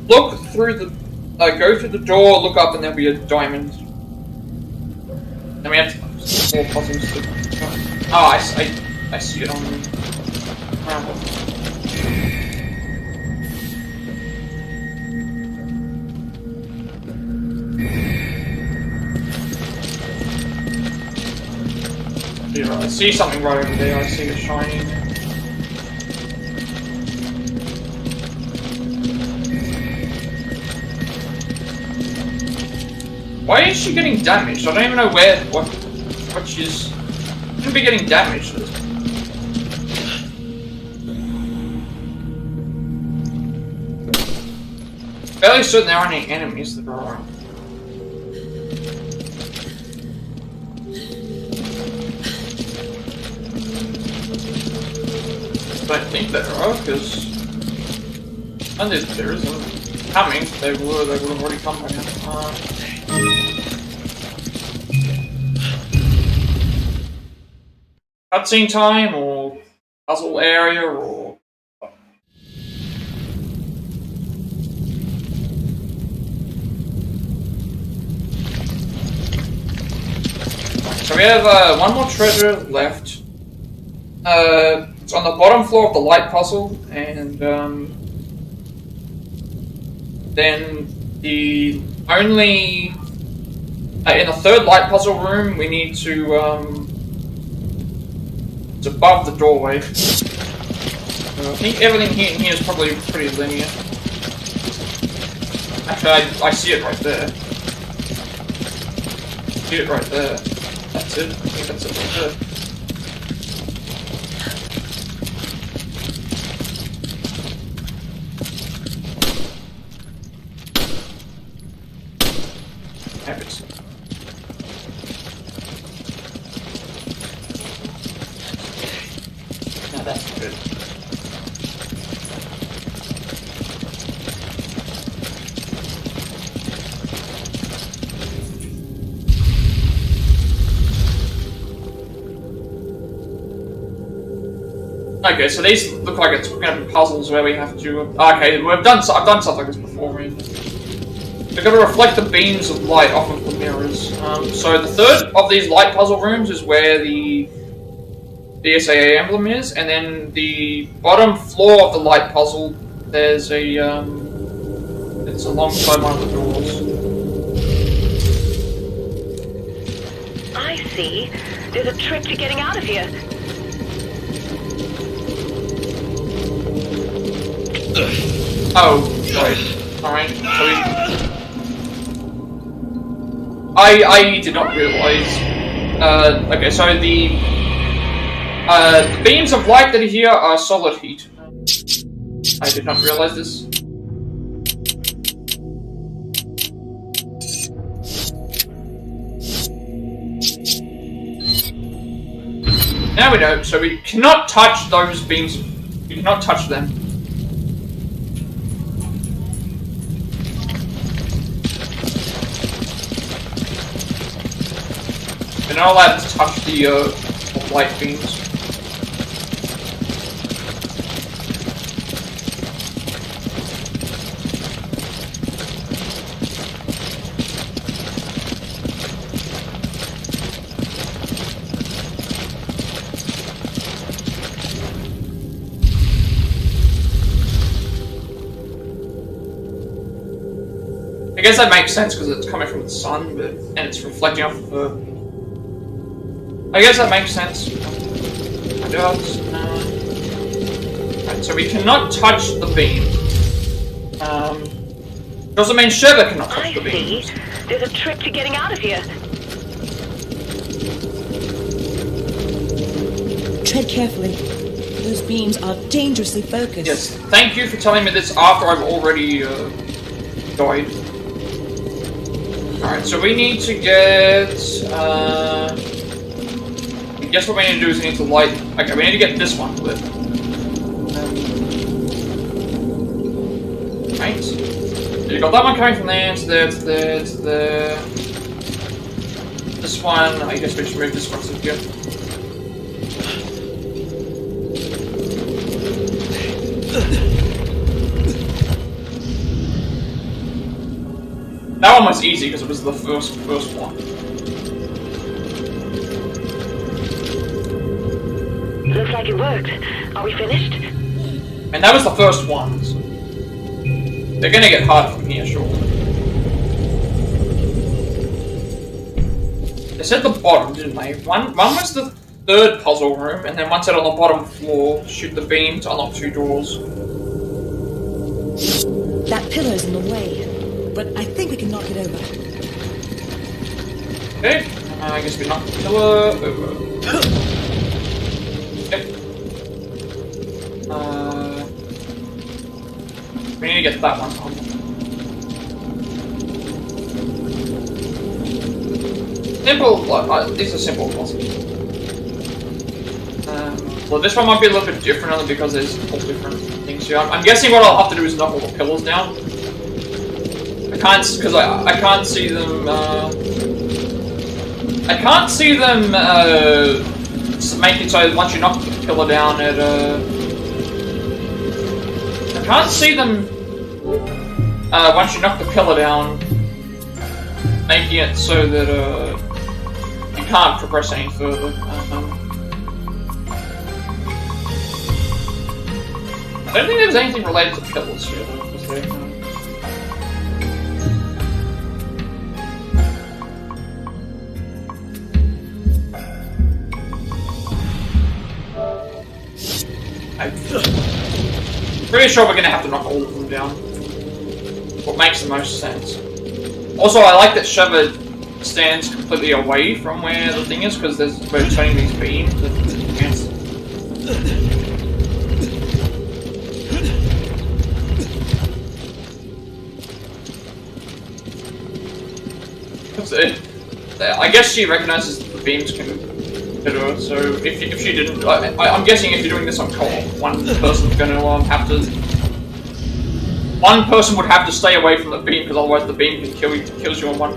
look through the... go through the door, look up, and there'll be a diamond. Then we have more puzzles to... Oh, I see it on the... Yeah, I see something right over there, I see it shining. Why is she getting damaged? I don't even know what she's... shouldn't be getting damaged. Fairly certain there aren't any enemies that are around. I don't think there are, because... and there isn't. Coming, they would have already come by now. Cutscene time, or puzzle area, or... we have one more treasure left. It's on the bottom floor of the light puzzle, and then the only in the third light puzzle room we need to it's above the doorway. I think everything in here is probably pretty linear. Actually, I see it right there. See it right there. That's it. I think that's it right there. Habits. Now that's good. Okay, so these look like it's going to be puzzles where we have to. Okay, I've done stuff like this before. Really. We've got to reflect the beams of light off of the mirrors. So the third of these light puzzle rooms is where the SAA emblem is, and then the bottom floor of the light puzzle, there's a it's alongside one of the doors. I see. There's a trick to getting out of here. Oh, right. Alright, so I did not realize. Okay, so the beams of light that are here are solid heat. I did not realize this. Now we know, so we cannot touch those beams. We cannot touch them. We're not allowed to touch the light beams. I guess that makes sense because it's coming from the sun, and it's reflecting off of the. I guess that makes sense. Right, so we cannot touch the beam. Doesn't mean Sheva cannot touch the beam. There's a trick to getting out of here. Tread carefully. Those beams are dangerously focused. Yes, thank you for telling me this after I've already died. Alright, so we need to get I guess what we need to do is we need to light. Okay, we need to get this one lit. Right. So you got that one coming from there to there to there to there. This one, I guess we just move this one to here. That one was easy because it was the first one. Looks like it worked. Are we finished? And that was the first one. So they're gonna get harder from here, sure. They said the bottom, didn't they? One was the third puzzle room, and then one said on the bottom floor, shoot the beam to unlock 2 doors. That pillar's in the way, but I think we can knock it over. Okay, I guess we knock the pillar over. Okay. We need to get that one on. Simple, these are simple puzzles. Well, this one might be a little bit different only because there's all different things here. I'm guessing what I'll have to do is knock all the pillars down. I can't, because I can't see them, I can't see them, make it so once you knock the pillar down, it, I can't see them, once you knock the pillar down, making it so that, you can't progress any further. I don't think there was anything related to pillars here, though, was there? I'm pretty sure we're gonna have to knock all of them down. What makes the most sense. Also, I like that Sheva stands completely away from where the thing is, because we're turning these beams. I guess she recognizes that the beams can hit her, so if she didn't, I'm guessing if you're doing this on co-op, one person's gonna have to. One person would have to stay away from the beam, because otherwise the beam can kills you in one.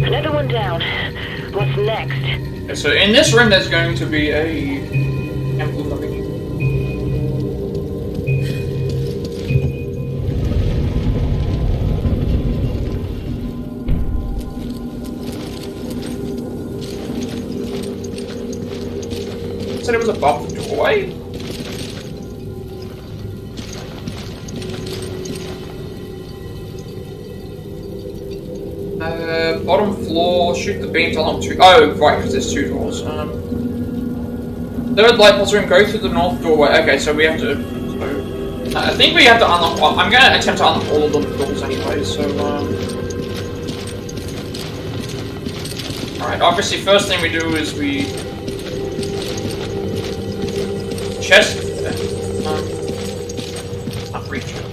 Another one down. What's next? Okay, so in this room there's going to be a emblem of it. Said it was above the doorway? Bottom floor, shoot the beams along two. Oh, right, because there's two doors. Third light pulse room, go through the north doorway. Okay, so we have to. So, I think we have to unlock. Well, I'm going to attempt to unlock all of the doors anyway, so. Alright, obviously, first thing we do is we. Chest. Can't reach it.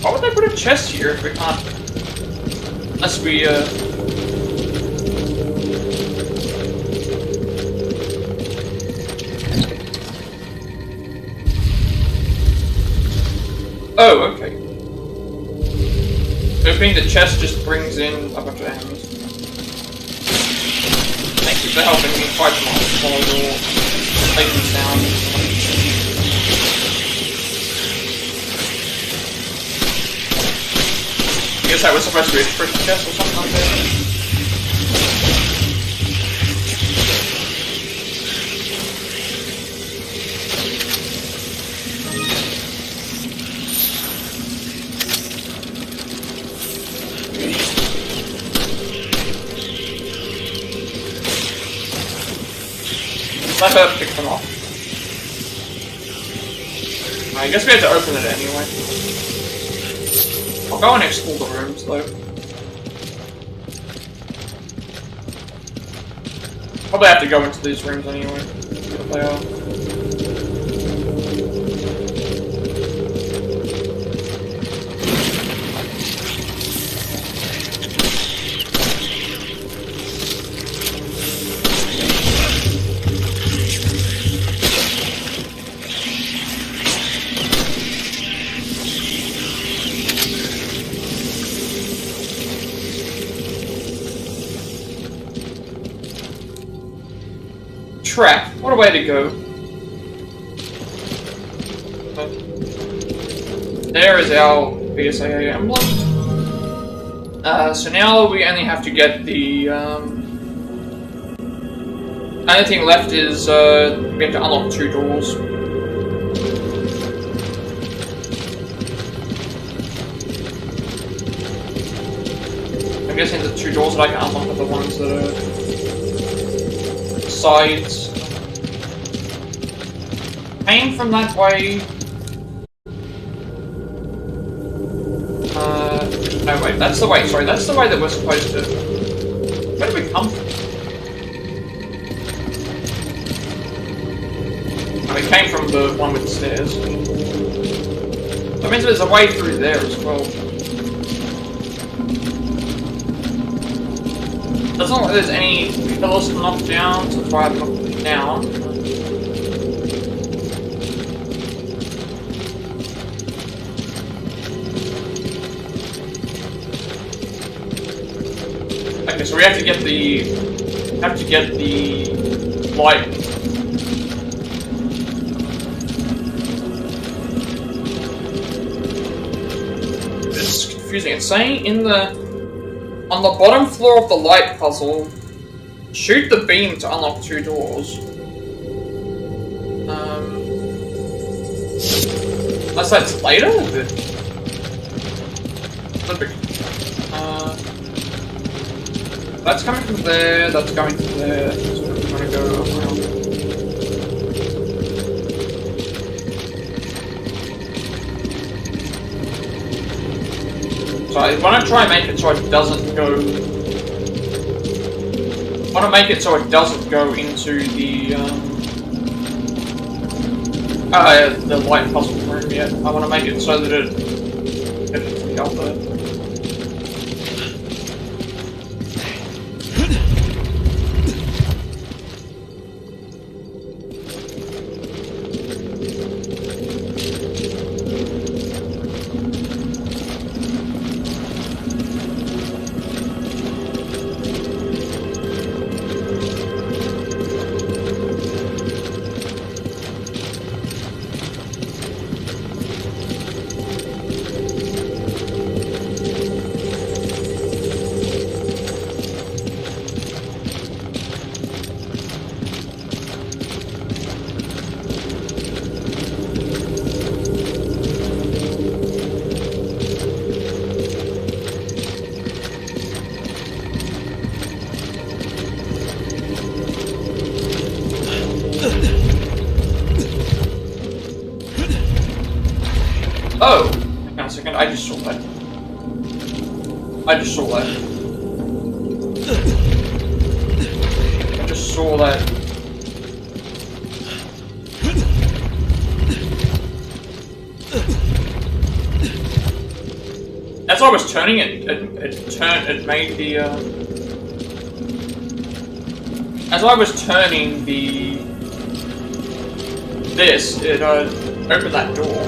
Why would they put a chest here if we can't? Unless we, Oh, okay. Hoping the chest just brings in a bunch of enemies. Thank you for helping me fight them off while you're making sounds. I guess that was supposed to be a trick chest or something like that. Let her pick them off. I guess we have to open it anyway. I'll go and explore the rooms though. Probably have to go into these rooms anyway. See what they are. Trap. What a way to go. There is our BSAA emblem. So now we only have to get the, only thing left is, we have to unlock 2 doors. I'm guessing the 2 doors that I can unlock are the ones that are sides. Came from that way. No wait, that's the way, sorry, that's the way that we're supposed to. Where did we come from? Oh, we came from the one with the stairs. That means there's a way through there as well. Doesn't look like there's any pillars to knock down, so try to knock them down. Okay, so we have to get the light. It's confusing. It's saying on the bottom floor of the light puzzle, shoot the beam to unlock 2 doors. Unless that's later? That's coming from there, that's going to there, so I'm gonna go around. So I want to try and make it so it doesn't go... I want to make it so it doesn't go into the light puzzle room yet. I want to make it so that it gets to the other. Oh! Hang on a second, I just saw that. I just saw that. I just saw that. As I was turning it, it made the, as I was turning this, it, opened that door.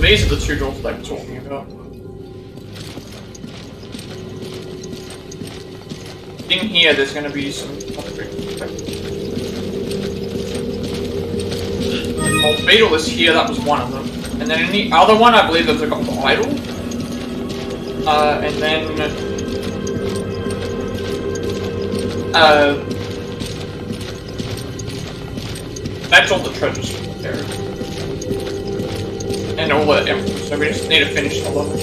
These are the 2 doors they were talking about. In here, there's going to be some... Oh, Beetle is here, that was one of them. And then in the other one, I believe there's a gold idol. And then... that's all the treasures there. And all the emeralds, so we just need to finish the level.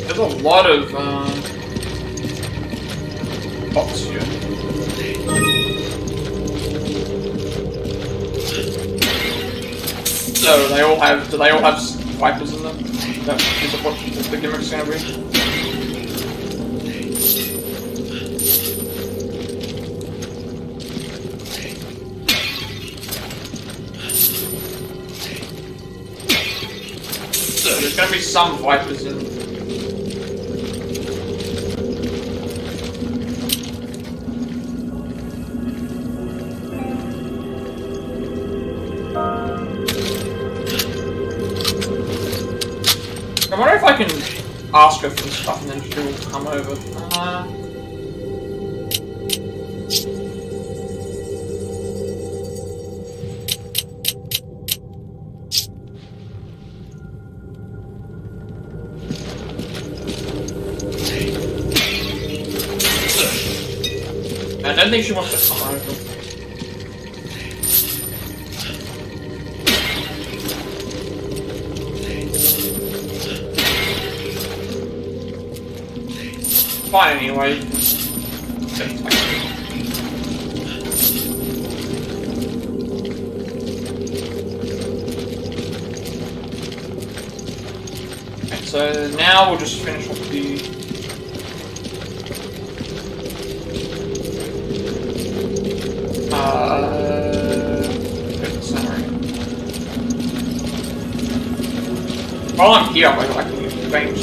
There's a lot of bots here. So do they all have vipers in them? That is what the gimmick's gonna be. So there's gonna be some vipers in. I wonder if I can ask her for stuff and then she'll come over. don't think she wants to come over. Fine anyway. Okay, so now we'll just finish off the while I'm here, I can use the range.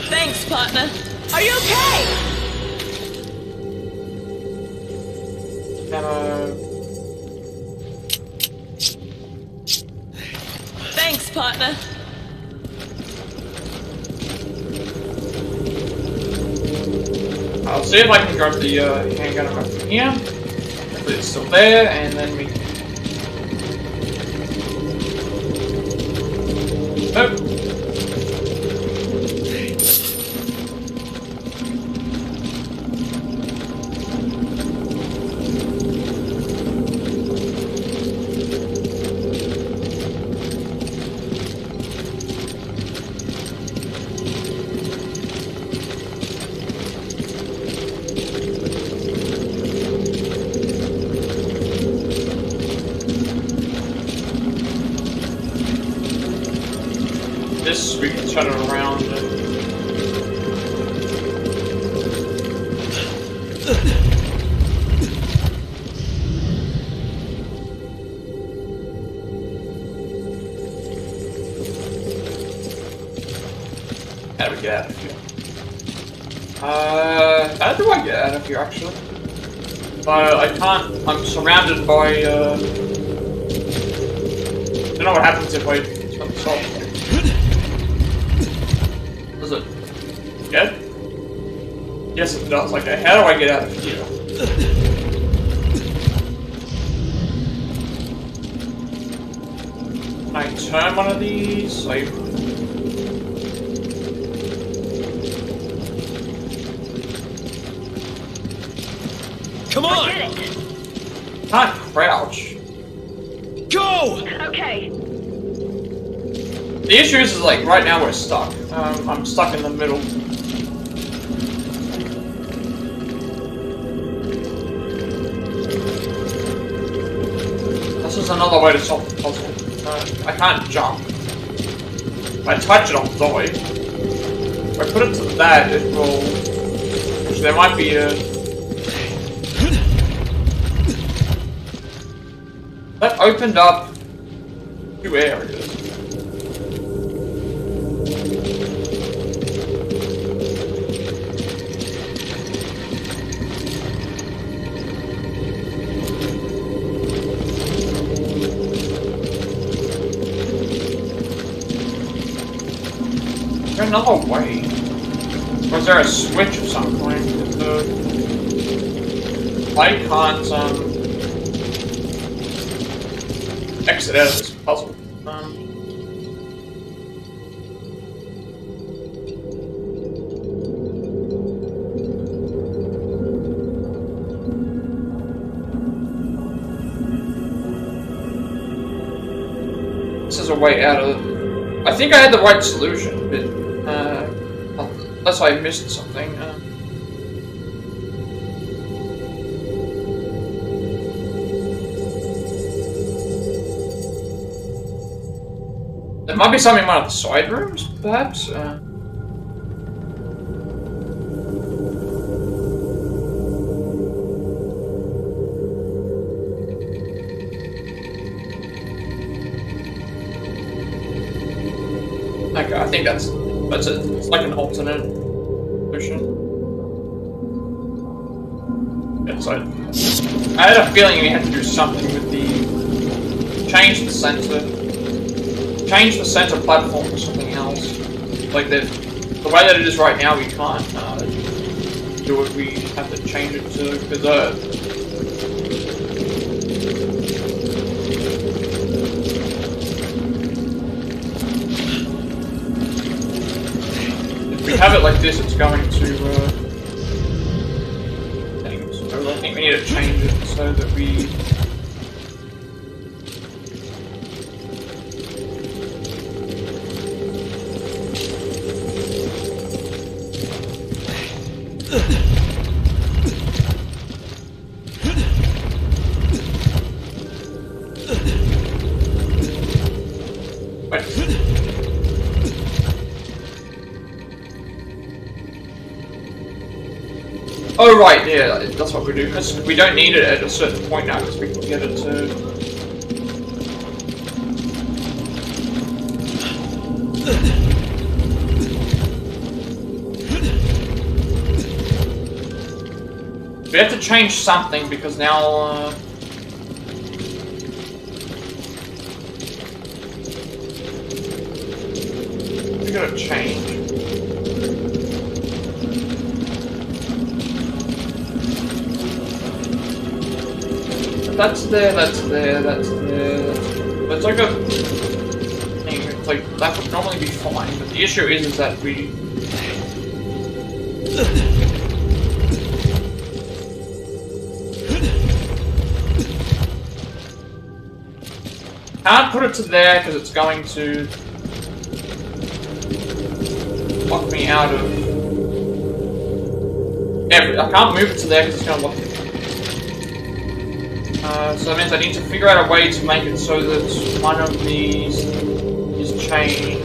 Thanks, partner. Are you okay? Thanks, partner. I'll see if I can grab the handgun from here. Hopefully it's still there, and then we can... Oh! This, we can turn it around and... How do we get out of here? How do I get out of here, actually? I can't... I'm surrounded by, I don't know what happens if I turn this off. Does it get? Yes, it does. Okay, how do I get out of here? Can I turn one of these? Come on! Can't crouch. Go! Okay. The issue is like, right now we're stuck. I'm stuck in the middle. This is another way to solve the puzzle. I can't jump. If I touch it, I'll die. If I put it to that, it will... Which there might be a... That opened up 2 areas. Is there another way? Or is there a switch of some kind? I can't, exit out of this puzzle. This is a way out of... I think I had the right solution, but unless I missed something. There might be something in one of the side rooms, perhaps? Okay, I think that's it. It's like an alternate solution. Yeah, so I had a feeling we had to do something with the... change the center platform to something else. Like the way that it is right now, we can't do what we have to change it to, because we have it like this, it's going to, so I think we need to change it so that we... Oh right, yeah, that's what we do, because we don't need it at a certain point now, because we can get it to... We have to change something, because now, we gotta change. That's there, that's there, that's there. It's like a thing, it's like, that would normally be fine, but the issue is that we... Can't put it to there because it's going to lock me out of I can't move it to there because it's going to lock me. So that means I need to figure out a way to make it so that one of these is changed.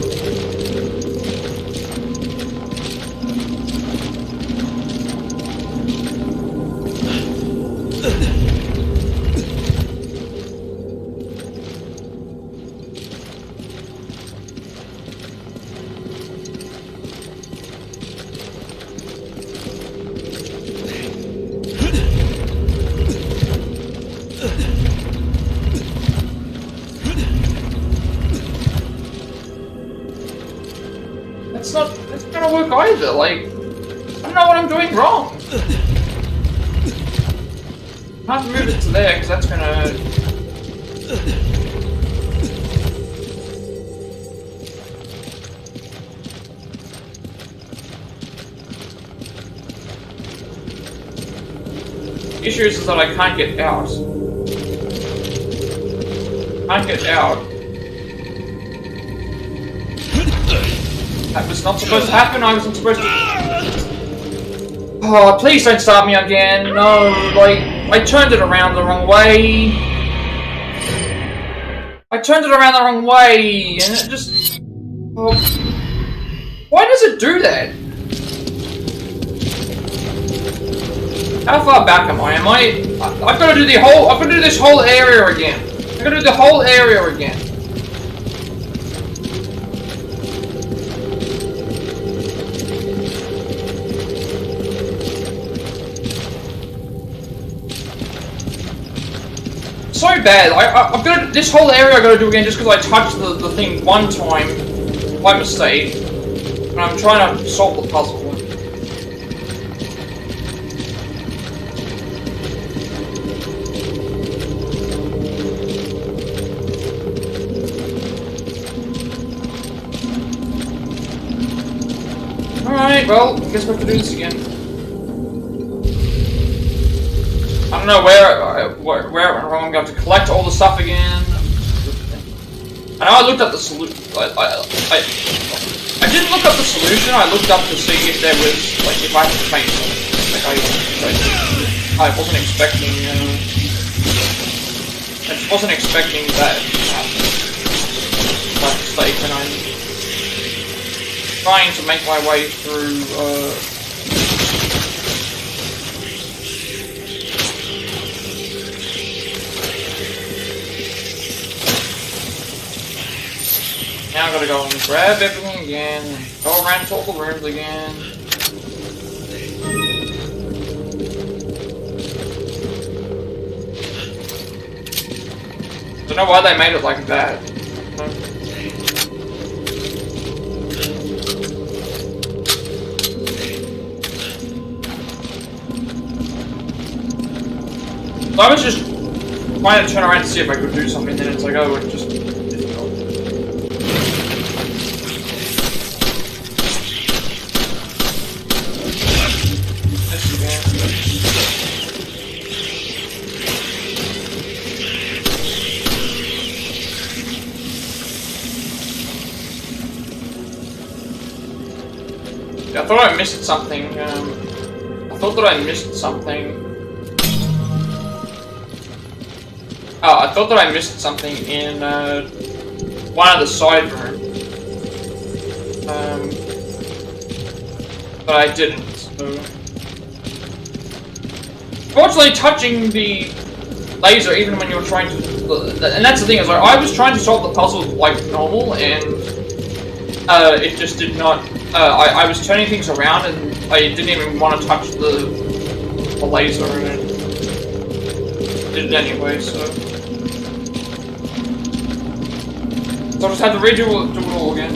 That's not gonna work either, like, I don't know what I'm doing wrong. I have to move it to there, because that's gonna... The issue is that I can't get out. Can't get out. That was not supposed to happen, I wasn't supposed to... Oh, please don't start me again, no, like, I turned it around the wrong way. I turned it around the wrong way, and it just... Oh. Why does it do that? How far back am I? I've got to do the whole... I've got to do this whole area again. I've got to do the whole area again. So bad. I've got to, this whole area I got to do again just because I touched the thing one time by mistake, and I'm trying to solve the puzzle. Alright, well, I guess we have to do this again. I don't know where it went wrong. I'm going to have to collect all the stuff again. I know I looked up the solution. I didn't look up the solution. I looked up to see if there was, like, if I had to change something. Like, I wasn't expecting, I just wasn't expecting that to happen. By mistake, and I'm trying to make my way through, now I gotta go and grab everything again, and go around to all the rooms again. Don't know why they made it like that. So I was just trying to turn around to see if I could do something, and then it's like, oh, it just... I thought I missed something. I thought that I missed something. Oh, I thought that I missed something in one of the side rooms. But I didn't. So. Fortunately, touching the laser, even when you were trying to, and that's the thing is, like, I was trying to solve the puzzle like normal, and it just did not. I was turning things around, and I didn't even want to touch the laser, and it did it anyway. So I just had to redo it all again.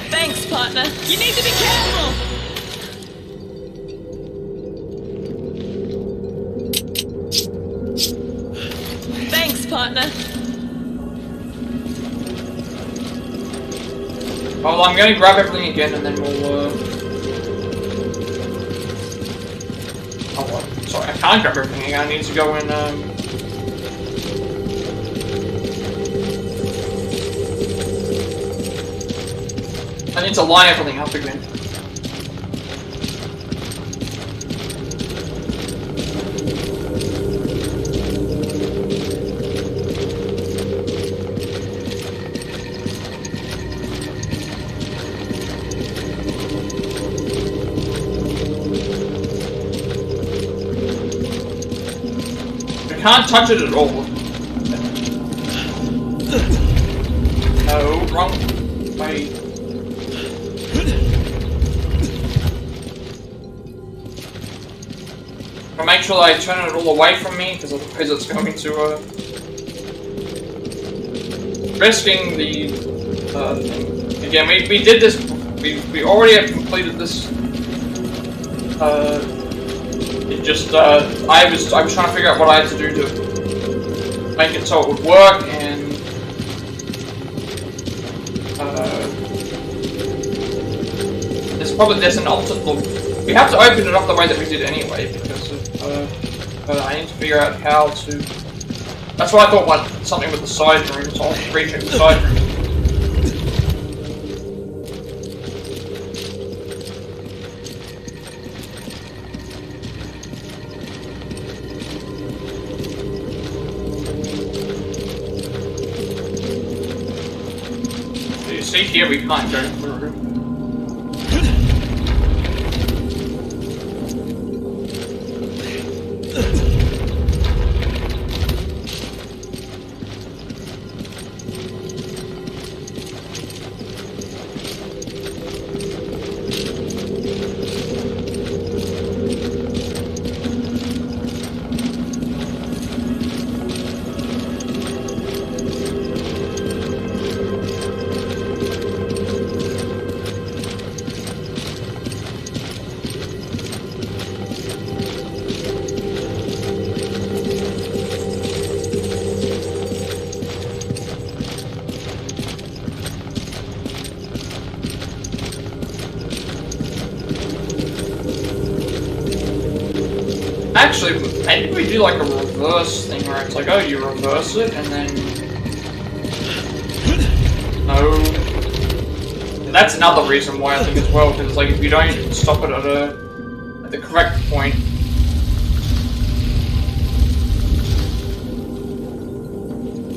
Thanks, partner. You need to be careful. Partner. Well, I'm gonna grab everything again and then we'll, Oh, what? Sorry, I can't grab everything again. I need to go in, I need to line everything up again. Can't touch it at all. No, wrong way. I'll make sure that I turn it all away from me, because otherwise it's going to, risking the, thing. Again, we did this, we already have completed this, it just, I was trying to figure out what I had to do to make it so it would work, and there's an alternate look. We have to open it up the way that we did anyway, because I need to figure out how to. That's why I thought about something with the side room, so I'll recheck the side room. See here, we can't go through. Actually, maybe we do like a reverse thing where it's like, oh, you reverse it, and then... No. That's another reason why I think as well, because it's like, if you don't stop it at the correct point...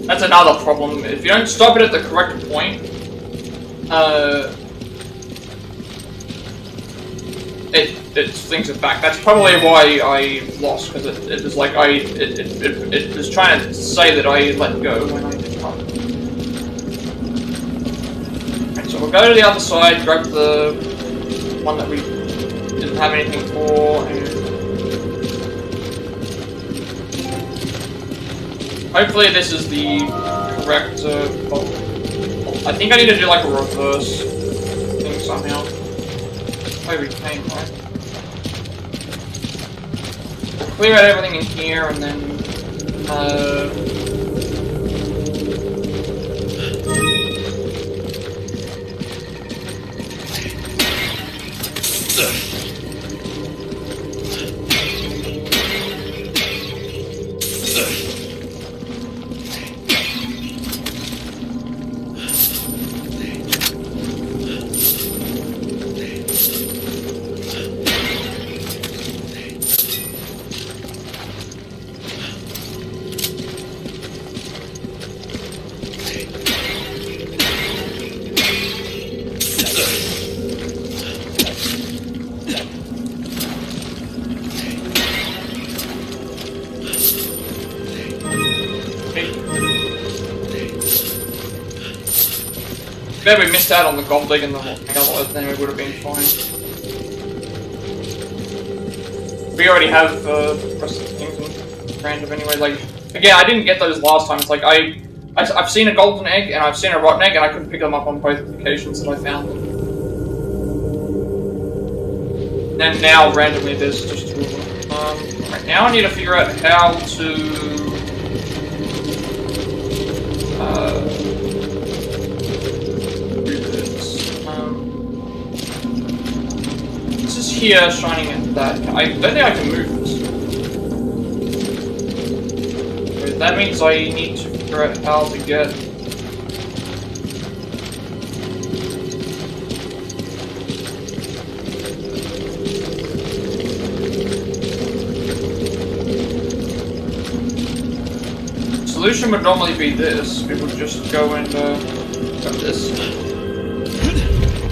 That's another problem. If you don't stop it at the correct point, it flings it back. That's probably why I lost, because it was like it was trying to say that I let go when I did not. Right, so we'll go to the other side, grab the one that we didn't have anything for, and hopefully this is the correct. I think I need to do like a reverse thing somehow. Where we came, right? We'll clear out everything in here, and then, bet we missed out on the gold dig and the otherwise then we would have been fine. We already have the rest of the things in random anyway. Like, again, I didn't get those last time. It's like I've seen a golden egg and I've seen a rotten egg and I couldn't pick them up on both occasions that I found them. And now randomly there's just two of them. Right now I need to figure out how to do this. This is here shining at that. I don't think I can move this. So that means I need to figure out how to get. Solution would normally be this. We would just go and grab this.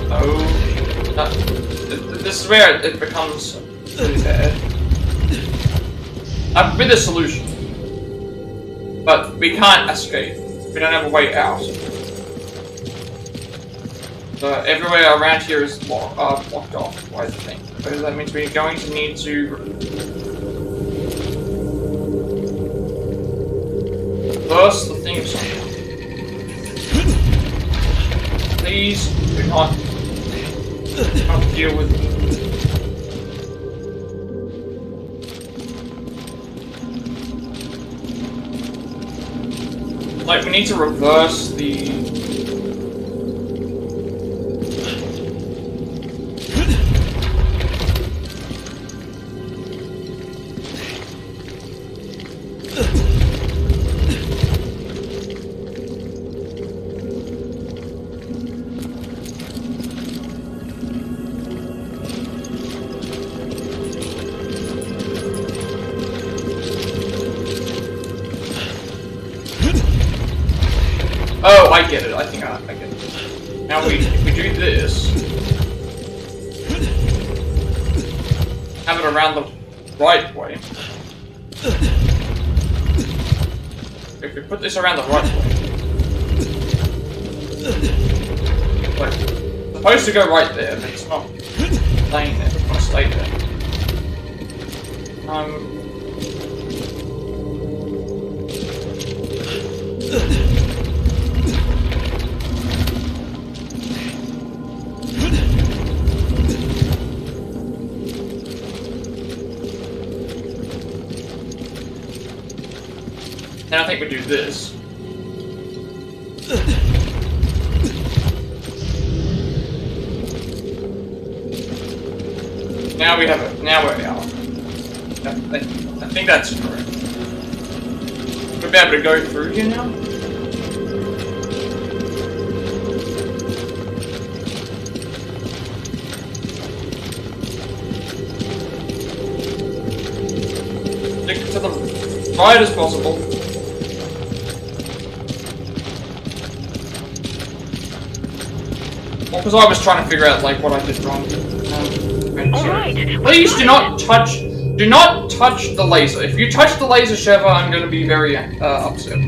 Oh, this is where it becomes really bad. That would be the solution, but we can't escape. We don't have a way out. So everywhere around here is blocked off. Why is the thing? So that means we're going to need to reverse the theme song. Please do not deal with me. Like, we need to reverse the... Oh, I get it. I think I get it. Now if we do this, have it around the right way. If we put this around the right way, like, it's supposed to go right there, but it's not staying there. It's gonna stay there. Then I think we do this. Now we have it. Now we're out. I think that's correct. We'll be able to go through here now. Stick to the right as possible. Well, because I was trying to figure out like what I did wrong. Please do not touch the laser. If you touch the laser, Sheva, I'm going to be very upset.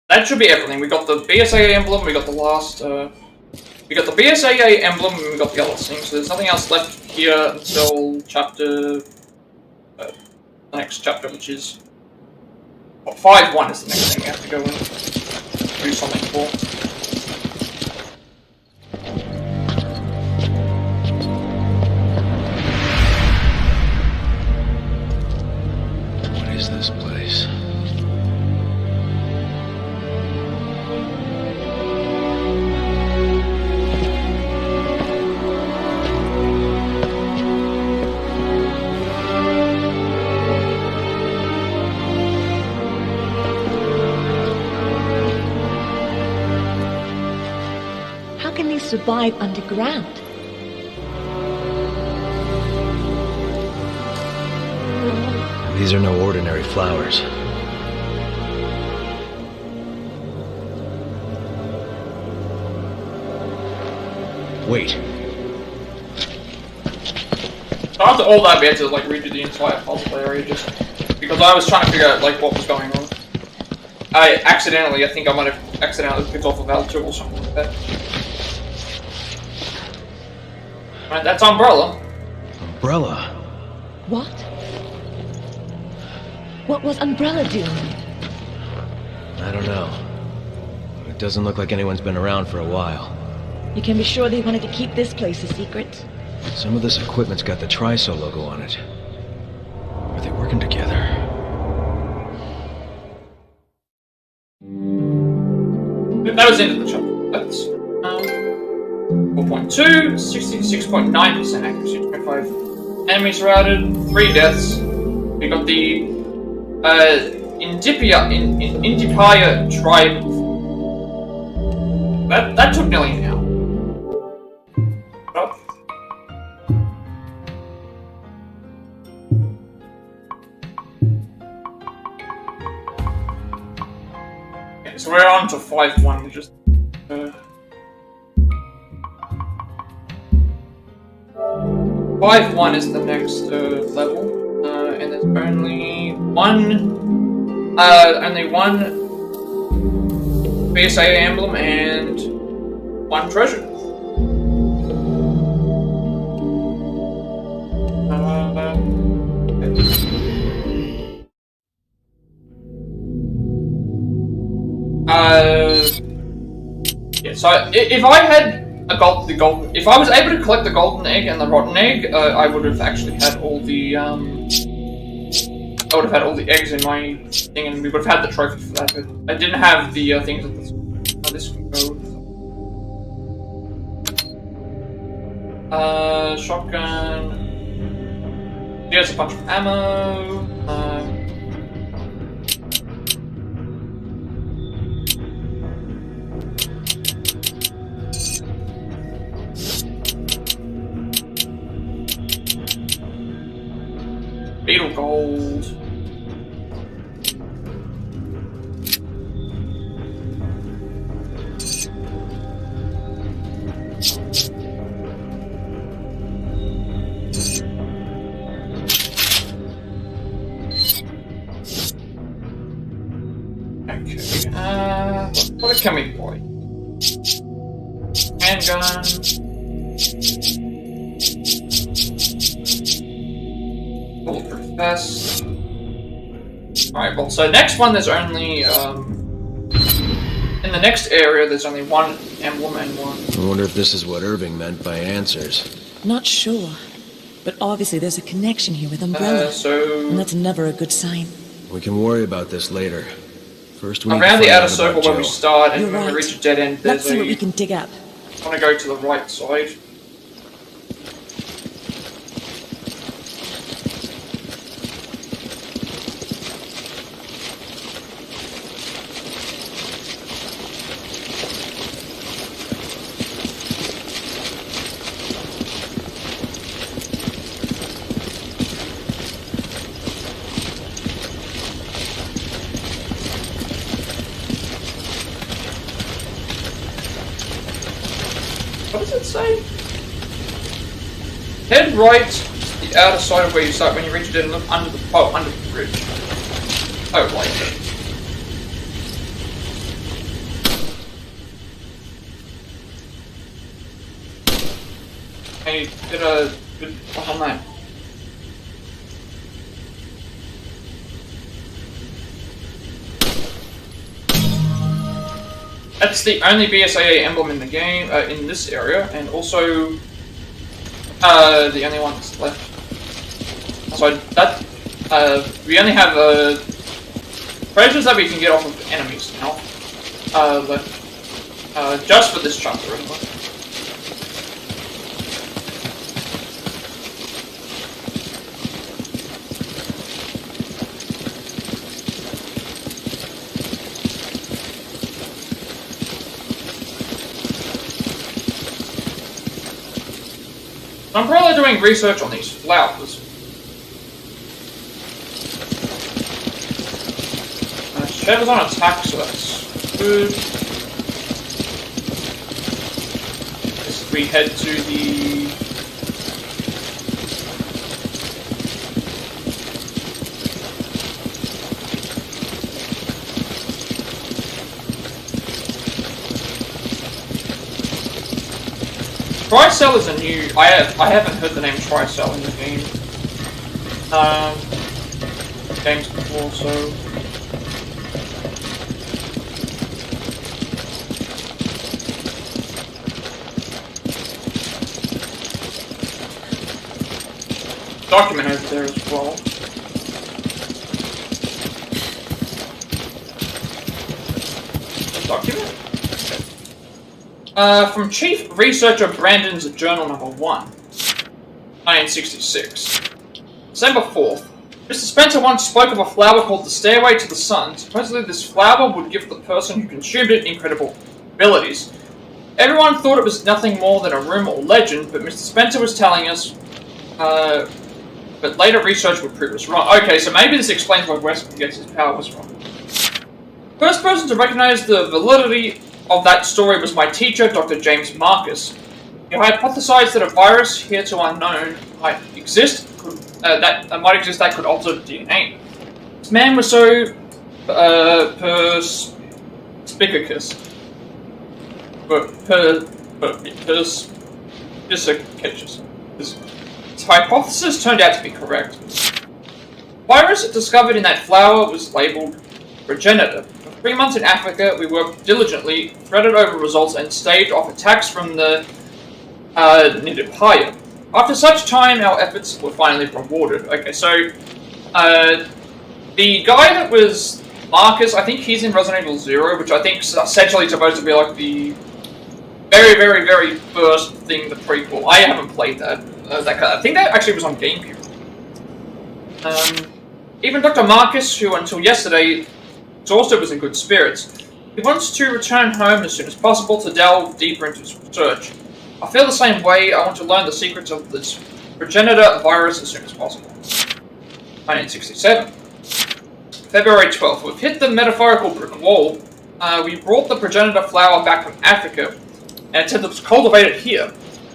That should be everything. We got the BSAA emblem. We got the last. We got the BSAA emblem. And we got the other thing. So there's nothing else left here until chapter. The next chapter, which is 5-1 is the next thing we have to go and do something for. What is this place? Survive underground. These are no ordinary flowers. Wait. After all that, we had to like redo the entire puzzle area just because I was trying to figure out like what was going on. I think I might have accidentally picked off a valve too or something like that. Right, that's Umbrella. Umbrella? What? What was Umbrella doing? I don't know. But it doesn't look like anyone's been around for a while. You can be sure they wanted to keep this place a secret. Some of this equipment's got the Triso logo on it. Are they working together? That was the end of the chapter. That's 4.2, 66.9% accuracy, 25 enemies routed, 3 deaths. We got the Indipaya tribe. That took nearly an hour. Oh. Okay, so we're on to 5-1, which is 5-1 is the next level, and there's only one BSA emblem and 1 treasure. Yeah, so if I had if I was able to collect the golden egg and the rotten egg, I would have actually had all the eggs in my thing, and we would have had the trophy for that. But I didn't have the things that this can go with. Shotgun. Here's a bunch of ammo. Beetle gold. Okay, what can we buy? Handgun. Bulletproof vest. Alright, well, so next one there's only, in the next area there's only 1 emblem and 1. I wonder if this is what Irving meant by answers. Not sure. But obviously there's a connection here with Umbrella. And that's never a good sign. We can worry about this later. First, we around need to the find outer out circle about where we Joe. start, and You're when we right. reach a dead end, Let's there's see what we can dig up. I want to go to the right side. What does it say? Head right to the outer side of where you start when you reach it and look under the bridge. Oh, right. Hey, did a good on that. That's the only BSAA emblem in the game, in this area, and also the only one that's left. So that we only have treasures that we can get off of enemies now left, just for this chapter. Anyway. I'm probably doing research on these flowers. Shed is on attack, so that's good. As we head to the Tricell is a new... I haven't heard the name Tricell in the game. Games before, so... Document over there as well. Document? From Chief Researcher Brandon's Journal Number 1, 1966. December 4th. Mr. Spencer once spoke of a flower called the Stairway to the Sun. Supposedly this flower would give the person who consumed it incredible abilities. Everyone thought it was nothing more than a rumor or legend, but Mr. Spencer was telling us, but later research would prove us wrong. Okay, so maybe this explains why Wesker gets his powers from. First person to recognize the validity of that story was my teacher, Dr. James Marcus. He hypothesized that a virus hitherto unknown might exist that could alter DNA. This man was so perspicacious. His hypothesis turned out to be correct. The virus discovered in that flower was labeled progenitor. For 3 months in Africa, we worked diligently, threaded over results, and staved off attacks from the Nidipaya. After such time, our efforts were finally rewarded. Okay, so the guy that was Marcus, I think he's in Resident Evil 0, which I think is essentially supposed to be like the very, very, very first thing, the prequel. I haven't played that. I think that actually was on GameCube. Even Dr. Marcus, who until yesterday exhausted, was in good spirits. He wants to return home as soon as possible to delve deeper into his research. I feel the same way. I want to learn the secrets of this progenitor virus as soon as possible. 1967. February 12th. We've hit the metaphorical brick wall. We brought the progenitor flower back from Africa and attempted to cultivate it here.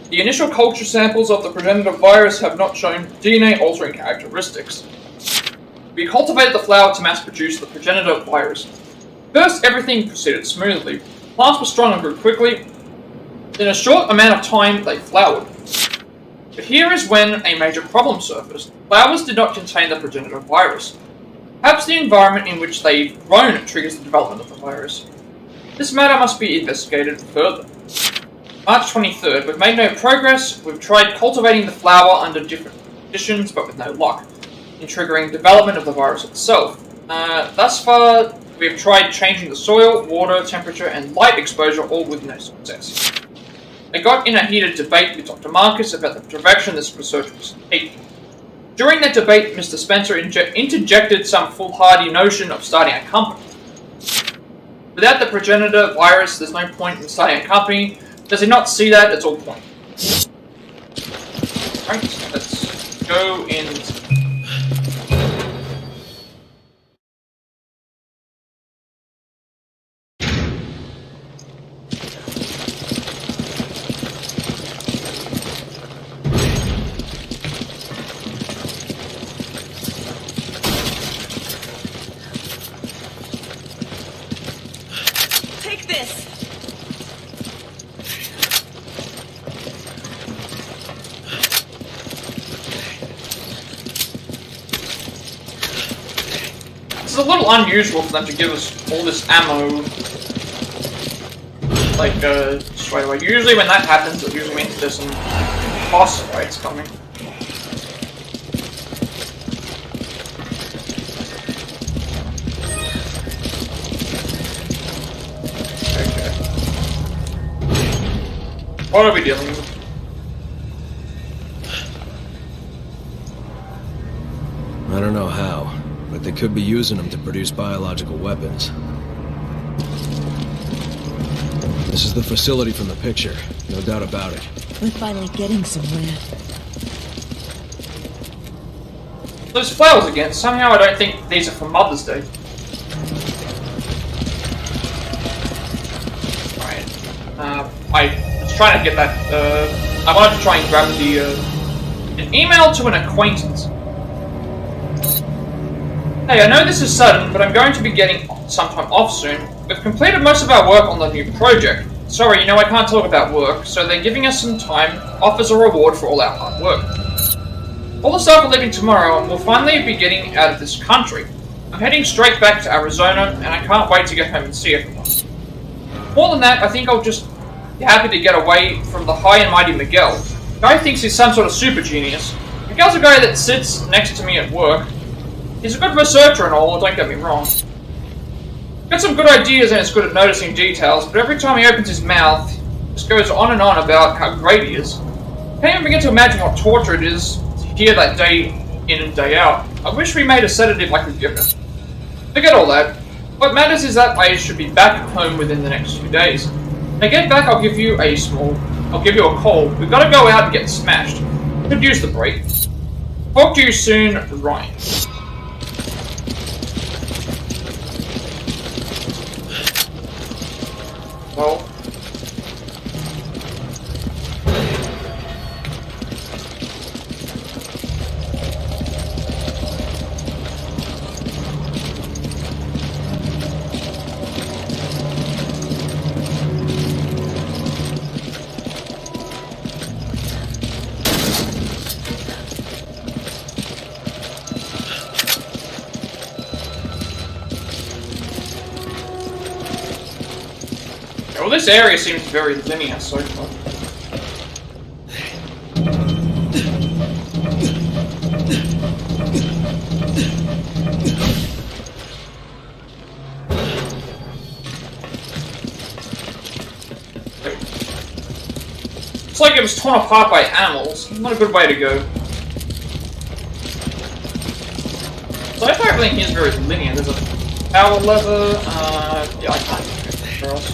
The initial culture samples of the progenitor virus have not shown DNA-altering characteristics. We cultivated the flower to mass-produce the progenitor virus. First, everything proceeded smoothly. Plants were strong and grew quickly. In a short amount of time, they flowered. But here is when a major problem surfaced. Flowers did not contain the progenitor virus. Perhaps the environment in which they've grown triggers the development of the virus. This matter must be investigated further. March 23rd. We've made no progress. We've tried cultivating the flower under different conditions, but with no luck in triggering development of the virus itself. Thus far, we've tried changing the soil, water, temperature, and light exposure, all with no success. I got in a heated debate with Dr. Marcus about the direction this research was taking. During that debate, Mr. Spencer interjected some foolhardy notion of starting a company. Without the progenitor virus, there's no point in starting a company. Does he not see that? It's all point. Right, let's go in. Take this. It's a little unusual for them to give us all this ammo, like, straight away. Usually when that happens, it usually means there's some boss fights coming. Okay. What are we dealing with? I don't know how, but they could be using them to produce biological weapons. This is the facility from the picture, no doubt about it. We're finally getting somewhere. Those flowers again. Somehow I don't think these are for Mother's Day. Alright. I was trying to get that, I wanted to try and grab the, an email to an acquaintance. Hey, I know this is sudden, but I'm going to be getting some time off soon. We've completed most of our work on the new project. sorry, I can't talk about work, so they're giving us some time off as a reward for all our hard work. All the staff are leaving tomorrow, and we'll finally be getting out of this country. I'm heading straight back to Arizona, and I can't wait to get home and see everyone. More than that, I think I'll just be happy to get away from the high and mighty Miguel. The guy thinks he's some sort of super genius. Miguel's a guy that sits next to me at work. He's a good researcher and all, don't get me wrong. He's got some good ideas and is good at noticing details, but every time he opens his mouth, he just goes on and on about how great he is. I can't even begin to imagine what torture it is to hear that day in and day out. I wish we made a sedative I could give him. Forget all that. What matters is that I should be back home within the next few days. When I get back, I'll give you a call. We've got to go out and get smashed. Could use the break. Talk to you soon, Ryan. Well. Well, this area seems very linear so far. It's like it was torn apart by animals. Not a good way to go. So I thought everything here is very linear. There's a power lever. Yeah, I can't go anywhere else.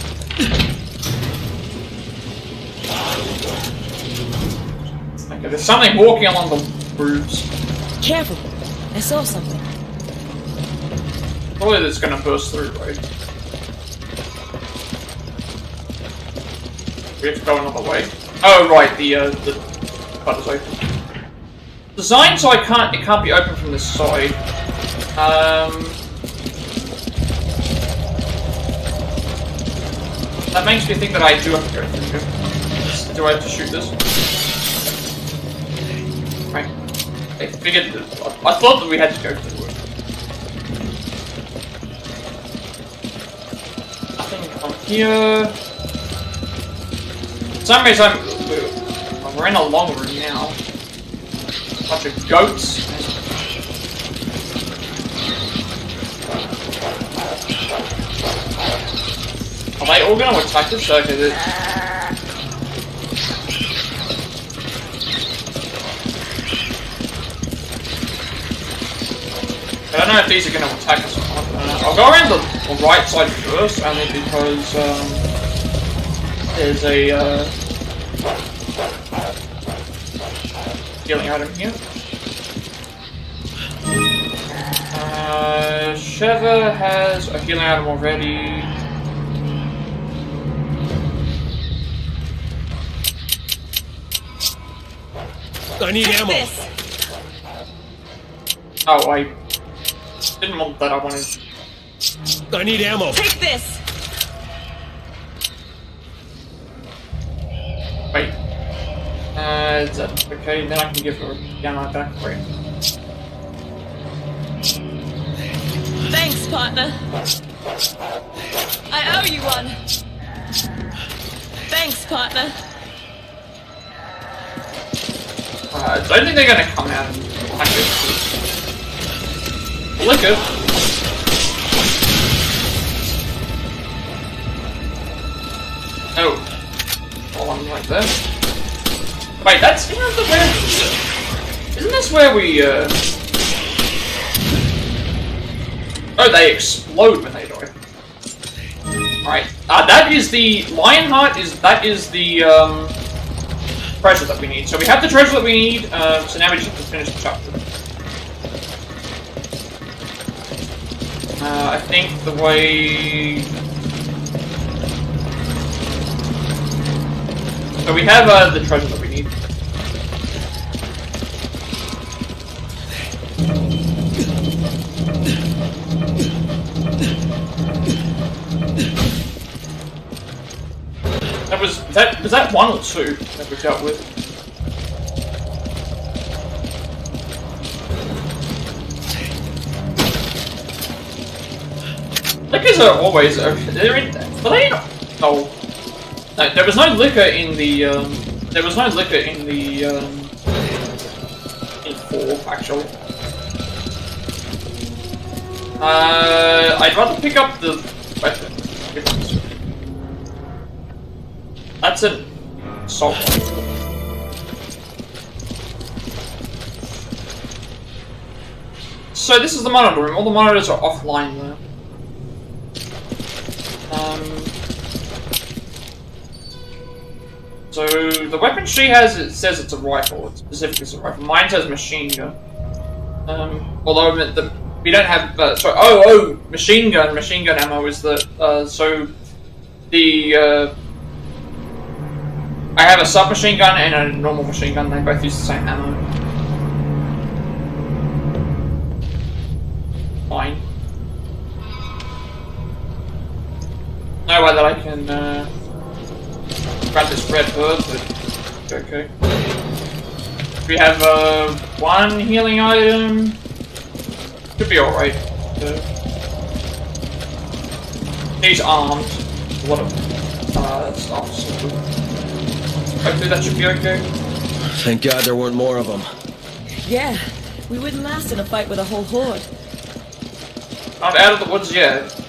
Okay, there's something walking along the roofs. Careful! I saw something. Probably that's gonna burst through, right? We have to go another way. Oh, right, the cut is open. Designed so it can't be open from this side. That makes me think that I do have to go through here. Do I have to shoot this? Right. I figured I thought that we had to go through it. Nothing on here. For some reason we're in a long room now. Bunch of goats. Are they all gonna attack us? Okay, I don't know if these are gonna attack us or not. I'll go around the right side first, only because there's a healing item here. Sheva has a healing item already. I need ammo. This. Oh, I didn't want that. I wanted. I need ammo. Take this. Wait. Is that okay? Then I can give her ammo back. Great. Thanks, partner. I owe you one. Thanks, partner. I don't think they're gonna come out and attack it. Look it. Oh. One like this. Wait, that's isn't this where we Oh, they explode when they die. Alright. That is the Lionheart that is the treasure that we need. So we have the treasure that we need, so now we just have to finish the chapter. I think the way... So we have the treasure that we need. Was that 1 or 2 that we dealt with? Liquors are always they're in. But they not. Oh, no, there was no liquor in the. There was no liquor in the. In 4 actually. I'd rather pick up the weapon. That's an assault rifle. So this is the monitor room. All the monitors are offline there. So the weapon she has, it says it's a rifle. It specifically says a rifle. Mine says machine gun. Although we don't have. Machine gun. Machine gun ammo is the. So the. I have a submachine gun and a normal machine gun. They both use the same ammo. Fine. No way that I can grab this red herb, but okay. We have 1 healing item. Should be alright. He's armed. A lot of stuff. So hopefully that should be okay. Thank God there weren't more of them. Yeah, we wouldn't last in a fight with a whole horde. Not out of the woods yet.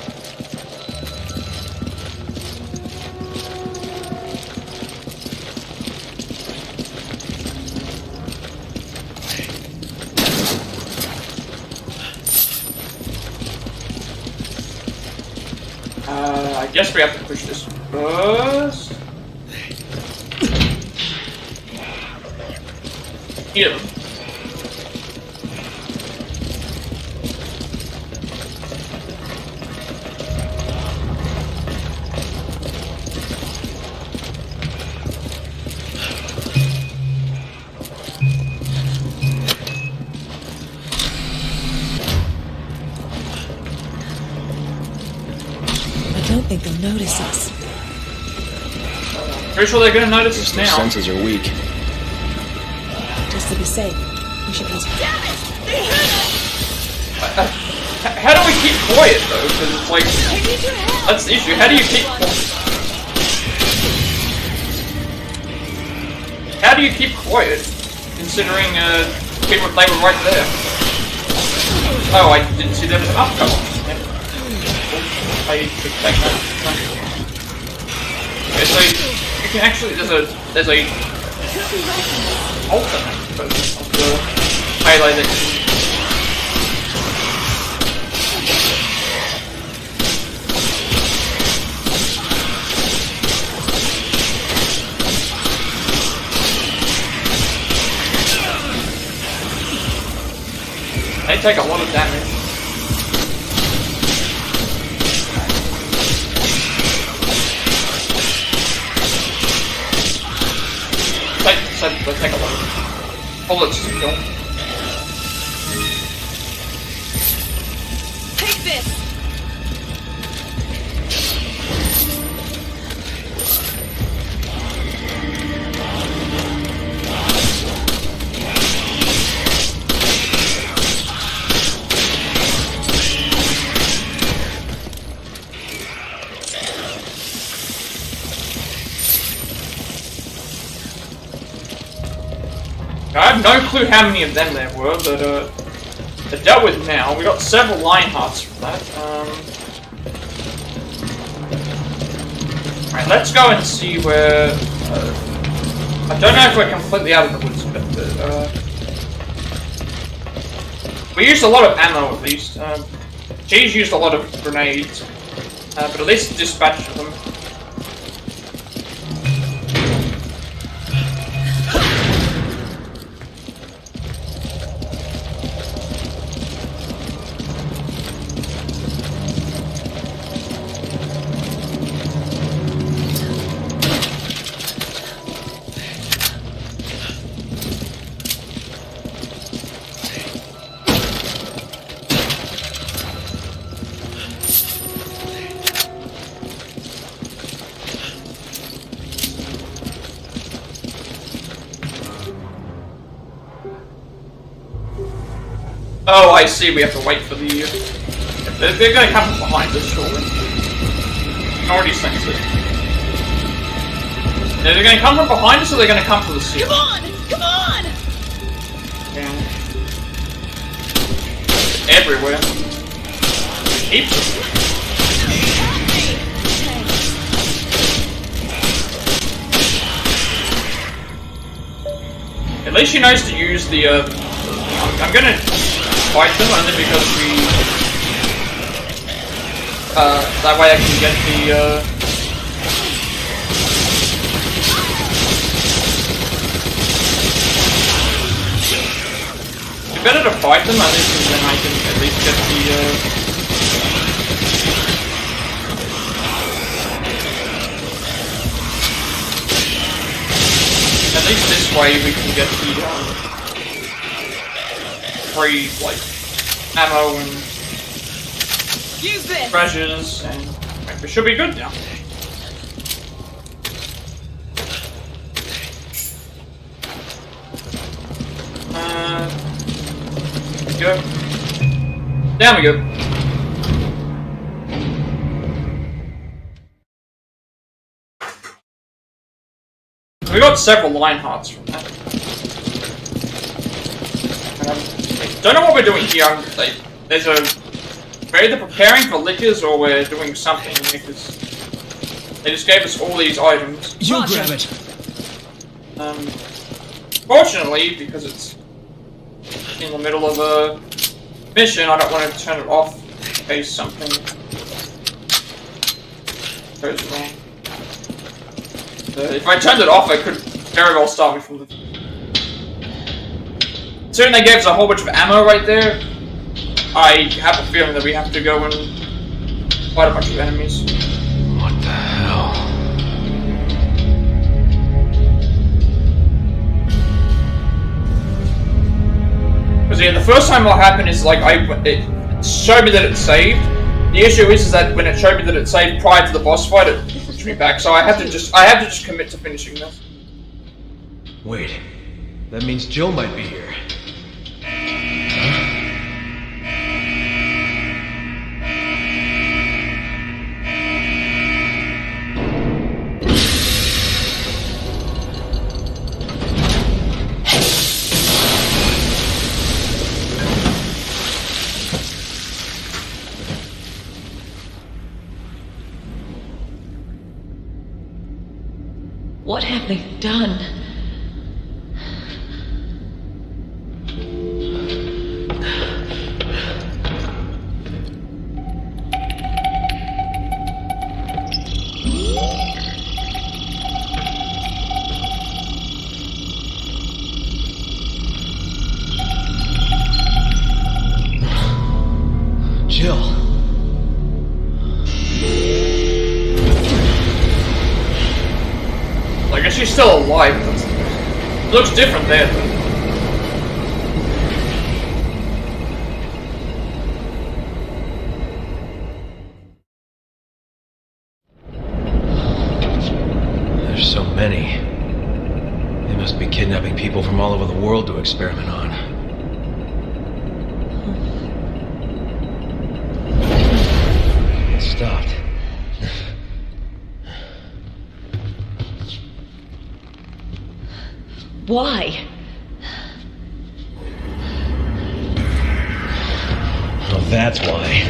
I guess we have to push this first. Heal him. I don't think they'll notice us. Pretty sure they're gonna notice us now. Senses are weak. Just to be safe, we should be. Damn it! They heard us! How do we keep quiet though? Because it's like that's the issue. How do you keep quiet? How do you keep quiet? Considering people they were right there. Oh, I didn't see there was an upcomer. I should take that. Okay, so you can actually there's a alternate of the highlighted. They take a lot of damage. Let's take a look. Bullets to kill. Take this! I have no clue how many of them there were, but they're dealt with now. We got several line hearts from that. Alright, let's go and see where. I don't know if we're completely out of the woods, but we used a lot of ammo at least. She's used a lot of grenades, but at least dispatched them. Oh, I see. We have to wait for the. They're going to come from behind us, surely. I already sensed it. They're going to come from behind us, or they're going to come from the ceiling? Come on! Come on! Yeah. Everywhere. Heaps. At least she knows to use the, I'm gonna fight them only because that way I can get the, it's better to fight them only because then I can at least get the, at least this way we can get the free like ammo and treasures, and we should be good now. Go. Down we go. We got several line hearts from that. Don't know what we're doing here. There's a... We're either preparing for liquors or we're doing something because they just gave us all these items. You'll grab it. Fortunately, because it's in the middle of a mission, I don't want to turn it off in case something goes wrong. If I turned it off, I could very well start me from the... Considering they gave us a whole bunch of ammo right there, I have a feeling that we have to go and fight a bunch of enemies. What the hell? Because yeah, the first time what happened is like it showed me that it saved. The issue is that when it showed me that it saved prior to the boss fight, it pushed me back. So I have to just commit to finishing this. Wait, that means Jill might be here. What have they done? Jill. I guess she's still alive. It looks different there. There's so many. They must be kidnapping people from all over the world to experiment on. It stopped. Why? Oh, that's why.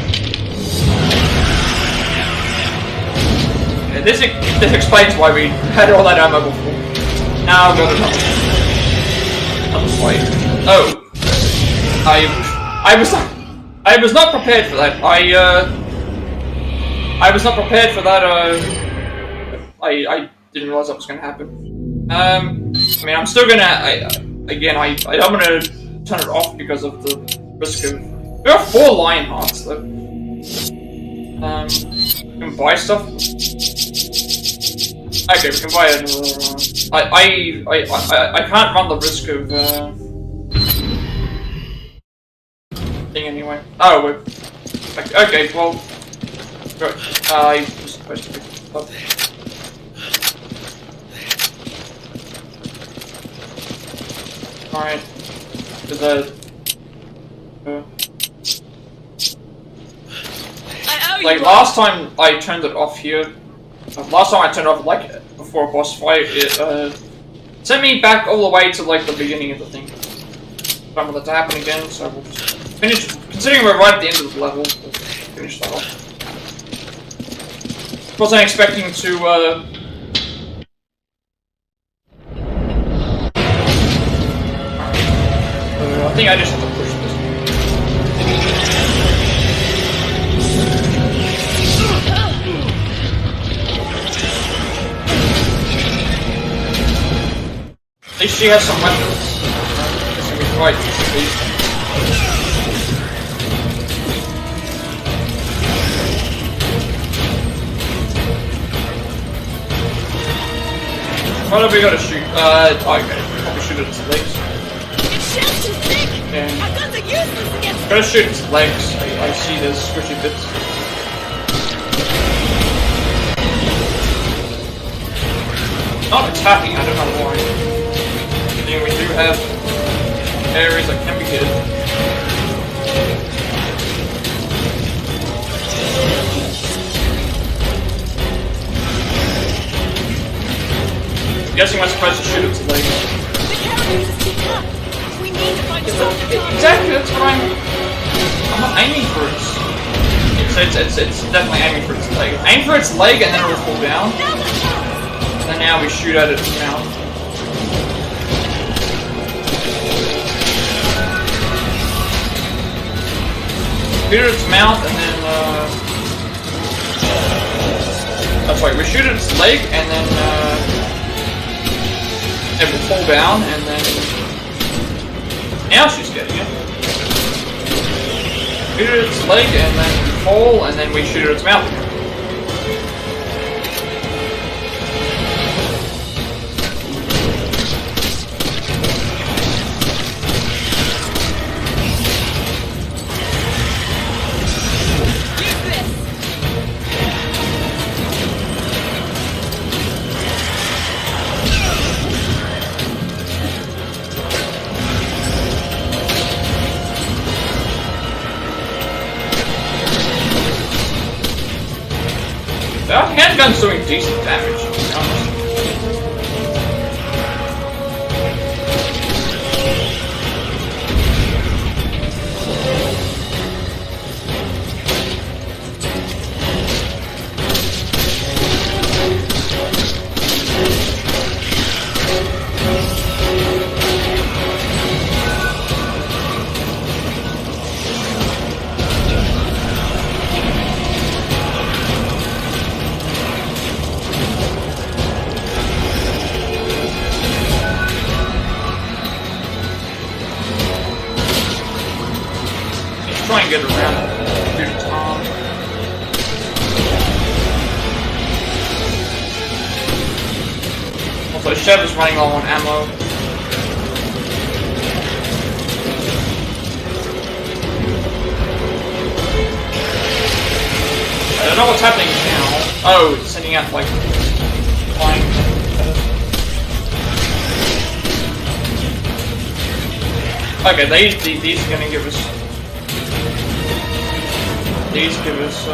Yeah, this explains why we had all that ammo before. Now I've got another fight. Oh, I was not prepared for that. I was not prepared for that. I didn't realize that was going to happen. I mean, I'm still gonna. Again, I don't want to turn it off because of the risk of. There are 4 lion hearts though. We can buy stuff. Okay, we can buy another. I can't run the risk of thing anyway. Oh, we're okay. Well, I was supposed to pick this up. Alright. There's a Like last time I turned it off here. Last time I turned it off, like before a boss fight, it sent me back all the way to like the beginning of the thing. I don't want that to happen again, so we'll just finish. Considering we're right at the end of the level, we'll finish that off. Of course, I'm expecting to. I think I just have to push this. At least she has some weapons. This will be quite easy. What have we got to shoot? Okay, probably shoot at its legs. Yeah. Gotta shoot its legs. I see those squishy bits. Not attacking, I don't know why. Then we do have areas that can be hit. I'm guessing we're supposed to shoot its legs. Exactly, that's what I'm not aiming for it. It's definitely aiming for its leg. Aim for its leg and then it will fall down. And now we shoot at its mouth. Shoot at its mouth and then that's right, we shoot at its leg and then it will fall down and then now she's getting it. Shoot at its leg and then fall, and then we shoot at its mouth again. That handgun's doing decent damage, to be honest. Try and get around through the top. Also, Chev is running low on ammo. I don't know what's happening now. Oh, it's sending out like flying. Okay, these are gonna give us. These give us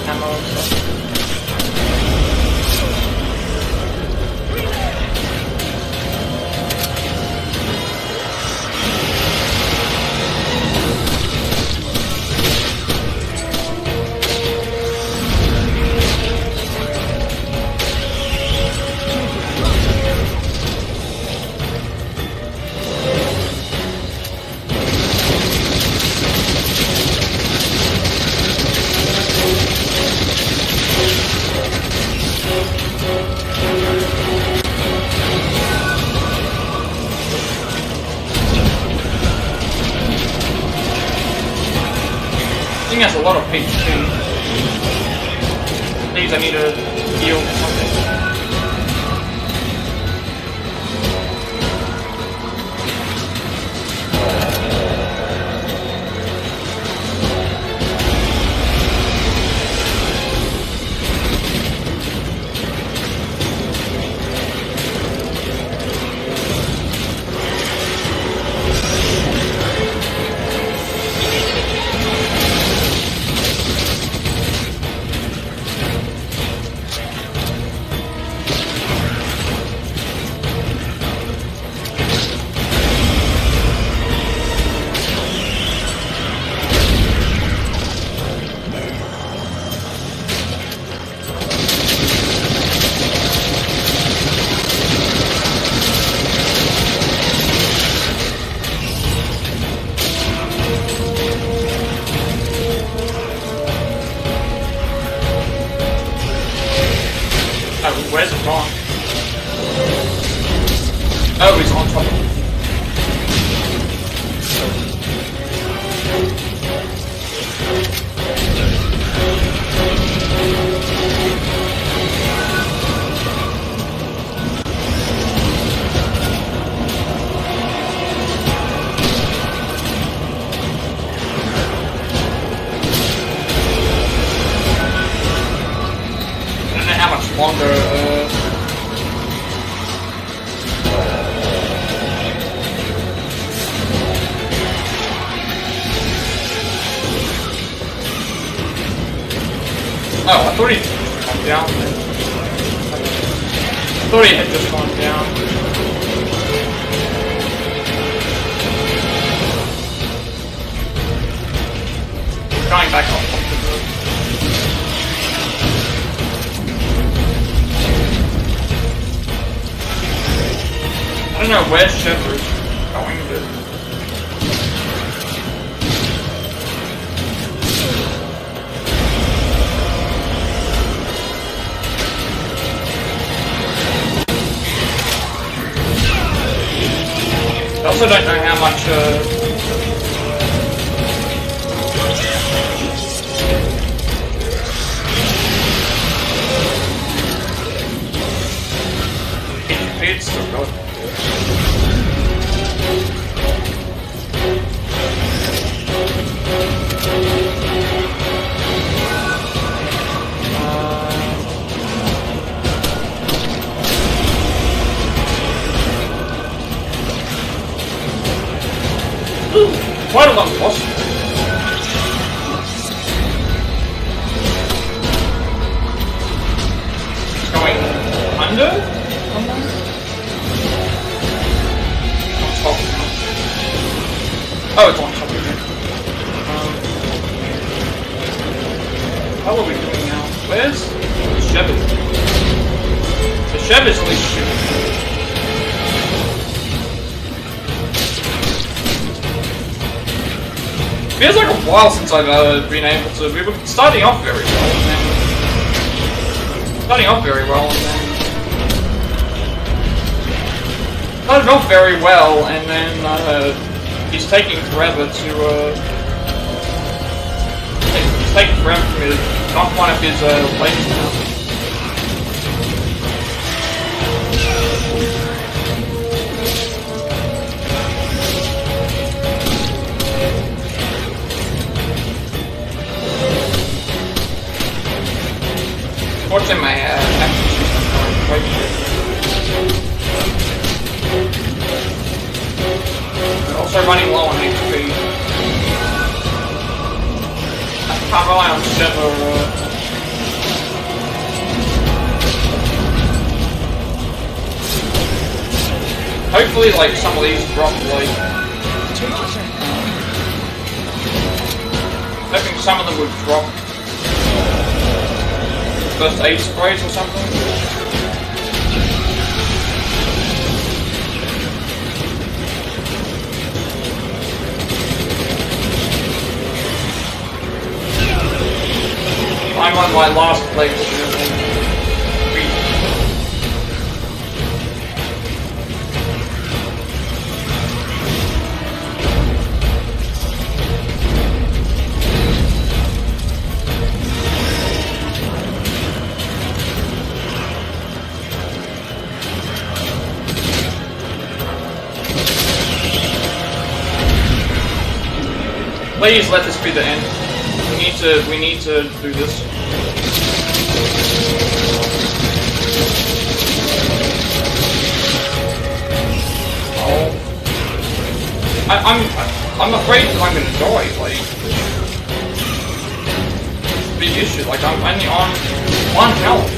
ammo and stuff. I think that's a lot of HP. These I need to heal or something. Oh, I thought he gone down. I thought he had just gone down. Going back up the roof. I don't know where Shepard's going, but... I also don't know how much, it's still going. Quite a long boss. Going under? On top. Oh, it's on top again. How are we doing now? Where's the Shepard? The Shepard's at least shooting. Feels like a while since I've been able to. We were starting off very well, and then started off very well, and then he's taking forever to he's taking forever for me to knock one of his plates down. Fortunately, my action system's going quite good. I'm also running low on HP. I can't rely on Shiver. Hopefully, like, some of these drop, like... hoping some of them would drop. First aid sprays or something? I'm on my last plate. Please let this be the end. We need to do this. Oh. I'm afraid that I'm gonna die, like. Big issue, like I'm only on 1 health.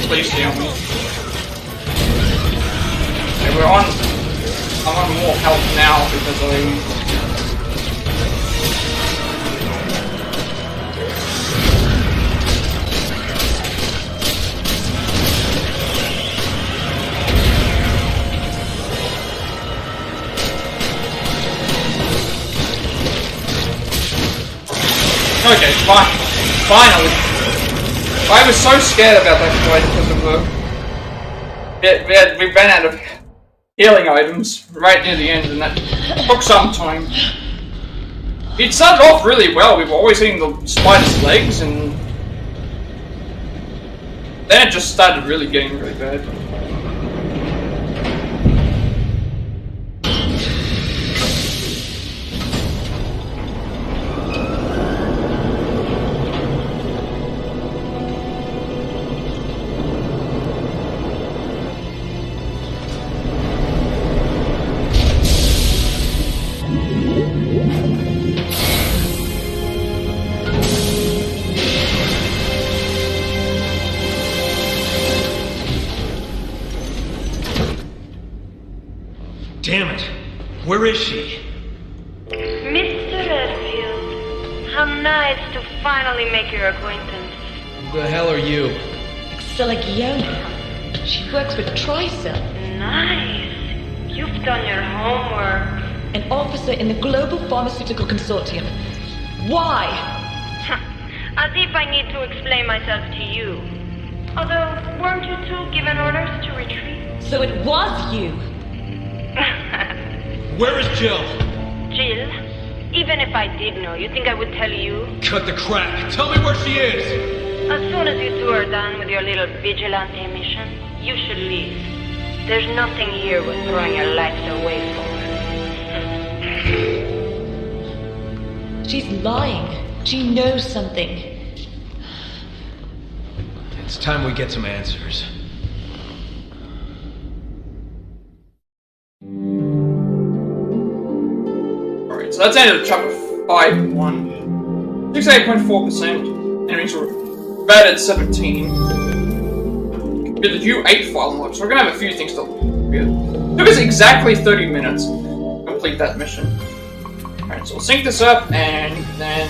Please heal me. Okay, I'm on more health now because okay, fine. Finally. I was so scared about that fight because of we ran out of healing items right near the end, and that took some time. It started off really well. We were always hitting the spider's legs, and then it just started really getting really bad. Damn it! Where is she? Mr. Redfield, how nice to finally make your acquaintance. Who the hell are you? Exiligiona. She works with Tricell. Nice. You've done your homework. An officer in the Global Pharmaceutical Consortium. Why? As if I need to explain myself to you. Although, weren't you two given orders to retreat? So it was you. Where is Jill? Jill? Even if I did know, you think I would tell you? Cut the crap! Tell me where she is! As soon as you two are done with your little vigilante mission, you should leave. There's nothing here worth throwing your lives away for. She's lying. She knows something. It's time we get some answers. Alright, so that's the end of chapter 5.1. 68.4%. Enemies were bad at 17. With the due 8 file unlocked, so we're gonna have a few things to get. It took us exactly 30 minutes to complete that mission. Alright, so we'll sync this up and then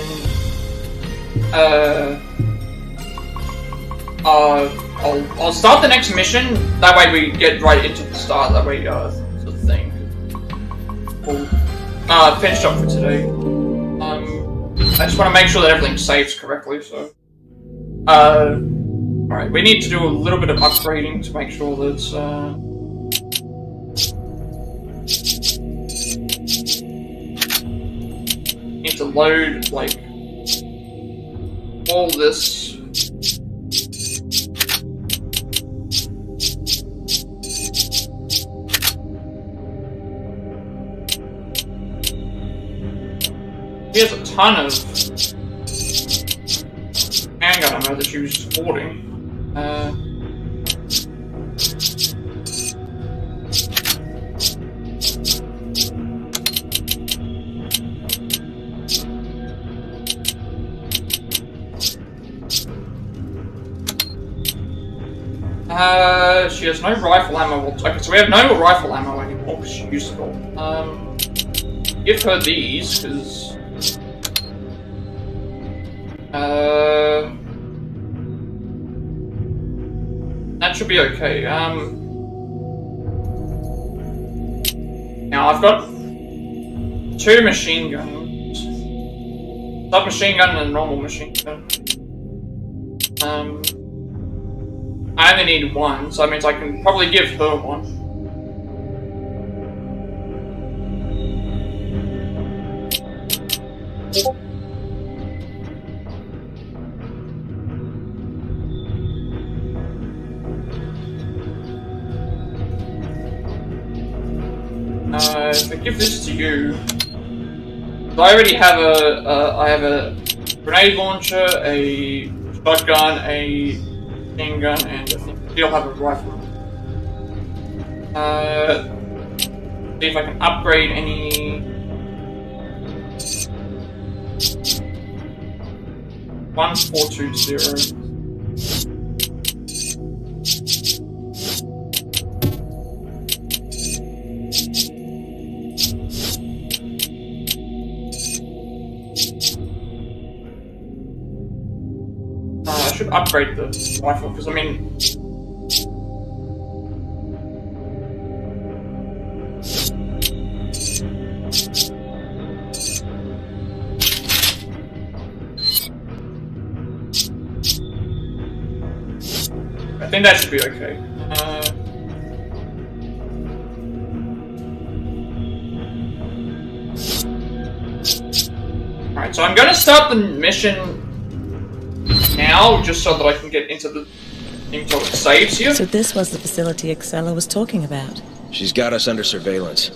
I'll start the next mission. That way we get right into the start. That way, sort of thing. We'll finish up for today. I just want to make sure that everything saves correctly. So, alright, we need to do a little bit of upgrading to make sure that need to load like all this. He has a ton of handgun ammo that she was sporting. She has no rifle ammo. Okay, so we have no rifle ammo anymore, which is useful. Give her these, because that should be okay. Now I've got 2 machine guns. Submachine gun and a normal machine gun. I only need 1, so that means I can probably give her 1. If I give this to you, I already have I have a grenade launcher, a shotgun, a machine gun, and I think she'll have a rifle. See if I can upgrade any. 1420. I should upgrade the rifle because I mean. I think that should be okay. Alright, so I'm gonna start the mission now, just so that I can get into the thing it saves here. So this was the facility Excella was talking about. She's got us under surveillance.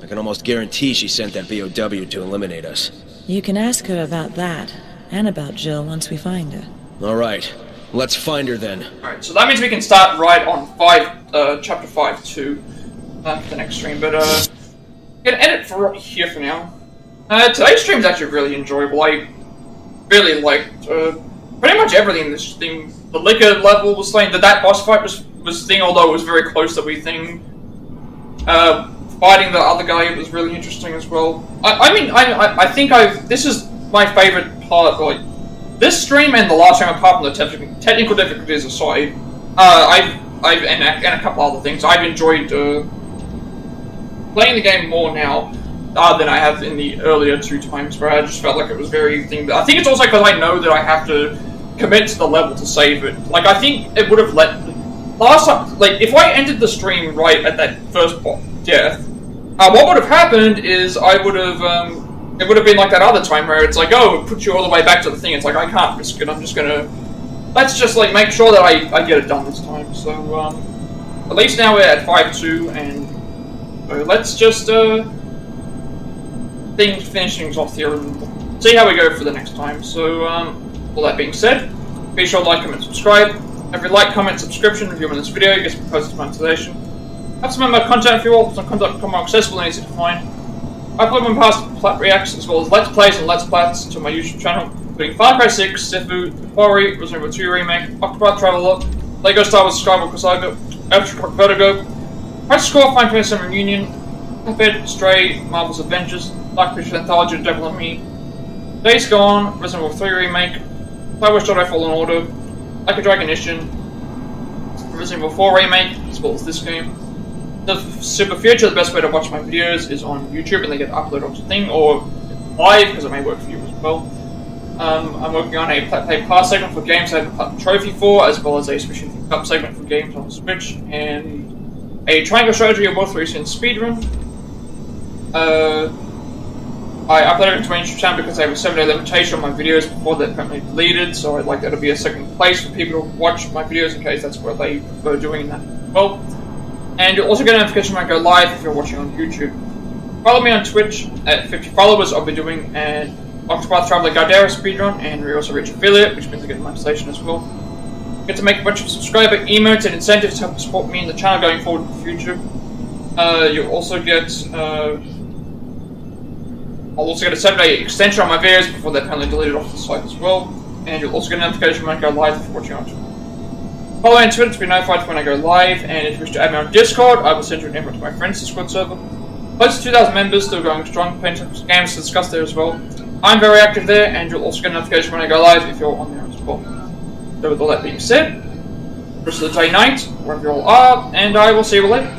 I can almost guarantee she sent that BOW to eliminate us. You can ask her about that, and about Jill once we find her. Alright, let's find her then. Alright, so that means we can start right on chapter 5-2 for the next stream, but I'm gonna edit for right here for now. Today's stream is actually really enjoyable. I really liked pretty much everything in this thing. The liquor level was thing, that boss fight was thing, although it was very close to we thing. Fighting the other guy was really interesting as well. I think this is my favorite part, like, this stream and the last stream, apart from the technical difficulties aside, and a couple other things, I've enjoyed playing the game more now than I have in the earlier 2 times, where I just felt like it was very thing. I think it's also because I know that I have to commit to the level to save it. Like, I think it would have last time, like, if I ended the stream right at that first death, what would have happened is I would have, it would have been like that other time where it's like, oh, it puts you all the way back to the thing. It's like, I can't risk it. I'm just gonna, let's just, like, make sure that I get it done this time. So, at least now we're at 5-2, and so let's just, finish things off here and see how we go for the next time. So, all that being said, be sure to like, comment, subscribe. Every like, comment, subscription, review on this video gets me posted monetization. Have some of my content if you want, some content become more accessible and easy to find. I upload my past Plat reacts as well as Let's Plays and Let's Plats to my YouTube channel, including Far Cry 6, Sifu, Quarry, Resident Evil 2 Remake, Octopath Traveler, Lego Star Wars Skywalker Saga, Electric Vertigo, Price Score, Final 27 Reunion, Cuphead, Stray, Marvel's Avengers, Dark Pictures Anthology, Devil and Me, Days Gone, Resident Evil 3 Remake, Star Wars Jedi Fallen Order, Like a Dragon Mission, Resident Evil 4 Remake, as well as this game. The super future, the best way to watch my videos is on YouTube, and they get uploaded onto the thing, or live, because it may work for you as well. I'm working on a Plat Play Pass segment for games I have a Platinum Trophy for, as well as a Switch Cup segment for games on the Switch, and a Triangle Strategy of World 3 Sin speedrun. I uploaded it to my YouTube channel because I have a 7-day limitation on my videos before they're permanently deleted, so I'd like that to be a second place for people to watch my videos in case that's what they prefer doing that as well. And you'll also get a notification when I go live if you're watching on YouTube. Follow me on Twitch. At 50 followers, I'll be doing an Octopath Traveler Gardera speedrun, and we also reach affiliate, which means I get monetization as well. Get to make a bunch of subscriber emotes and incentives to help support me in the channel going forward in the future. You'll also get I'll also get a 7-day extension on my videos before they're permanently deleted off the site as well. And you'll also get a notification when I go live if you're watching on Twitch. Follow me on Twitter to be notified when I go live, and if you wish to add me on Discord, I will send you an invite to my friends' Discord server. Close to 2,000 members, still going strong, plenty of games to discuss there as well. I'm very active there, and you'll also get a notification when I go live if you're on there as well. So with all that being said, rest of the day, night, wherever you all are, and I will see you later.